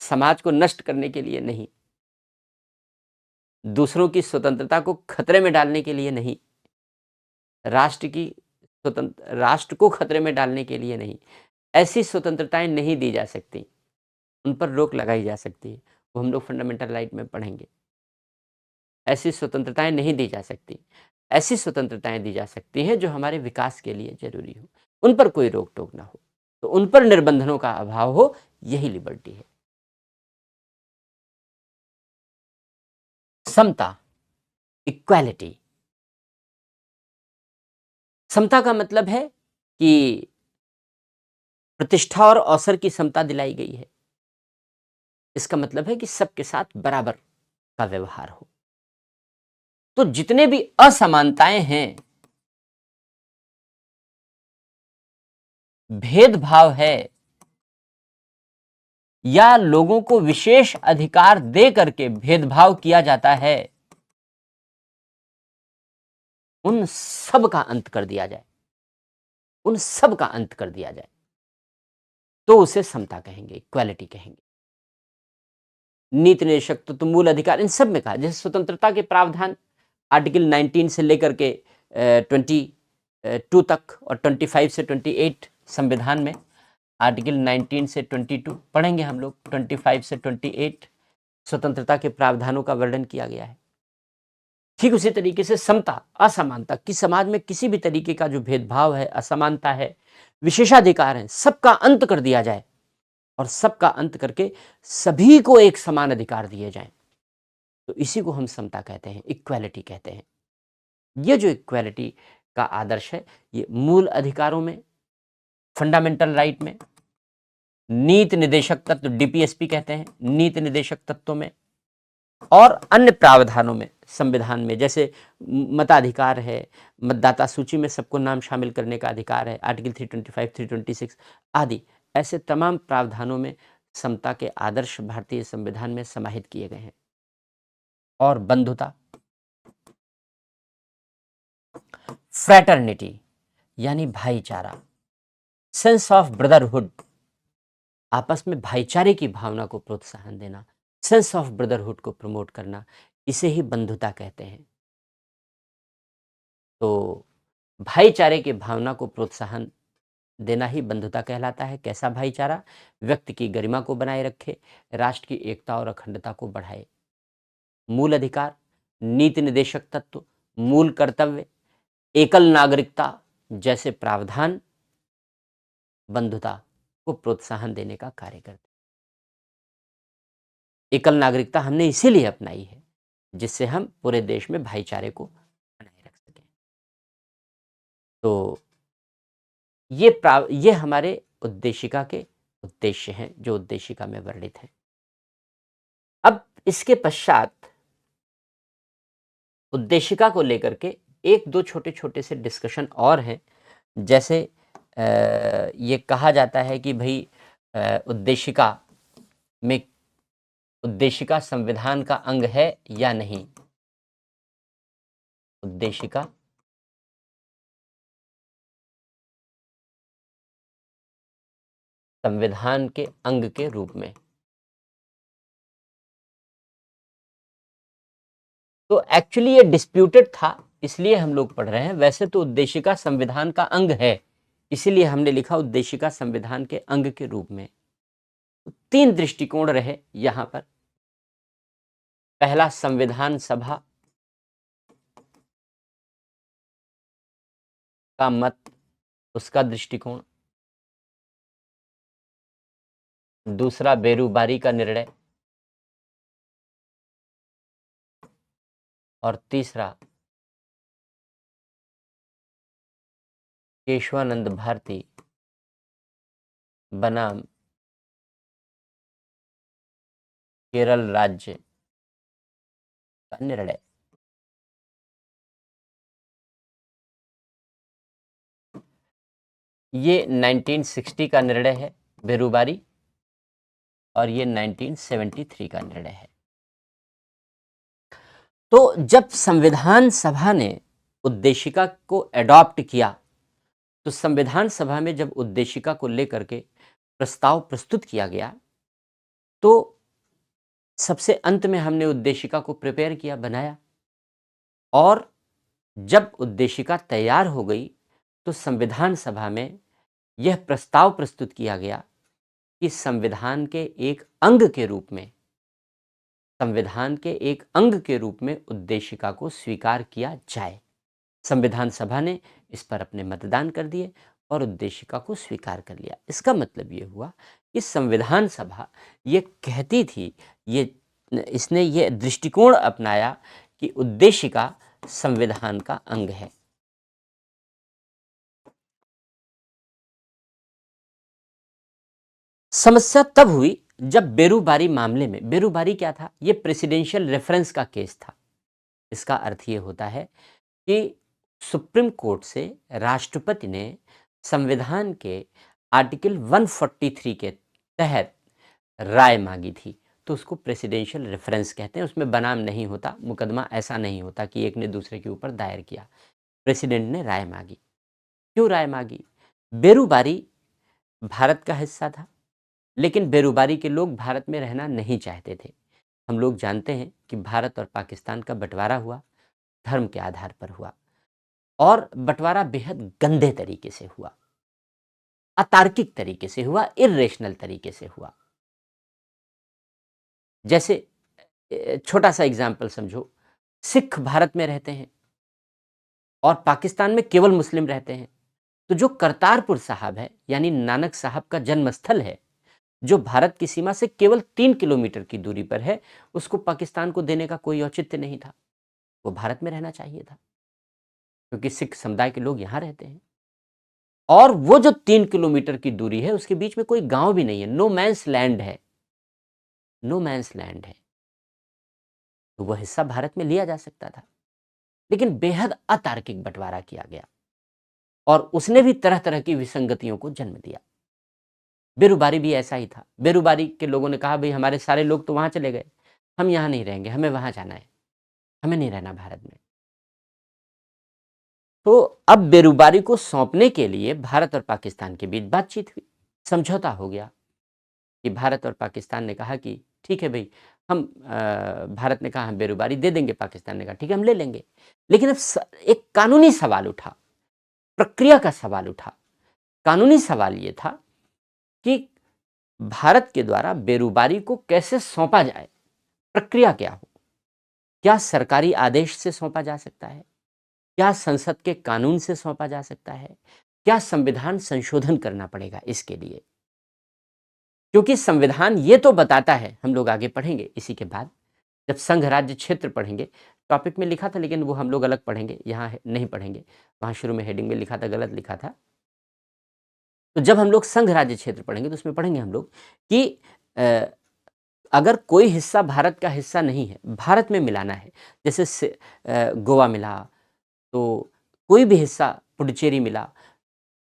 समाज को नष्ट करने के लिए नहीं, दूसरों की स्वतंत्रता को खतरे में डालने के लिए नहीं, राष्ट्र को खतरे में डालने के लिए नहीं। ऐसी स्वतंत्रताएं नहीं दी जा सकती, उन पर रोक लगाई जा सकती है। वो हम लोग फंडामेंटल राइट में पढ़ेंगे। ऐसी स्वतंत्रताएं नहीं दी जा सकती। ऐसी स्वतंत्रताएं दी जा सकती हैं जो हमारे विकास के लिए जरूरी हो, उन पर कोई रोक टोक ना हो, तो उन पर निर्बंधनों का अभाव हो, यही लिबर्टी है। समता, इक्वालिटी। समता का मतलब है कि प्रतिष्ठा और अवसर की समता दिलाई गई है। इसका मतलब है कि सबके साथ बराबर का व्यवहार हो। तो जितने भी असमानताएं हैं, भेदभाव है, या लोगों को विशेष अधिकार दे करके भेदभाव किया जाता है, उन सब का अंत कर दिया जाए, उन सब का अंत कर दिया जाए, तो उसे समता कहेंगे, इक्वालिटी कहेंगे। नीति निदेशक तो मूल अधिकार इन सब में कहा, जैसे स्वतंत्रता के प्रावधान आर्टिकल 19 से लेकर के 22 तक और 25 से 28 संविधान में, आर्टिकल 19 से 22 पढ़ेंगे हम लोग, 25 से 28 स्वतंत्रता के प्रावधानों का वर्णन किया गया है। ठीक उसी तरीके से समता, असमानता कि समाज में किसी भी तरीके का जो भेदभाव है, असमानता है, विशेषाधिकार है, सबका अंत कर दिया जाए और सबका अंत करके सभी को एक समान अधिकार दिए जाएं, तो इसी को हम समता कहते हैं, इक्वालिटी कहते हैं। ये जो इक्वालिटी का आदर्श है, ये मूल अधिकारों में, फंडामेंटल राइट में, नीति निदेशक तत्व डीपीएसपी कहते हैं, नीति निदेशक तत्वों में, और अन्य प्रावधानों में संविधान में, जैसे मताधिकार है, मतदाता सूची में सबको नाम शामिल करने का अधिकार है, आर्टिकल 325, 326 आदि, ऐसे तमाम प्रावधानों में समता के आदर्श भारतीय संविधान में समाहित किए गए हैं। और बंधुता, फ्रैटर्निटी यानी भाईचारा, सेंस ऑफ ब्रदरहुड, आपस में भाईचारे की भावना को प्रोत्साहन देना, सेंस ऑफ ब्रदरहुड को प्रमोट करना, इसे ही बंधुता कहते हैं। तो भाईचारे की भावना को प्रोत्साहन देना ही बंधुता कहलाता है। कैसा भाईचारा? व्यक्ति की गरिमा को बनाए रखे, राष्ट्र की एकता और अखंडता को बढ़ाए। मूल अधिकार, नीति निदेशक तत्व, मूल कर्तव्य, एकल नागरिकता जैसे प्रावधान बंधुता को प्रोत्साहन देने का कार्य करते हैं। एकल नागरिकता हमने इसीलिए अपनाई है जिससे हम पूरे देश में भाईचारे को बनाए रख सकें। तो ये हमारे उद्देशिका के उद्देश्य हैं जो उद्देशिका में वर्णित हैं। अब इसके पश्चात उद्देशिका को लेकर के एक दो छोटे छोटे से डिस्कशन और हैं। जैसे ये कहा जाता है कि भाई उद्देशिका में, उद्देशिका संविधान का अंग है या नहीं। उद्देशिका संविधान के अंग के रूप में, तो एक्चुअली ये डिस्प्यूटेड था, इसलिए हम लोग पढ़ रहे हैं। वैसे तो उद्देशिका संविधान का अंग है, इसीलिए हमने लिखा उद्देशिका संविधान के अंग के रूप में। तो तीन दृष्टिकोण रहे यहां पर। पहला, संविधान सभा का मत, उसका दृष्टिकोण। दूसरा, बेरूबारी का निर्णय। और तीसरा, केशवानंद भारती बनाम केरल राज्य का निर्णय। ये 1960 का निर्णय है बेरूबारी, और ये 1973 का निर्णय है। तो जब संविधान सभा ने उद्देशिका को एडॉप्ट किया, तो संविधान सभा में जब उद्देशिका को लेकर के प्रस्ताव प्रस्तुत किया गया, तो सबसे अंत में हमने उद्देशिका को प्रिपेयर किया, बनाया, और जब उद्देशिका तैयार हो गई तो संविधान सभा में यह प्रस्ताव प्रस्तुत किया गया कि संविधान के एक अंग के रूप में, संविधान के एक अंग के रूप में उद्देशिका को स्वीकार किया जाए। संविधान सभा ने इस पर अपने मतदान कर दिए और उद्देशिका को स्वीकार कर लिया। इसका मतलब ये हुआ कि संविधान सभा ये कहती थी, इसने ये दृष्टिकोण अपनाया कि उद्देशिका संविधान का अंग है। समस्या तब हुई जब बेरूबारी मामले में, बेरूबारी क्या था? ये प्रेसिडेंशियल रेफरेंस का केस था। इसका अर्थ ये होता है कि सुप्रीम कोर्ट से राष्ट्रपति ने संविधान के आर्टिकल 143 के तहत राय मांगी थी, तो उसको प्रेसिडेंशियल रेफरेंस कहते हैं। उसमें बनाम नहीं होता, मुकदमा ऐसा नहीं होता कि एक ने दूसरे के ऊपर दायर किया। प्रेसिडेंट ने राय मांगी। क्यों राय मांगी? बेरूबारी भारत का हिस्सा था, लेकिन बेरूबारी के लोग भारत में रहना नहीं चाहते थे। हम लोग जानते हैं कि भारत और पाकिस्तान का बंटवारा हुआ, धर्म के आधार पर हुआ, और बंटवारा बेहद गंदे तरीके से हुआ, अतार्किक तरीके से हुआ, इर्रेशनल तरीके से हुआ। जैसे छोटा सा एग्जाम्पल समझो, सिख भारत में रहते हैं और पाकिस्तान में केवल मुस्लिम रहते हैं। तो जो करतारपुर साहब है, यानी नानक साहब का जन्मस्थल है, जो भारत की सीमा से केवल 3 किलोमीटर की दूरी पर है, उसको पाकिस्तान को देने का कोई औचित्य नहीं था। वो भारत में रहना चाहिए था, क्योंकि सिख समुदाय के लोग यहाँ रहते हैं। और वो जो 3 किलोमीटर की दूरी है, उसके बीच में कोई गांव भी नहीं है, नो मैंस लैंड है, नो मैंस लैंड है। तो वह हिस्सा भारत में लिया जा सकता था, लेकिन बेहद अतार्किक बंटवारा किया गया और उसने भी तरह तरह की विसंगतियों को जन्म दिया। बेरूबारी भी ऐसा ही था। बेरूबारी के लोगों ने कहा, भाई हमारे सारे लोग तो वहां चले गए, हम यहां नहीं रहेंगे, हमें वहां जाना है, हमें नहीं रहना भारत में। तो अब बेरूबारी को सौंपने के लिए भारत और पाकिस्तान के बीच बातचीत हुई, समझौता हो गया कि भारत और पाकिस्तान ने कहा कि ठीक है भाई, हम भारत ने कहा हम बेरूबारी दे देंगे, पाकिस्तान ने कहा ठीक है हम ले लेंगे। लेकिन अब एक कानूनी सवाल उठा, प्रक्रिया का सवाल उठा। कानूनी सवाल ये था कि भारत के द्वारा बेरूबारी को कैसे सौंपा जाए, प्रक्रिया क्या हो? क्या सरकारी आदेश से सौंपा जा सकता है? क्या संसद के कानून से सौंपा जा सकता है? क्या संविधान संशोधन करना पड़ेगा इसके लिए? क्योंकि संविधान ये तो बताता है, हम लोग आगे पढ़ेंगे इसी के बाद, जब संघ राज्य क्षेत्र पढ़ेंगे, टॉपिक में लिखा था लेकिन वो हम लोग अलग पढ़ेंगे, यहाँ नहीं पढ़ेंगे। वहाँ शुरू में हेडिंग में लिखा था, गलत लिखा था। तो जब हम लोग संघ राज्य क्षेत्र पढ़ेंगे तो उसमें पढ़ेंगे हम लोग कि अगर कोई हिस्सा भारत का हिस्सा नहीं है, भारत में मिलाना है, जैसे गोवा मिला, तो कोई भी हिस्सा, पुडुचेरी मिला,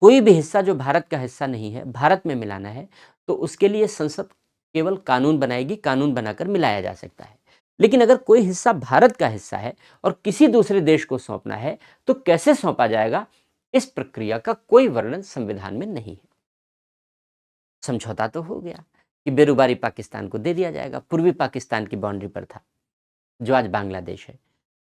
कोई भी हिस्सा जो भारत का हिस्सा नहीं है, भारत में मिलाना है, तो उसके लिए संसद केवल कानून बनाएगी, कानून बनाकर मिलाया जा सकता है। लेकिन अगर कोई हिस्सा भारत का हिस्सा है और किसी दूसरे देश को सौंपना है, तो कैसे सौंपा जाएगा, इस प्रक्रिया का कोई वर्णन संविधान में नहीं है। समझौता तो हो गया कि बेरूबारी पाकिस्तान को दे दिया जाएगा, पूर्वी पाकिस्तान की बाउंड्री पर था, जो आज बांग्लादेश है।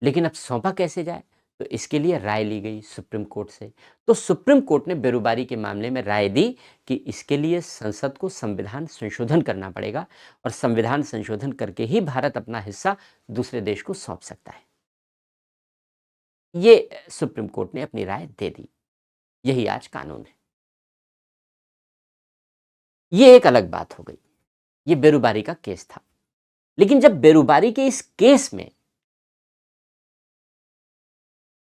लेकिन अब सौंपा कैसे जाए, तो इसके लिए राय ली गई सुप्रीम कोर्ट से। तो सुप्रीम कोर्ट ने बेरूबारी के मामले में राय दी कि इसके लिए संसद को संविधान संशोधन करना पड़ेगा और संविधान संशोधन करके ही भारत अपना हिस्सा दूसरे देश को सौंप सकता है। ये सुप्रीम कोर्ट ने अपनी राय दे दी। यही आज कानून है। ये एक अलग बात हो गई। ये बेरूबारी का केस था। लेकिन जब बेरूबारी के इस केस में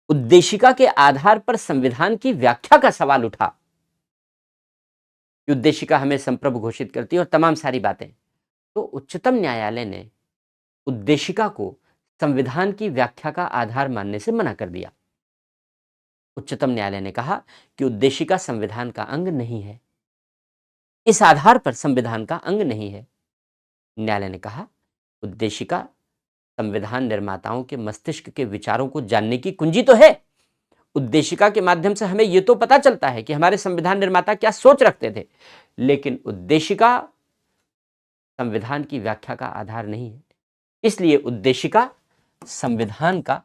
उद्देशिका के आधार पर संविधान की व्याख्या का सवाल उठा कि उद्देशिका हमें संप्रभु घोषित करती है और तमाम सारी बातें, तो उच्चतम न्यायालय ने उद्देशिका को संविधान की व्याख्या का आधार मानने से मना कर दिया। उच्चतम न्यायालय ने कहा कि उद्देशिका संविधान का अंग नहीं है, इस आधार पर संविधान का अंग नहीं है। न्यायालय ने कहा उद्देशिका संविधान निर्माताओं के मस्तिष्क के विचारों को जानने की कुंजी तो है। उद्देशिका के माध्यम से हमें यह तो पता चलता है कि हमारे संविधान निर्माता क्या सोच रखते थे, लेकिन उद्देशिका संविधान की व्याख्या का आधार नहीं है, इसलिए उद्देशिका संविधान का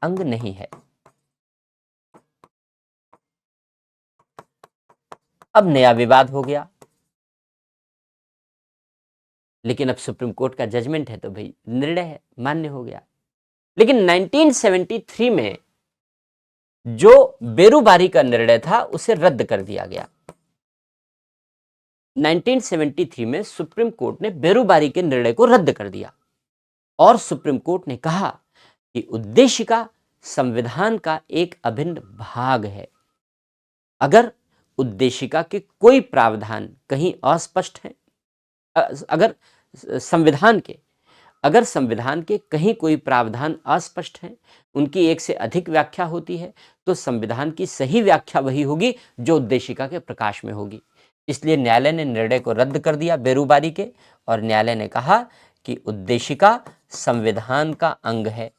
अंग नहीं है। अब नया विवाद हो गया, लेकिन अब सुप्रीम कोर्ट का जजमेंट है तो भाई निर्णय है, मान्य हो गया। लेकिन 1973 में जो बेरुबारी का निर्णय था उसे रद्द कर दिया गया। 1973 में सुप्रीम कोर्ट ने बेरुबारी के निर्णय को रद्द कर दिया और सुप्रीम कोर्ट ने कहा कि उद्देशिका संविधान का एक अभिन्न भाग है। अगर उद्देशिका के कोई प्रावधान कहीं अस्पष्ट हैं, अगर संविधान के अगर संविधान के कहीं कोई प्रावधान अस्पष्ट हैं, उनकी एक से अधिक व्याख्या होती है, तो संविधान की सही व्याख्या वही होगी जो उद्देशिका के प्रकाश में होगी। इसलिए न्यायालय ने निर्णय को रद्द कर दिया बेरुबारी के, और न्यायालय ने कहा कि उद्देशिका संविधान का अंग है।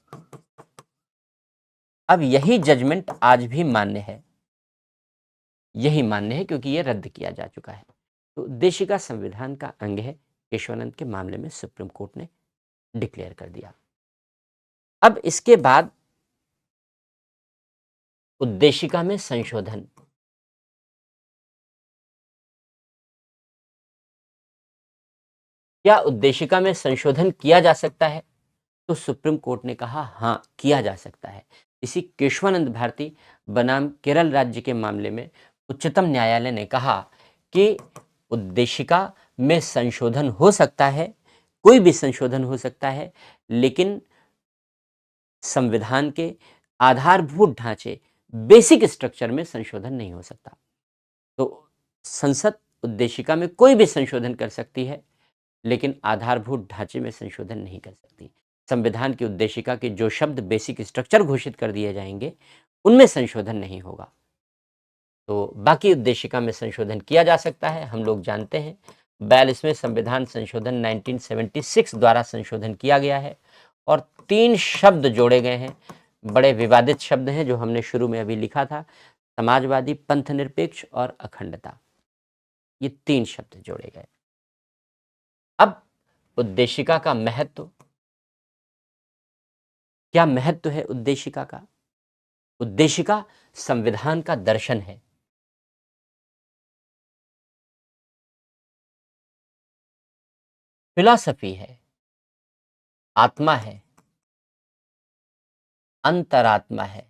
अब यही जजमेंट आज भी मान्य है, यही मान्य है, क्योंकि यह रद्द किया जा चुका है। तो उद्देशिका संविधान का अंग है, केशवानंद के मामले में सुप्रीम कोर्ट ने डिक्लेयर कर दिया। अब इसके बाद उद्देशिका में संशोधन। क्या उद्देशिका में संशोधन किया जा सकता है? तो सुप्रीम कोर्ट ने कहा हाँ, किया जा सकता है। इसी केशवानंद भारती बनाम केरल राज्य के मामले में उच्चतम न्यायालय ने कहा कि उद्देशिका में संशोधन हो सकता है, कोई भी संशोधन हो सकता है, लेकिन संविधान के आधारभूत ढांचे, बेसिक स्ट्रक्चर में संशोधन नहीं हो सकता। तो संसद उद्देशिका में कोई भी संशोधन कर सकती है, लेकिन आधारभूत ढांचे में संशोधन नहीं कर सकती। संविधान की उद्देशिका के जो शब्द बेसिक स्ट्रक्चर घोषित कर दिए जाएंगे, उनमें संशोधन नहीं होगा। तो बाकी उद्देशिका में संशोधन किया जा सकता है। हम लोग जानते हैं 42वें संविधान संशोधन 1976 द्वारा संशोधन किया गया है और 3 शब्द जोड़े गए हैं, बड़े विवादित शब्द हैं जो हमने शुरू में अभी लिखा था, समाजवादी, पंथनिरपेक्ष और अखंडता। ये 3 शब्द जोड़े गए। अब उद्देशिका का महत्व, क्या महत्व है उद्देशिका का? उद्देशिका संविधान का दर्शन है। फिलॉसफी है, आत्मा है, अंतरात्मा है।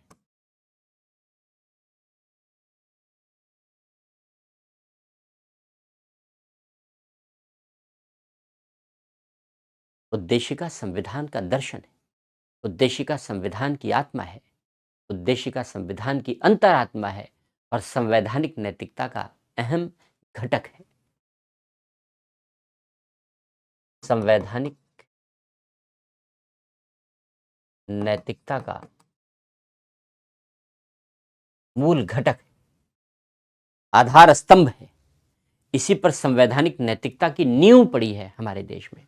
उद्देशिका संविधान का दर्शन है, उद्देशिका संविधान की आत्मा है, उद्देशिका संविधान की अंतरात्मा है और संवैधानिक नैतिकता का अहम घटक है। संवैधानिक नैतिकता का मूल घटक है, आधार स्तंभ है। इसी पर संवैधानिक नैतिकता की नींव पड़ी है हमारे देश में।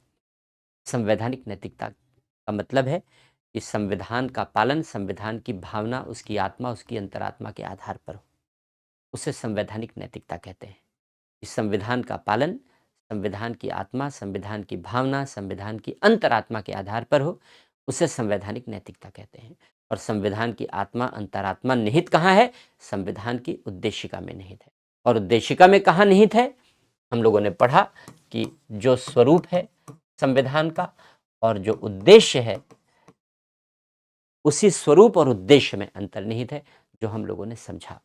संवैधानिक नैतिकता का मतलब है कि संविधान का पालन, संविधान की भावना, उसकी आत्मा, उसकी अंतरात्मा के आधार पर हो, उसे संवैधानिक नैतिकता कहते हैं। इस संविधान का पालन संविधान की आत्मा, संविधान की भावना, संविधान की अंतरात्मा के आधार पर हो, उसे संवैधानिक नैतिकता कहते हैं। और संविधान की आत्मा, अंतरात्मा निहित कहाँ है? संविधान की उद्देशिका में निहित है। और उद्देशिका में कहाँ निहित है? हम लोगों ने पढ़ा कि जो स्वरूप है संविधान का और जो उद्देश्य है, उसी स्वरूप और उद्देश्य में अंतर्निहित है, जो हम लोगों ने समझा।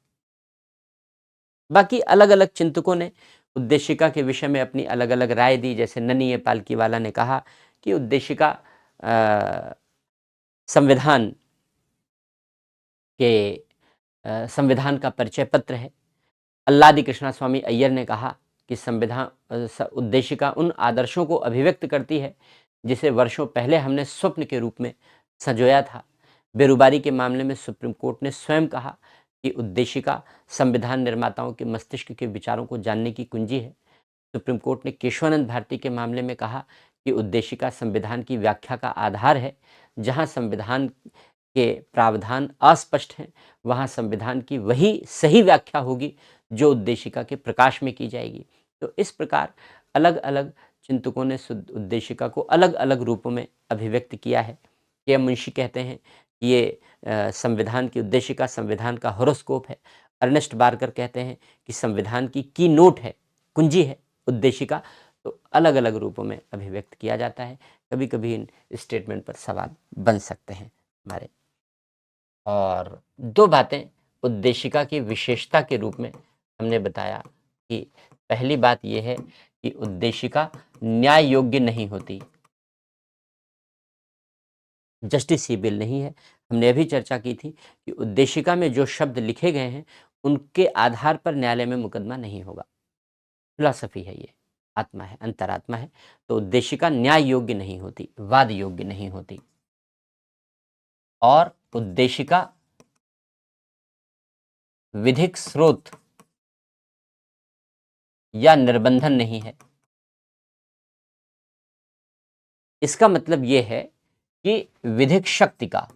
बाकी अलग अलग चिंतकों ने उद्देशिका के विषय में अपनी अलग अलग राय दी। जैसे ननी पालकीवाला ने कहा कि उद्देशिका संविधान के संविधान का परिचय पत्र है। अल्लादी कृष्णा स्वामी अय्यर ने कहा कि संविधान उद्देशिका उन आदर्शों को अभिव्यक्त करती है जिसे वर्षों पहले हमने स्वप्न के रूप में संजोया था। बेरुबारी के मामले में सुप्रीम कोर्ट ने स्वयं कहा कि उद्देशिका संविधान निर्माताओं के मस्तिष्क के विचारों को जानने की कुंजी है। सुप्रीम कोर्ट ने केशवानंद भारती के मामले में कहा कि उद्देशिका संविधान की व्याख्या का आधार है। जहां संविधान के प्रावधान अस्पष्ट हैं, वहां संविधान की वही सही व्याख्या होगी जो उद्देशिका के प्रकाश में की जाएगी। तो इस प्रकार अलग अलग चिंतकों ने उद्देशिका को अलग अलग रूपों में अभिव्यक्त किया है। के एम मुंशी कहते हैं कि ये संविधान की उद्देशिका संविधान का हॉरोस्कोप है। अर्नेस्ट बार्कर कहते हैं कि संविधान की नोट है, कुंजी है उद्देशिका। तो अलग अलग रूपों में अभिव्यक्त किया जाता है। कभी कभी इन स्टेटमेंट पर सवाल बन सकते हैं हमारे और 2 बातें उद्देशिका की विशेषता के रूप में हमने बताया कि पहली बात ये है कि उद्देशिका न्याय योग्य नहीं होती, जस्टिसेबल नहीं है। हमने अभी चर्चा की थी कि उद्देशिका में जो शब्द लिखे गए हैं, उनके आधार पर न्यायालय में मुकदमा नहीं होगा। फिलॉसफी है ये, आत्मा है, अंतरात्मा है। तो उद्देशिका न्याय योग्य नहीं होती, वाद योग्य नहीं होती। और उद्देशिका विधिक स्रोत या निर्बंधन नहीं है। इसका मतलब ये है कि विधिक शक्ति का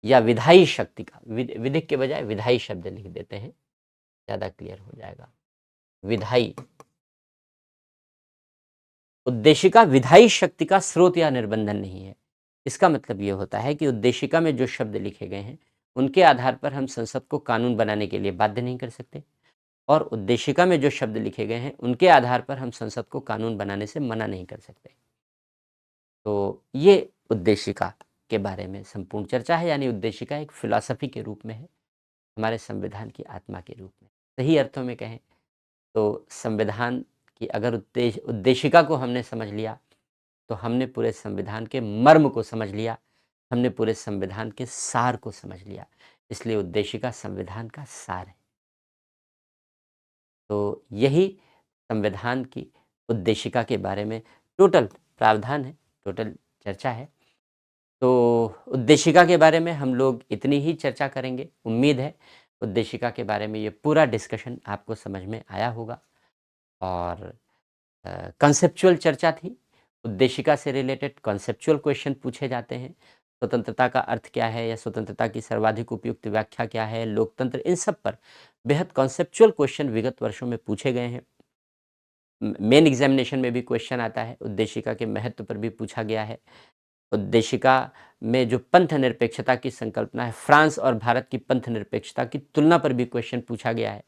या विधायी शक्ति का, विधिक के बजाय विधायी शब्द लिख देते हैं, ज़्यादा क्लियर हो जाएगा। विधायी, उद्देशिका विधायी शक्ति का स्रोत या निर्बंधन नहीं है। इसका मतलब ये होता है कि उद्देशिका में जो शब्द लिखे गए हैं, उनके आधार पर हम संसद को कानून बनाने के लिए बाध्य नहीं कर सकते, और उद्देशिका में जो शब्द लिखे गए हैं, उनके आधार पर हम संसद को कानून बनाने से मना नहीं कर सकते। तो ये उद्देशिका के बारे में संपूर्ण चर्चा है, यानी उद्देशिका एक फिलॉसफी के रूप में है, हमारे संविधान की आत्मा के रूप में। सही अर्थों में कहें तो संविधान की अगर उद्देशिका को हमने समझ लिया, तो हमने पूरे संविधान के मर्म को समझ लिया, हमने पूरे संविधान के सार को समझ लिया। इसलिए उद्देशिका संविधान का सार है। तो यही संविधान की उद्देशिका के बारे में टोटल प्रावधान है, टोटल चर्चा है। तो उद्देशिका के बारे में हम लोग इतनी ही चर्चा करेंगे। उम्मीद है उद्देशिका के बारे में ये पूरा डिस्कशन आपको समझ में आया होगा, और कॉन्सेप्चुअल चर्चा थी। उद्देशिका से रिलेटेड कॉन्सेप्चुअल क्वेश्चन पूछे जाते हैं। स्वतंत्रता का अर्थ क्या है, या स्वतंत्रता की सर्वाधिक उपयुक्त व्याख्या क्या है, लोकतंत्र, इन सब पर बेहद कॉन्सेप्चुअल क्वेश्चन विगत वर्षों में पूछे गए हैं। मेन एग्जामिनेशन में भी क्वेश्चन आता है, उद्देशिका के महत्व पर भी पूछा गया है। उद्देशिका में जो पंथ निरपेक्षता की संकल्पना है, फ्रांस और भारत की पंथ निरपेक्षता की तुलना पर भी क्वेश्चन पूछा गया है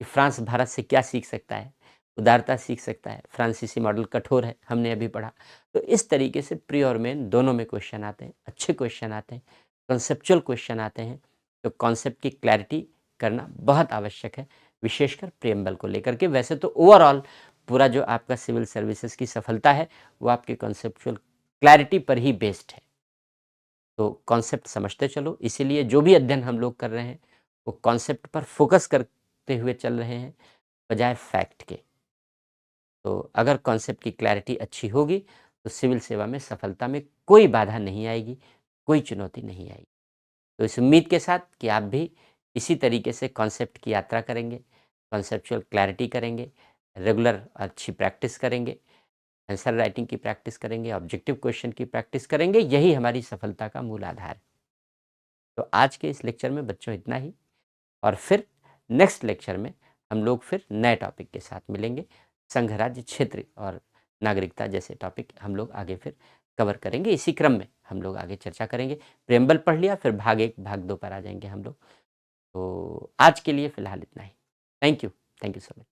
कि फ्रांस भारत से क्या सीख सकता है, उदारता सीख सकता है, फ्रांसीसी मॉडल कठोर है, हमने अभी पढ़ा। तो इस तरीके से प्री और मेन दोनों में क्वेश्चन आते हैं, अच्छे क्वेश्चन आते हैं, कंसेप्चुअल क्वेश्चन आते हैं। तो कॉन्सेप्ट की क्लैरिटी करना बहुत आवश्यक है, विशेषकर प्रियम्बल को लेकर के। वैसे तो ओवरऑल पूरा जो आपका सिविल सर्विसेज की सफलता है, वो आपके कॉन्सेप्चुअल क्लैरिटी पर ही बेस्ड है। तो कॉन्सेप्ट समझते चलो, इसीलिए जो भी अध्ययन हम लोग कर रहे हैं, वो कॉन्सेप्ट पर फोकस करते हुए चल रहे हैं, बजाय फैक्ट के। तो अगर कॉन्सेप्ट की क्लैरिटी अच्छी होगी, तो सिविल सेवा में सफलता में कोई बाधा नहीं आएगी, कोई चुनौती नहीं आएगी। तो इस उम्मीद के साथ कि आप भी इसी तरीके से कॉन्सेप्ट की यात्रा करेंगे, कॉन्सेप्चुअल क्लैरिटी करेंगे, रेगुलर अच्छी प्रैक्टिस करेंगे, आंसर राइटिंग की प्रैक्टिस करेंगे, ऑब्जेक्टिव क्वेश्चन की प्रैक्टिस करेंगे, यही हमारी सफलता का मूल आधार है। तो आज के इस लेक्चर में बच्चों इतना ही, और फिर नेक्स्ट लेक्चर में हम लोग फिर नए टॉपिक के साथ मिलेंगे। संघ, राज्य, क्षेत्र और नागरिकता जैसे टॉपिक हम लोग आगे फिर कवर करेंगे। इसी क्रम में हम लोग आगे चर्चा करेंगे। प्रेम्बल पढ़ लिया, फिर भाग 1 भाग 2 पर आ जाएंगे हम लोग। तो आज के लिए फ़िलहाल इतना ही। Thank you so much.